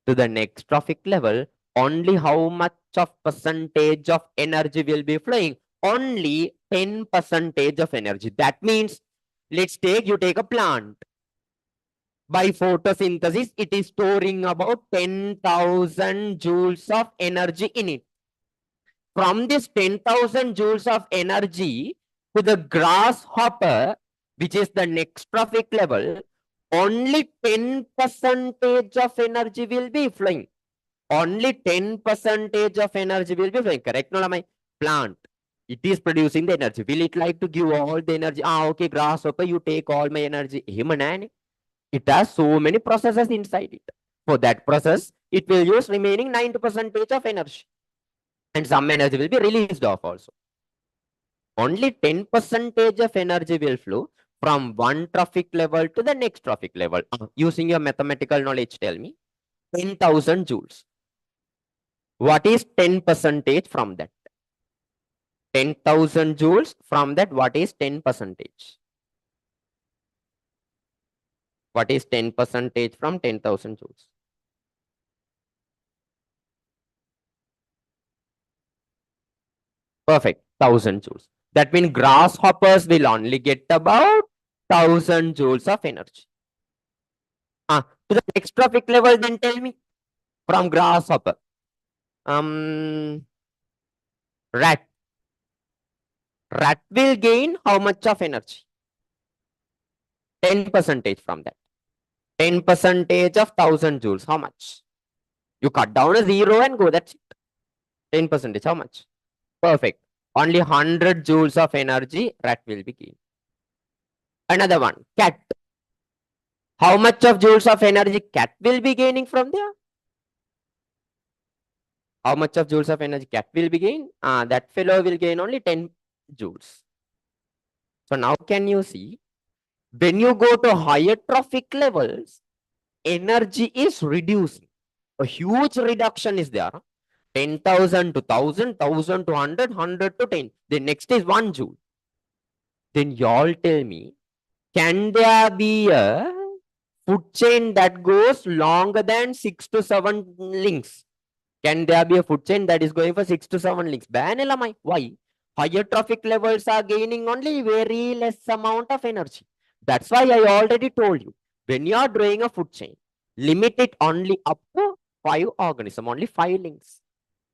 Speaker 1: to the next trophic level, only how much of percentage of energy will be flowing? Only 10% of energy. That means, let's take, you take a plant. By photosynthesis, it is storing about 10,000 joules of energy in it. From this 10,000 joules of energy to the grasshopper, which is the next trophic level, only 10% of energy will be flowing. Only 10% of energy will be flowing. Correct? No, my plant. It is producing the energy. Will it like to give all the energy? Okay, grasshopper, you take all my energy. It has so many processes inside it. For that process, it will use remaining 90% of energy. And some energy will be released off also. Only 10% of energy will flow from one trophic level to the next trophic level. Using your mathematical knowledge, tell me 10,000 joules. What is 10 percentage from that? 10,000 joules from that, what is 10 percentage? What is 10 percentage from 10,000 joules? Perfect, 1,000 joules. That means grasshoppers will only get about 1,000 joules of energy. To the next trophic level, then tell me from grasshopper. Rat. Rat will gain how much of energy? 10 percentage from that. 10 percentage of 1,000 joules. How much? You cut down a zero and go. That's it. 10 percentage. How much? Perfect. Only 100 joules of energy rat will be gained. Another one. Cat. How much of joules of energy cat will be gaining from there? How much of joules of energy cat will be gained? That fellow will gain only 10 joules. So now can you see? When you go to higher trophic levels, energy is reducing. A huge reduction is there. 10,000 to 1,000, 1,000 to 100, 100 to 10. The next is 1 joule. Then y'all tell me, can there be a food chain that goes longer than 6 to 7 links? Can there be a food chain that is going for 6 to 7 links? Why? Higher trophic levels are gaining only very less amount of energy. That's why I already told you. When you are doing a food chain, limit it only up to 5 organisms, only 5 links.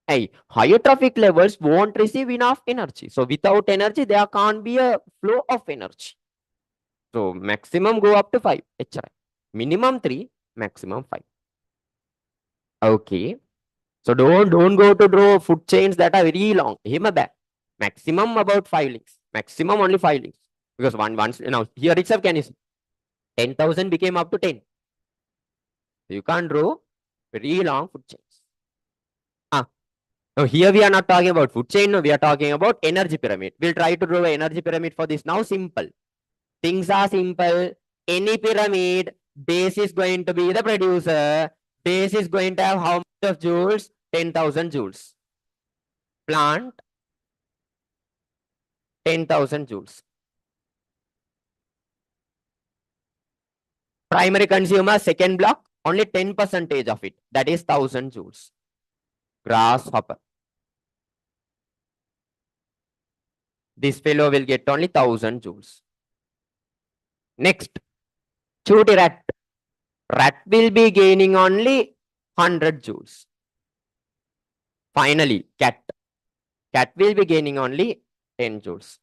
Speaker 1: Hey, higher trophic levels won't receive enough energy. So without energy, there can't be a flow of energy. So maximum go up to 5 HRI. Minimum 3, maximum 5. Okay. So don't go to draw food chains that are very long. Him a back. Maximum about 5 links. Maximum only 5 links. Because once now here itself can you see 10,000 became up to 10. So you can't draw very long food chains. Now here we are not talking about food chain. No, we are talking about energy pyramid. We'll try to draw an energy pyramid for this. Now simple. Things are simple. Any pyramid, base is going to be the producer. Base is going to have how much of joules? 10,000 joules. Plant, 10,000 joules. Primary consumer, second block, only 10 percentage of it. That is 1,000 joules. Grasshopper. This fellow will get only 1,000 joules. Next, chooty rat. Rat will be gaining only 100 joules. Finally, cat. Cat will be gaining only 10 joules.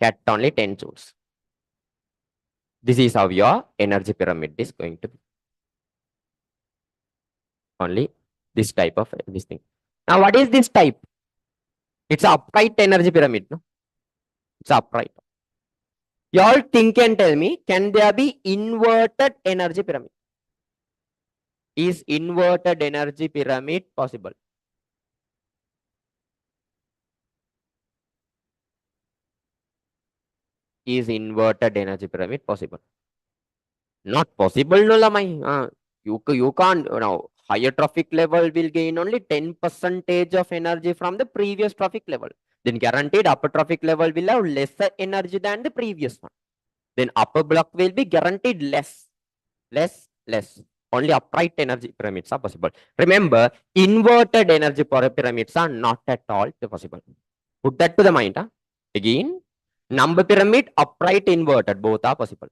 Speaker 1: Cat only 10 joules. This is how your energy pyramid is going to be. Only this type of this thing. Now, what is this type? It's upright energy pyramid. No? It's upright. Y'all think and tell me, can there be inverted energy pyramid? Is inverted energy pyramid possible? Is inverted energy pyramid possible? Not possible, no lamai. You can't, now, higher trophic level will gain only 10 percentage of energy from the previous trophic level. Then guaranteed upper trophic level will have lesser energy than the previous one. Then upper block will be guaranteed less. Only upright energy pyramids are possible. Remember, inverted energy pyramids are not at all possible. Put that to the mind. Huh? Again, number pyramid, upright, inverted, both are possible.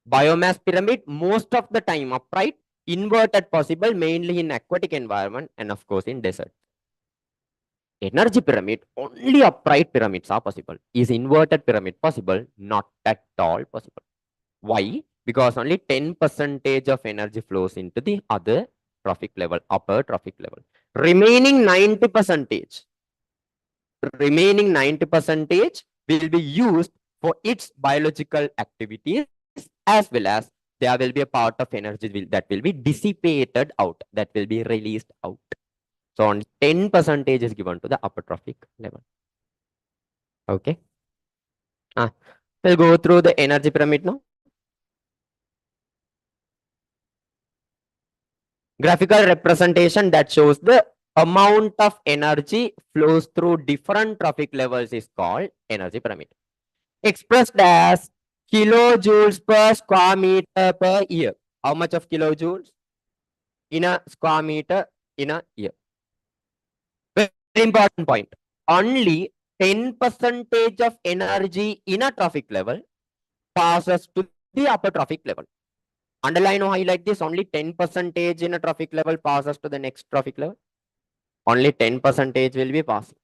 Speaker 1: Biomass pyramid, most of the time upright, inverted possible, mainly in aquatic environment and of course in desert. Energy pyramid, only upright pyramids are possible. Is inverted pyramid possible? Not at all possible. Why? Because only 10 percentage of energy flows into the other trophic level, upper trophic level. Remaining 90 percentage will be used for its biological activities, as well as there will be a part of energy that will be dissipated out, that will be released out. So only 10 percentage is given to the upper trophic level. Okay. We'll go through the energy pyramid now. Graphical representation that shows the amount of energy flows through different trophic levels is called energy pyramid. Expressed as kilojoules per square meter per year. How much of kilojoules in a square meter in a year? Very important point. Only 10 percentage of energy in a trophic level passes to the upper trophic level. Underline or highlight this. Only 10 percentage in a trophic level passes to the next trophic level. Only 10 percentage will be passing.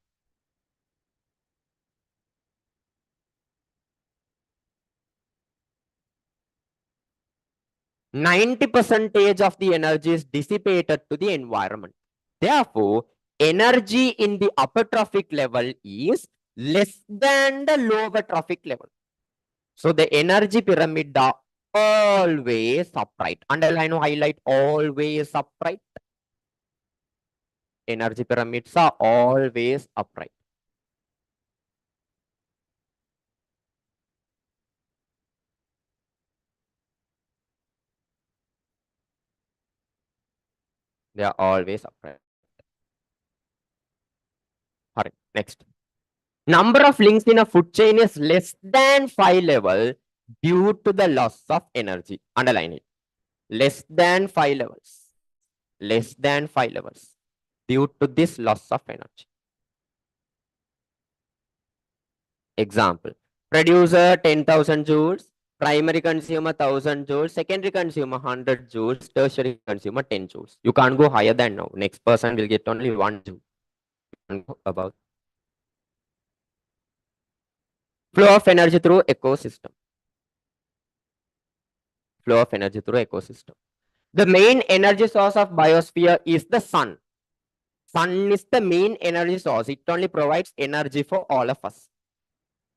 Speaker 1: 90 percentage of the energy is dissipated to the environment. Therefore, energy in the upper trophic level is less than the lower trophic level. So the energy pyramid are always upright. Underline or highlight always upright. Energy pyramids are always upright. They are always upright. All right, next. Number of links in a food chain is less than 5 level due to the loss of energy. Underline it. Less than 5 levels. Less than 5 levels due to this loss of energy. Example. Producer 10,000 joules, primary consumer 1000 joules, secondary consumer 100 joules, tertiary consumer 10 joules. You can't go higher than now. Next person will get only 1 joule. You can't go above. Flow of energy through ecosystem. Flow of energy through ecosystem. The main energy source of biosphere is the sun. Sun is the main energy source. It only provides energy for all of us.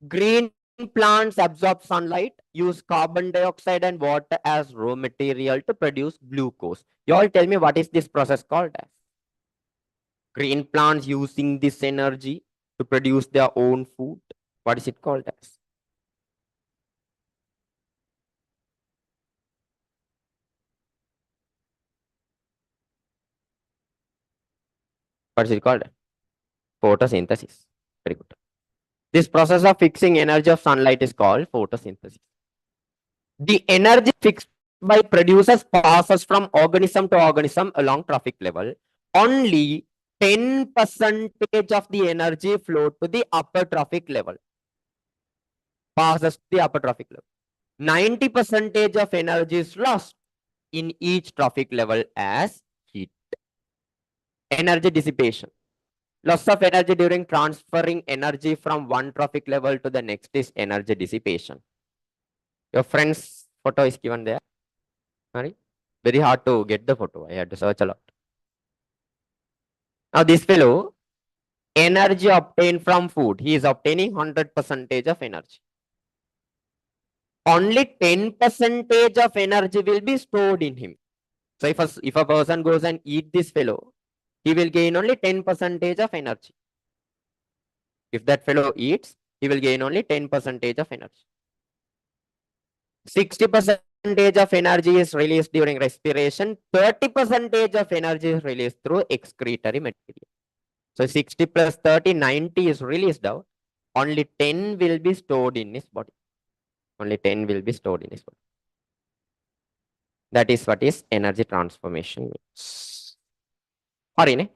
Speaker 1: Green plants absorb sunlight, use carbon dioxide and water as raw material to produce glucose. You all tell me what is this process called as? Green plants using this energy to produce their own food. What is it called as? What is it called? Photosynthesis. Very good. This process of fixing energy of sunlight is called photosynthesis. The energy fixed by producers passes from organism to organism along trophic level. Only 10 percentage of the energy flow to the upper trophic level. Passes to the upper trophic level. 90 percentage of energy is lost in each trophic level as heat. Energy dissipation. Loss of energy during transferring energy from one trophic level to the next is energy dissipation. Your friend's photo is given there. Sorry. Very hard to get the photo. I had to search a lot. Now this fellow, energy obtained from food, he is obtaining 100 percentage of energy. Only 10 percentage of energy will be stored in him. So if a person goes and eat this fellow, he will gain only 10 percentage of energy. If that fellow eats, he will gain only 10 percentage of energy. 60 percentage of energy is released during respiration. 30 percentage of energy is released through excretory material. So 60 plus 30, 90 is released out. Only 10 will be stored in his body. Only 10 will be stored in his body. That is what is energy transformation means. Hari,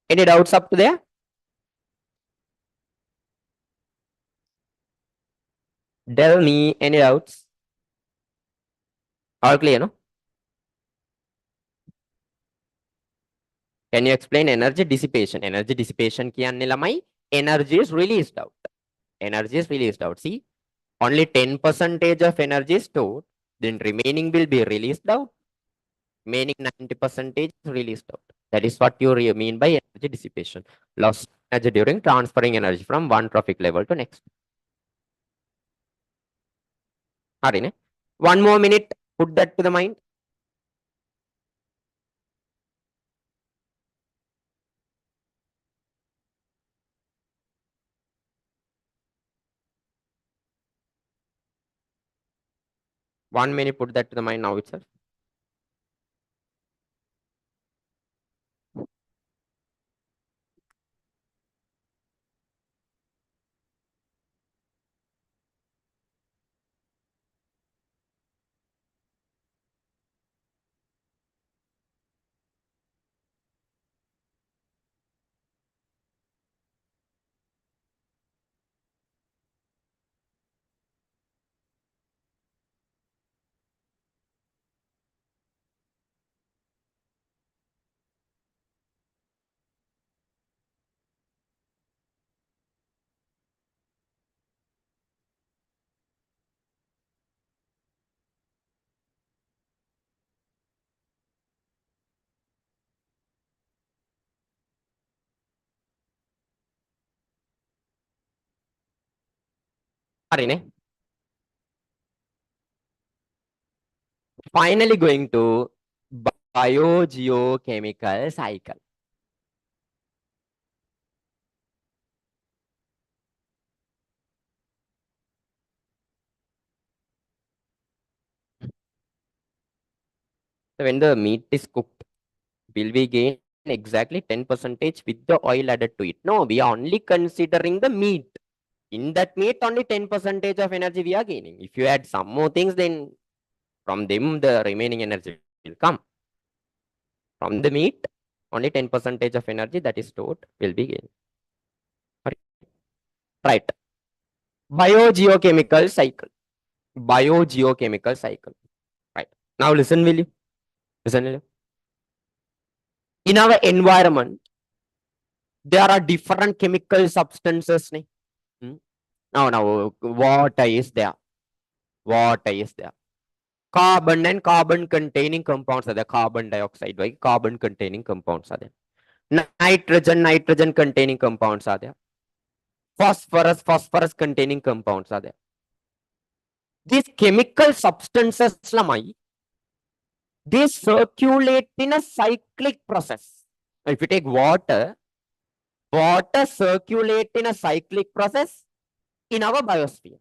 Speaker 1: any doubts up to there? Tell me any doubts. All clear, no? Can you explain energy dissipation? Energy dissipation කියන්නේ ළමයි energy is released out. Energy is released out. See, only 10 percentage of energy is stored. Then remaining will be released out. Remaining 90 percentage is released out. That is what you mean by energy dissipation. Loss of energy during transferring energy from one trophic level to next. Hari, one more minute. Put that to the mind. 1 minute, put that to the mind now itself. Arine. Finally going to biogeochemical cycle. So when the meat is cooked, will we gain exactly 10 percentage with the oil added to it? No, we are only considering the meat. In that meat, only 10 percentage of energy we are gaining. If you add some more things, then from them, the remaining energy will come. From the meat, only 10 percentage of energy that is stored will be gained. Right. Biogeochemical cycle. Biogeochemical cycle. Right. Now listen, will you? Listen, will you? In our environment, there are different chemical substances. Hmm? Now, water is there. Water is there. Carbon and carbon containing compounds are there. Carbon dioxide, right? Carbon containing compounds are there. Nitrogen containing compounds are there. Phosphorus containing compounds are there. These chemical substances, they circulate in a cyclic process. If you take water, water circulate in a cyclic process in our biosphere.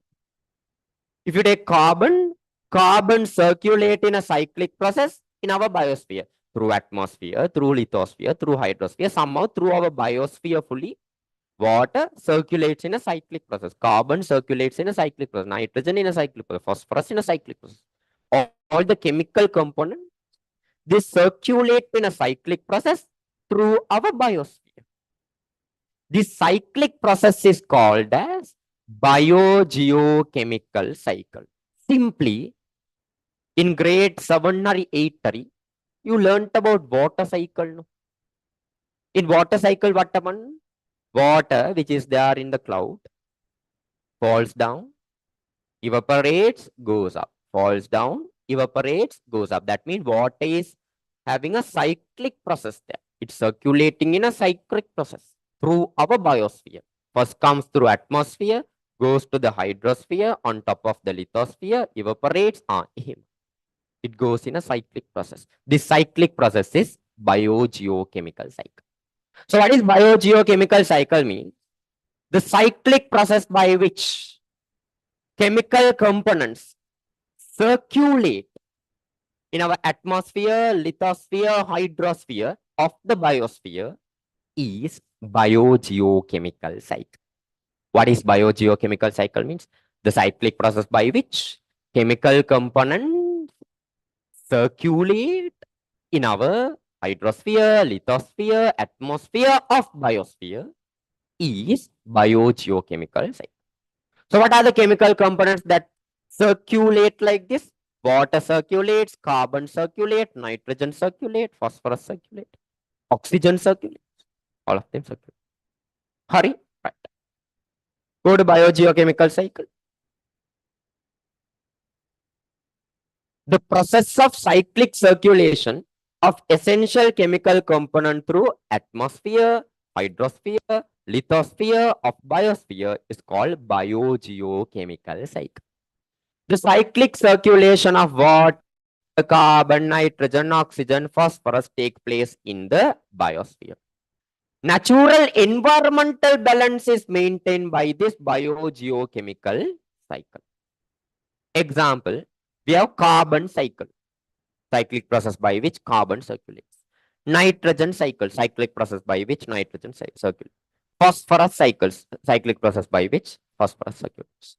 Speaker 1: If you take carbon, carbon circulate in a cyclic process in our biosphere through atmosphere, through lithosphere, through hydrosphere, somehow through our biosphere fully. Water circulates in a cyclic process. Carbon circulates in a cyclic process. Nitrogen in a cyclic process. Phosphorus in a cyclic process. All the chemical components, they circulate in a cyclic process through our biosphere. This cyclic process is called as biogeochemical cycle. Simply, in grade 7 or 8, you learnt about water cycle. No? In water cycle, what happened? Water, which is there in the cloud, falls down, evaporates, goes up, falls down, evaporates, goes up. That means water is having a cyclic process there. It's circulating in a cyclic process through our biosphere. First comes through atmosphere, goes to the hydrosphere, on top of the lithosphere, evaporates, it goes in a cyclic process. This cyclic process is biogeochemical cycle. So what is biogeochemical cycle mean? The cyclic process by which chemical components circulate in our atmosphere, lithosphere, hydrosphere of the biosphere is biogeochemical cycle. What is biogeochemical cycle means? The cyclic process by which chemical components circulate in our hydrosphere, lithosphere, atmosphere of biosphere is biogeochemical cycle. So what are the chemical components that circulate like this? Water circulates, carbon circulate, nitrogen circulate, phosphorus circulate, oxygen circulate. All of them circulate. Hurry. Right. Go to biogeochemical cycle. The process of cyclic circulation of essential chemical component through atmosphere, hydrosphere, lithosphere of biosphere is called biogeochemical cycle. The cyclic circulation of water, carbon, nitrogen, oxygen, phosphorus take place in the biosphere. Natural environmental balance is maintained by this biogeochemical cycle. Example, We have carbon cycle, cyclic process by which carbon circulates. Nitrogen cycle, cyclic process by which nitrogen circulates. Phosphorus cycles, cyclic process by which phosphorus circulates.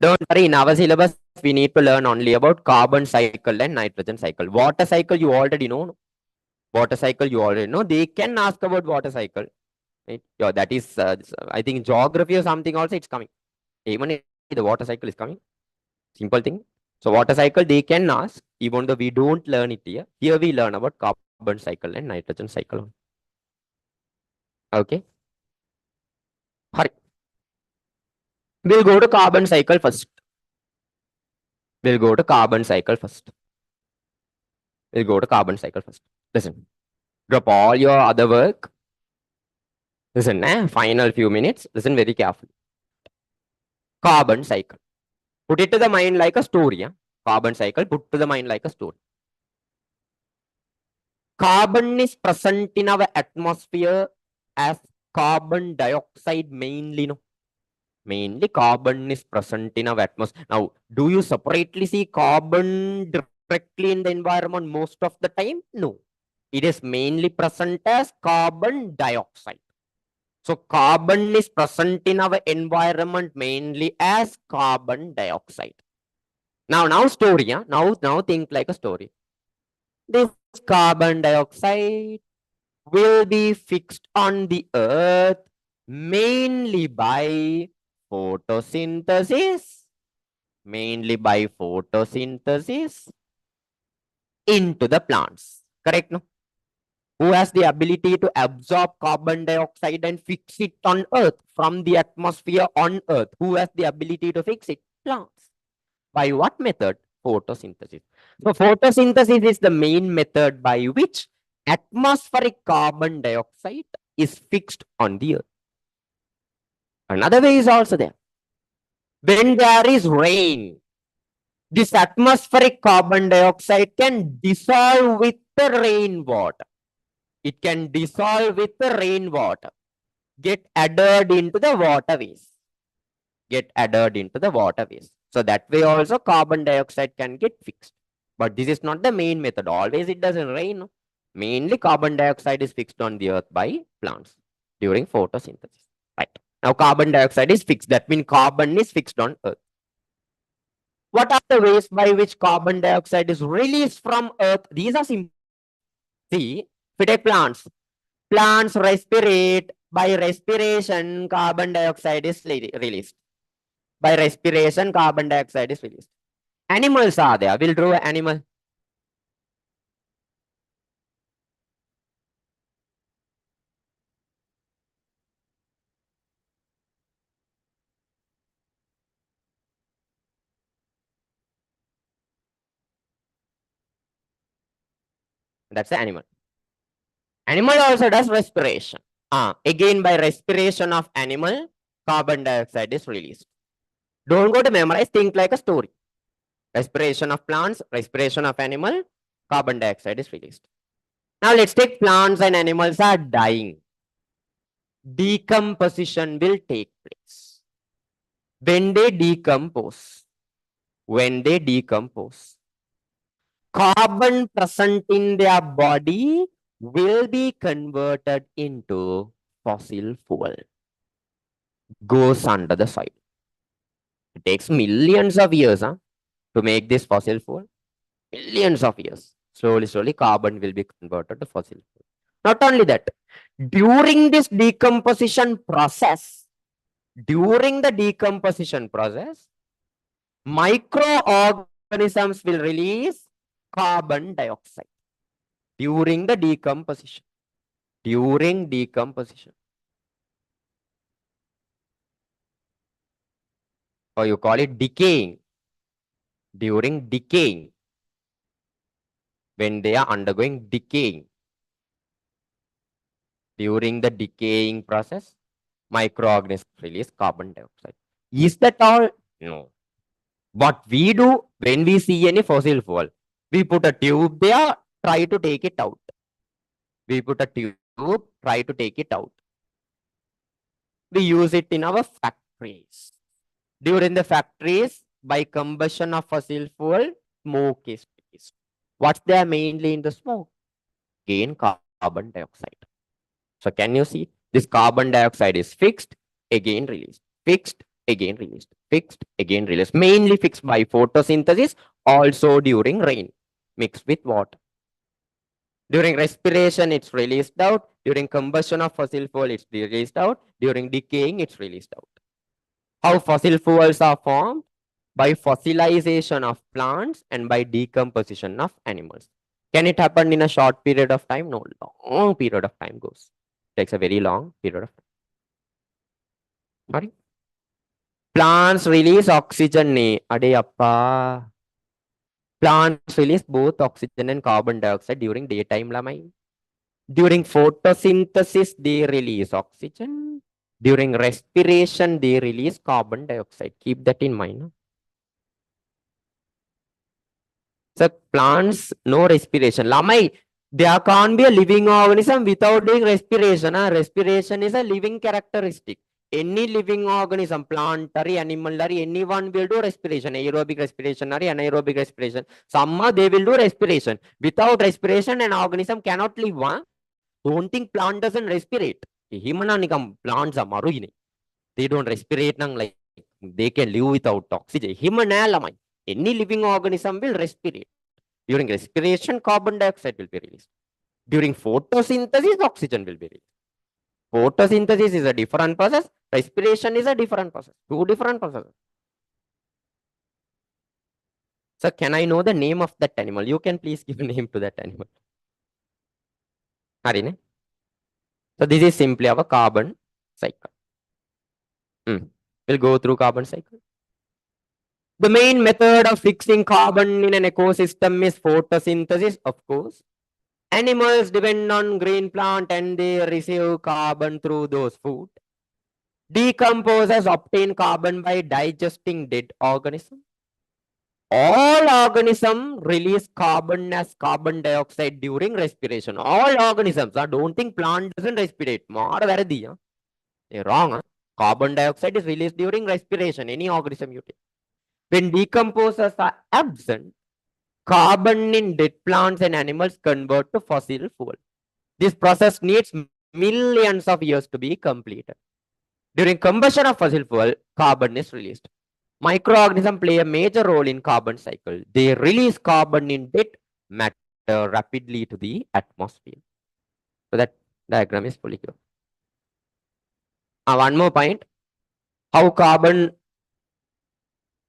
Speaker 1: Don't worry, in our syllabus, we need to learn only about carbon cycle and nitrogen cycle. Water cycle, you already know. No? Water cycle, you already know. They can ask about water cycle. Right? Yeah, that is, I think, geography or something also, it's coming. Even the water cycle is coming. Simple thing. So, water cycle, they can ask, even though we don't learn it here. Here we learn about carbon cycle and nitrogen cycle. Okay. Hurry. We'll go to carbon cycle first. We'll go to carbon cycle first. We'll go to carbon cycle first. Listen. Drop all your other work. Listen, final few minutes. Listen very carefully. Carbon cycle. Put it to the mind like a story. Yeah? Carbon cycle, put to the mind like a story. Carbon is present in our atmosphere as carbon dioxide mainly. No? Mainly carbon is present in our atmosphere. Now, do you separately see carbon directly in the environment most of the time? No. It is mainly present as carbon dioxide. So carbon is present in our environment mainly as carbon dioxide. Now story. Yeah? Now think like a story. This carbon dioxide will be fixed on the earth mainly by photosynthesis. Mainly by photosynthesis into the plants. Correct? No? Who has the ability to absorb carbon dioxide and fix it on earth from the atmosphere on earth? Who has the ability to fix it? Plants. By what method? Photosynthesis. So photosynthesis is the main method by which atmospheric carbon dioxide is fixed on the earth. Another way is also there. When there is rain, this atmospheric carbon dioxide can dissolve with the rainwater. It can dissolve with the rainwater, get added into the waterways. Get added into the waterways. So that way also carbon dioxide can get fixed. But this is not the main method. Always it doesn't rain. Mainly carbon dioxide is fixed on the earth by plants during photosynthesis. Right. Now carbon dioxide is fixed. That means carbon is fixed on earth. What are the ways by which carbon dioxide is released from earth? These are simple. See, if we take plants, plants respirate. By respiration, carbon dioxide is released. By respiration, carbon dioxide is released. Animals are there. We'll draw an animal. That's the animal. Animal also does respiration. Again, by respiration of animal, carbon dioxide is released. Don't go to memorize, think like a story. Respiration of plants, respiration of animal, carbon dioxide is released. Now let's take plants and animals are dying. Decomposition will take place. When they decompose, carbon present in their body will be converted into fossil fuel. Goes under the soil. It takes millions of years to make this fossil fuel. Millions of years. Slowly, carbon will be converted to fossil fuel. Not only that, during this decomposition process, microorganisms will release carbon dioxide during the decomposition. During decomposition. Or you call it decaying. During decaying. When they are undergoing decaying. During the decaying process, microorganisms release carbon dioxide. Is that all? No. What we do when we see any fossil fuel, we put a tube there, try to take it out. We put a tube, try to take it out. We use it in our factories. During the factories, by combustion of fossil fuel, smoke is released. What's there mainly in the smoke? Again, carbon dioxide. So can you see this carbon dioxide is fixed, again released, fixed, again released, fixed, again released, mainly fixed by photosynthesis, also during rain, mixed with water. During respiration, it's released out. During combustion of fossil fuel, it's released out. During decaying, it's released out. How fossil fuels are formed? By fossilization of plants and by decomposition of animals. Can it happen in a short period of time? No, long period of time goes. Takes a very long period of time. Sorry. Plants release oxygen. Ade appa. Plants release both oxygen and carbon dioxide during daytime lamai. During photosynthesis, they release oxygen. During respiration, they release carbon dioxide. Keep that in mind. So plants, no respiration. Lamai, there can't be a living organism without doing respiration. Respiration is a living characteristic. Any living organism, plant or animal or anyone will do respiration, aerobic respiration or anaerobic respiration. Somehow they will do respiration. Without respiration, an organism cannot live. Don't think plant doesn't respirate. Plants are maruine. They don't respirate like they can live without oxygen. Any living organism will respirate. During respiration, carbon dioxide will be released. During photosynthesis, oxygen will be released. Photosynthesis is a different process. Respiration is a different process. Two different processes. So can I know the name of that animal? You can please give a name to that animal. Harine. So this is simply our carbon cycle. We'll go through carbon cycle. The main method of fixing carbon in an ecosystem is photosynthesis, of course. Animals depend on green plant and they receive carbon through those food. Decomposers obtain carbon by digesting dead organisms. All organisms release carbon as carbon dioxide during respiration. All organisms. Don't think plant doesn't respirate. You're wrong. Carbon dioxide is released during respiration. Any organism you take. When decomposers are absent, carbon in dead plants and animals convert to fossil fuel. This process needs millions of years to be completed. During combustion of fossil fuel, carbon is released. Microorganisms play a major role in carbon cycle. They release carbon in dead matter rapidly to the atmosphere. So that diagram is fully clear. One more point. How carbon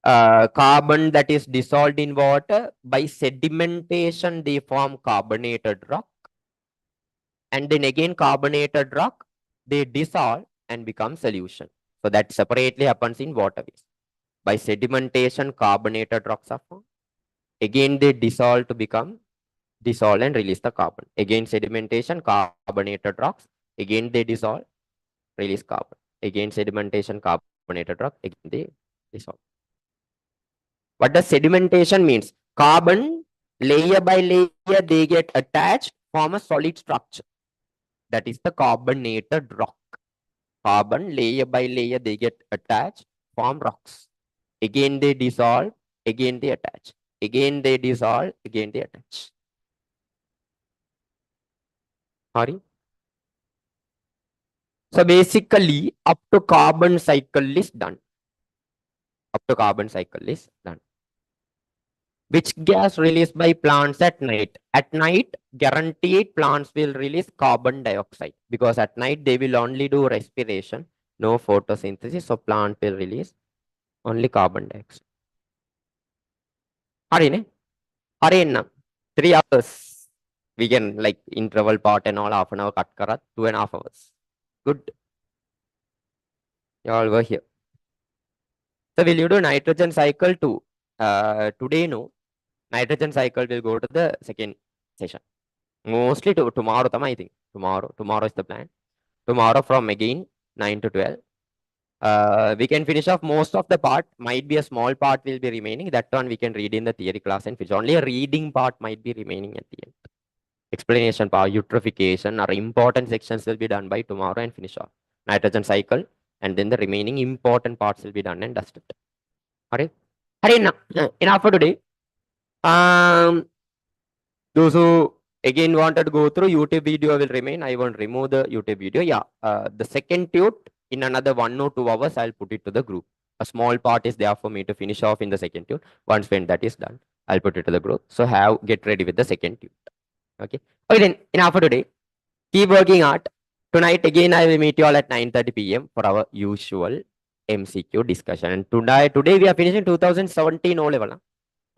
Speaker 1: that is dissolved in water by sedimentation, they form carbonated rock. And then again carbonated rock, they dissolve and become solution. So that separately happens in waterways. By sedimentation, carbonated rocks are formed. Again, they dissolve and release the carbon. Again, sedimentation, carbonated rocks. Again, they dissolve, release carbon. Again, sedimentation, carbonated rock. Again, they dissolve. What does sedimentation means? Carbon, layer by layer, they get attached, form a solid structure. That is the carbonated rock. Carbon, layer by layer, they get attached, form rocks. Again, they dissolve, again they attach. Again, they dissolve, again they attach. Sorry. So basically, up to carbon cycle is done. Up to carbon cycle is done. Which gas released by plants at night? At night, guaranteed plants will release carbon dioxide because at night they will only do respiration, no photosynthesis. So plant will release only carbon dioxide. Harina, 3 hours. We can like interval part and all half an hour cut karat, 2.5 hours. Good. You all were here. So will you do nitrogen cycle too? Today, no. Nitrogen cycle will go to the second session. Mostly to tomorrow, I think. Tomorrow is the plan. Tomorrow from again 9 to 12. We can finish off most of the part. Might be a small part will be remaining. That one we can read in the theory class and finish. Only a reading part might be remaining at the end. Explanation part, eutrophication or important sections will be done by tomorrow and finish off. Nitrogen cycle and then the remaining important parts will be done and dusted. Alright. Enough for today. Those who again wanted to go through YouTube video will remain. I won't remove the YouTube video. Yeah, the second tute in another 1 or 2 hours, I'll put it to the group. A small part is there for me to finish off in the second tute. Once when that is done, I'll put it to the group. So get ready with the second tute. Okay. Okay then. Enough for today. Keep working hard. Tonight again, I will meet you all at 9:30 p.m. for our usual MCQ discussion. And today we are finishing 2017 O level.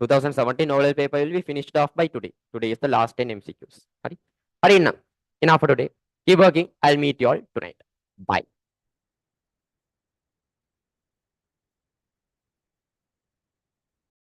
Speaker 1: 2017 oral paper will be finished off by today. Today is the last 10 MCQs. Hari, enough for today. Keep working. I'll meet you all tonight. Bye.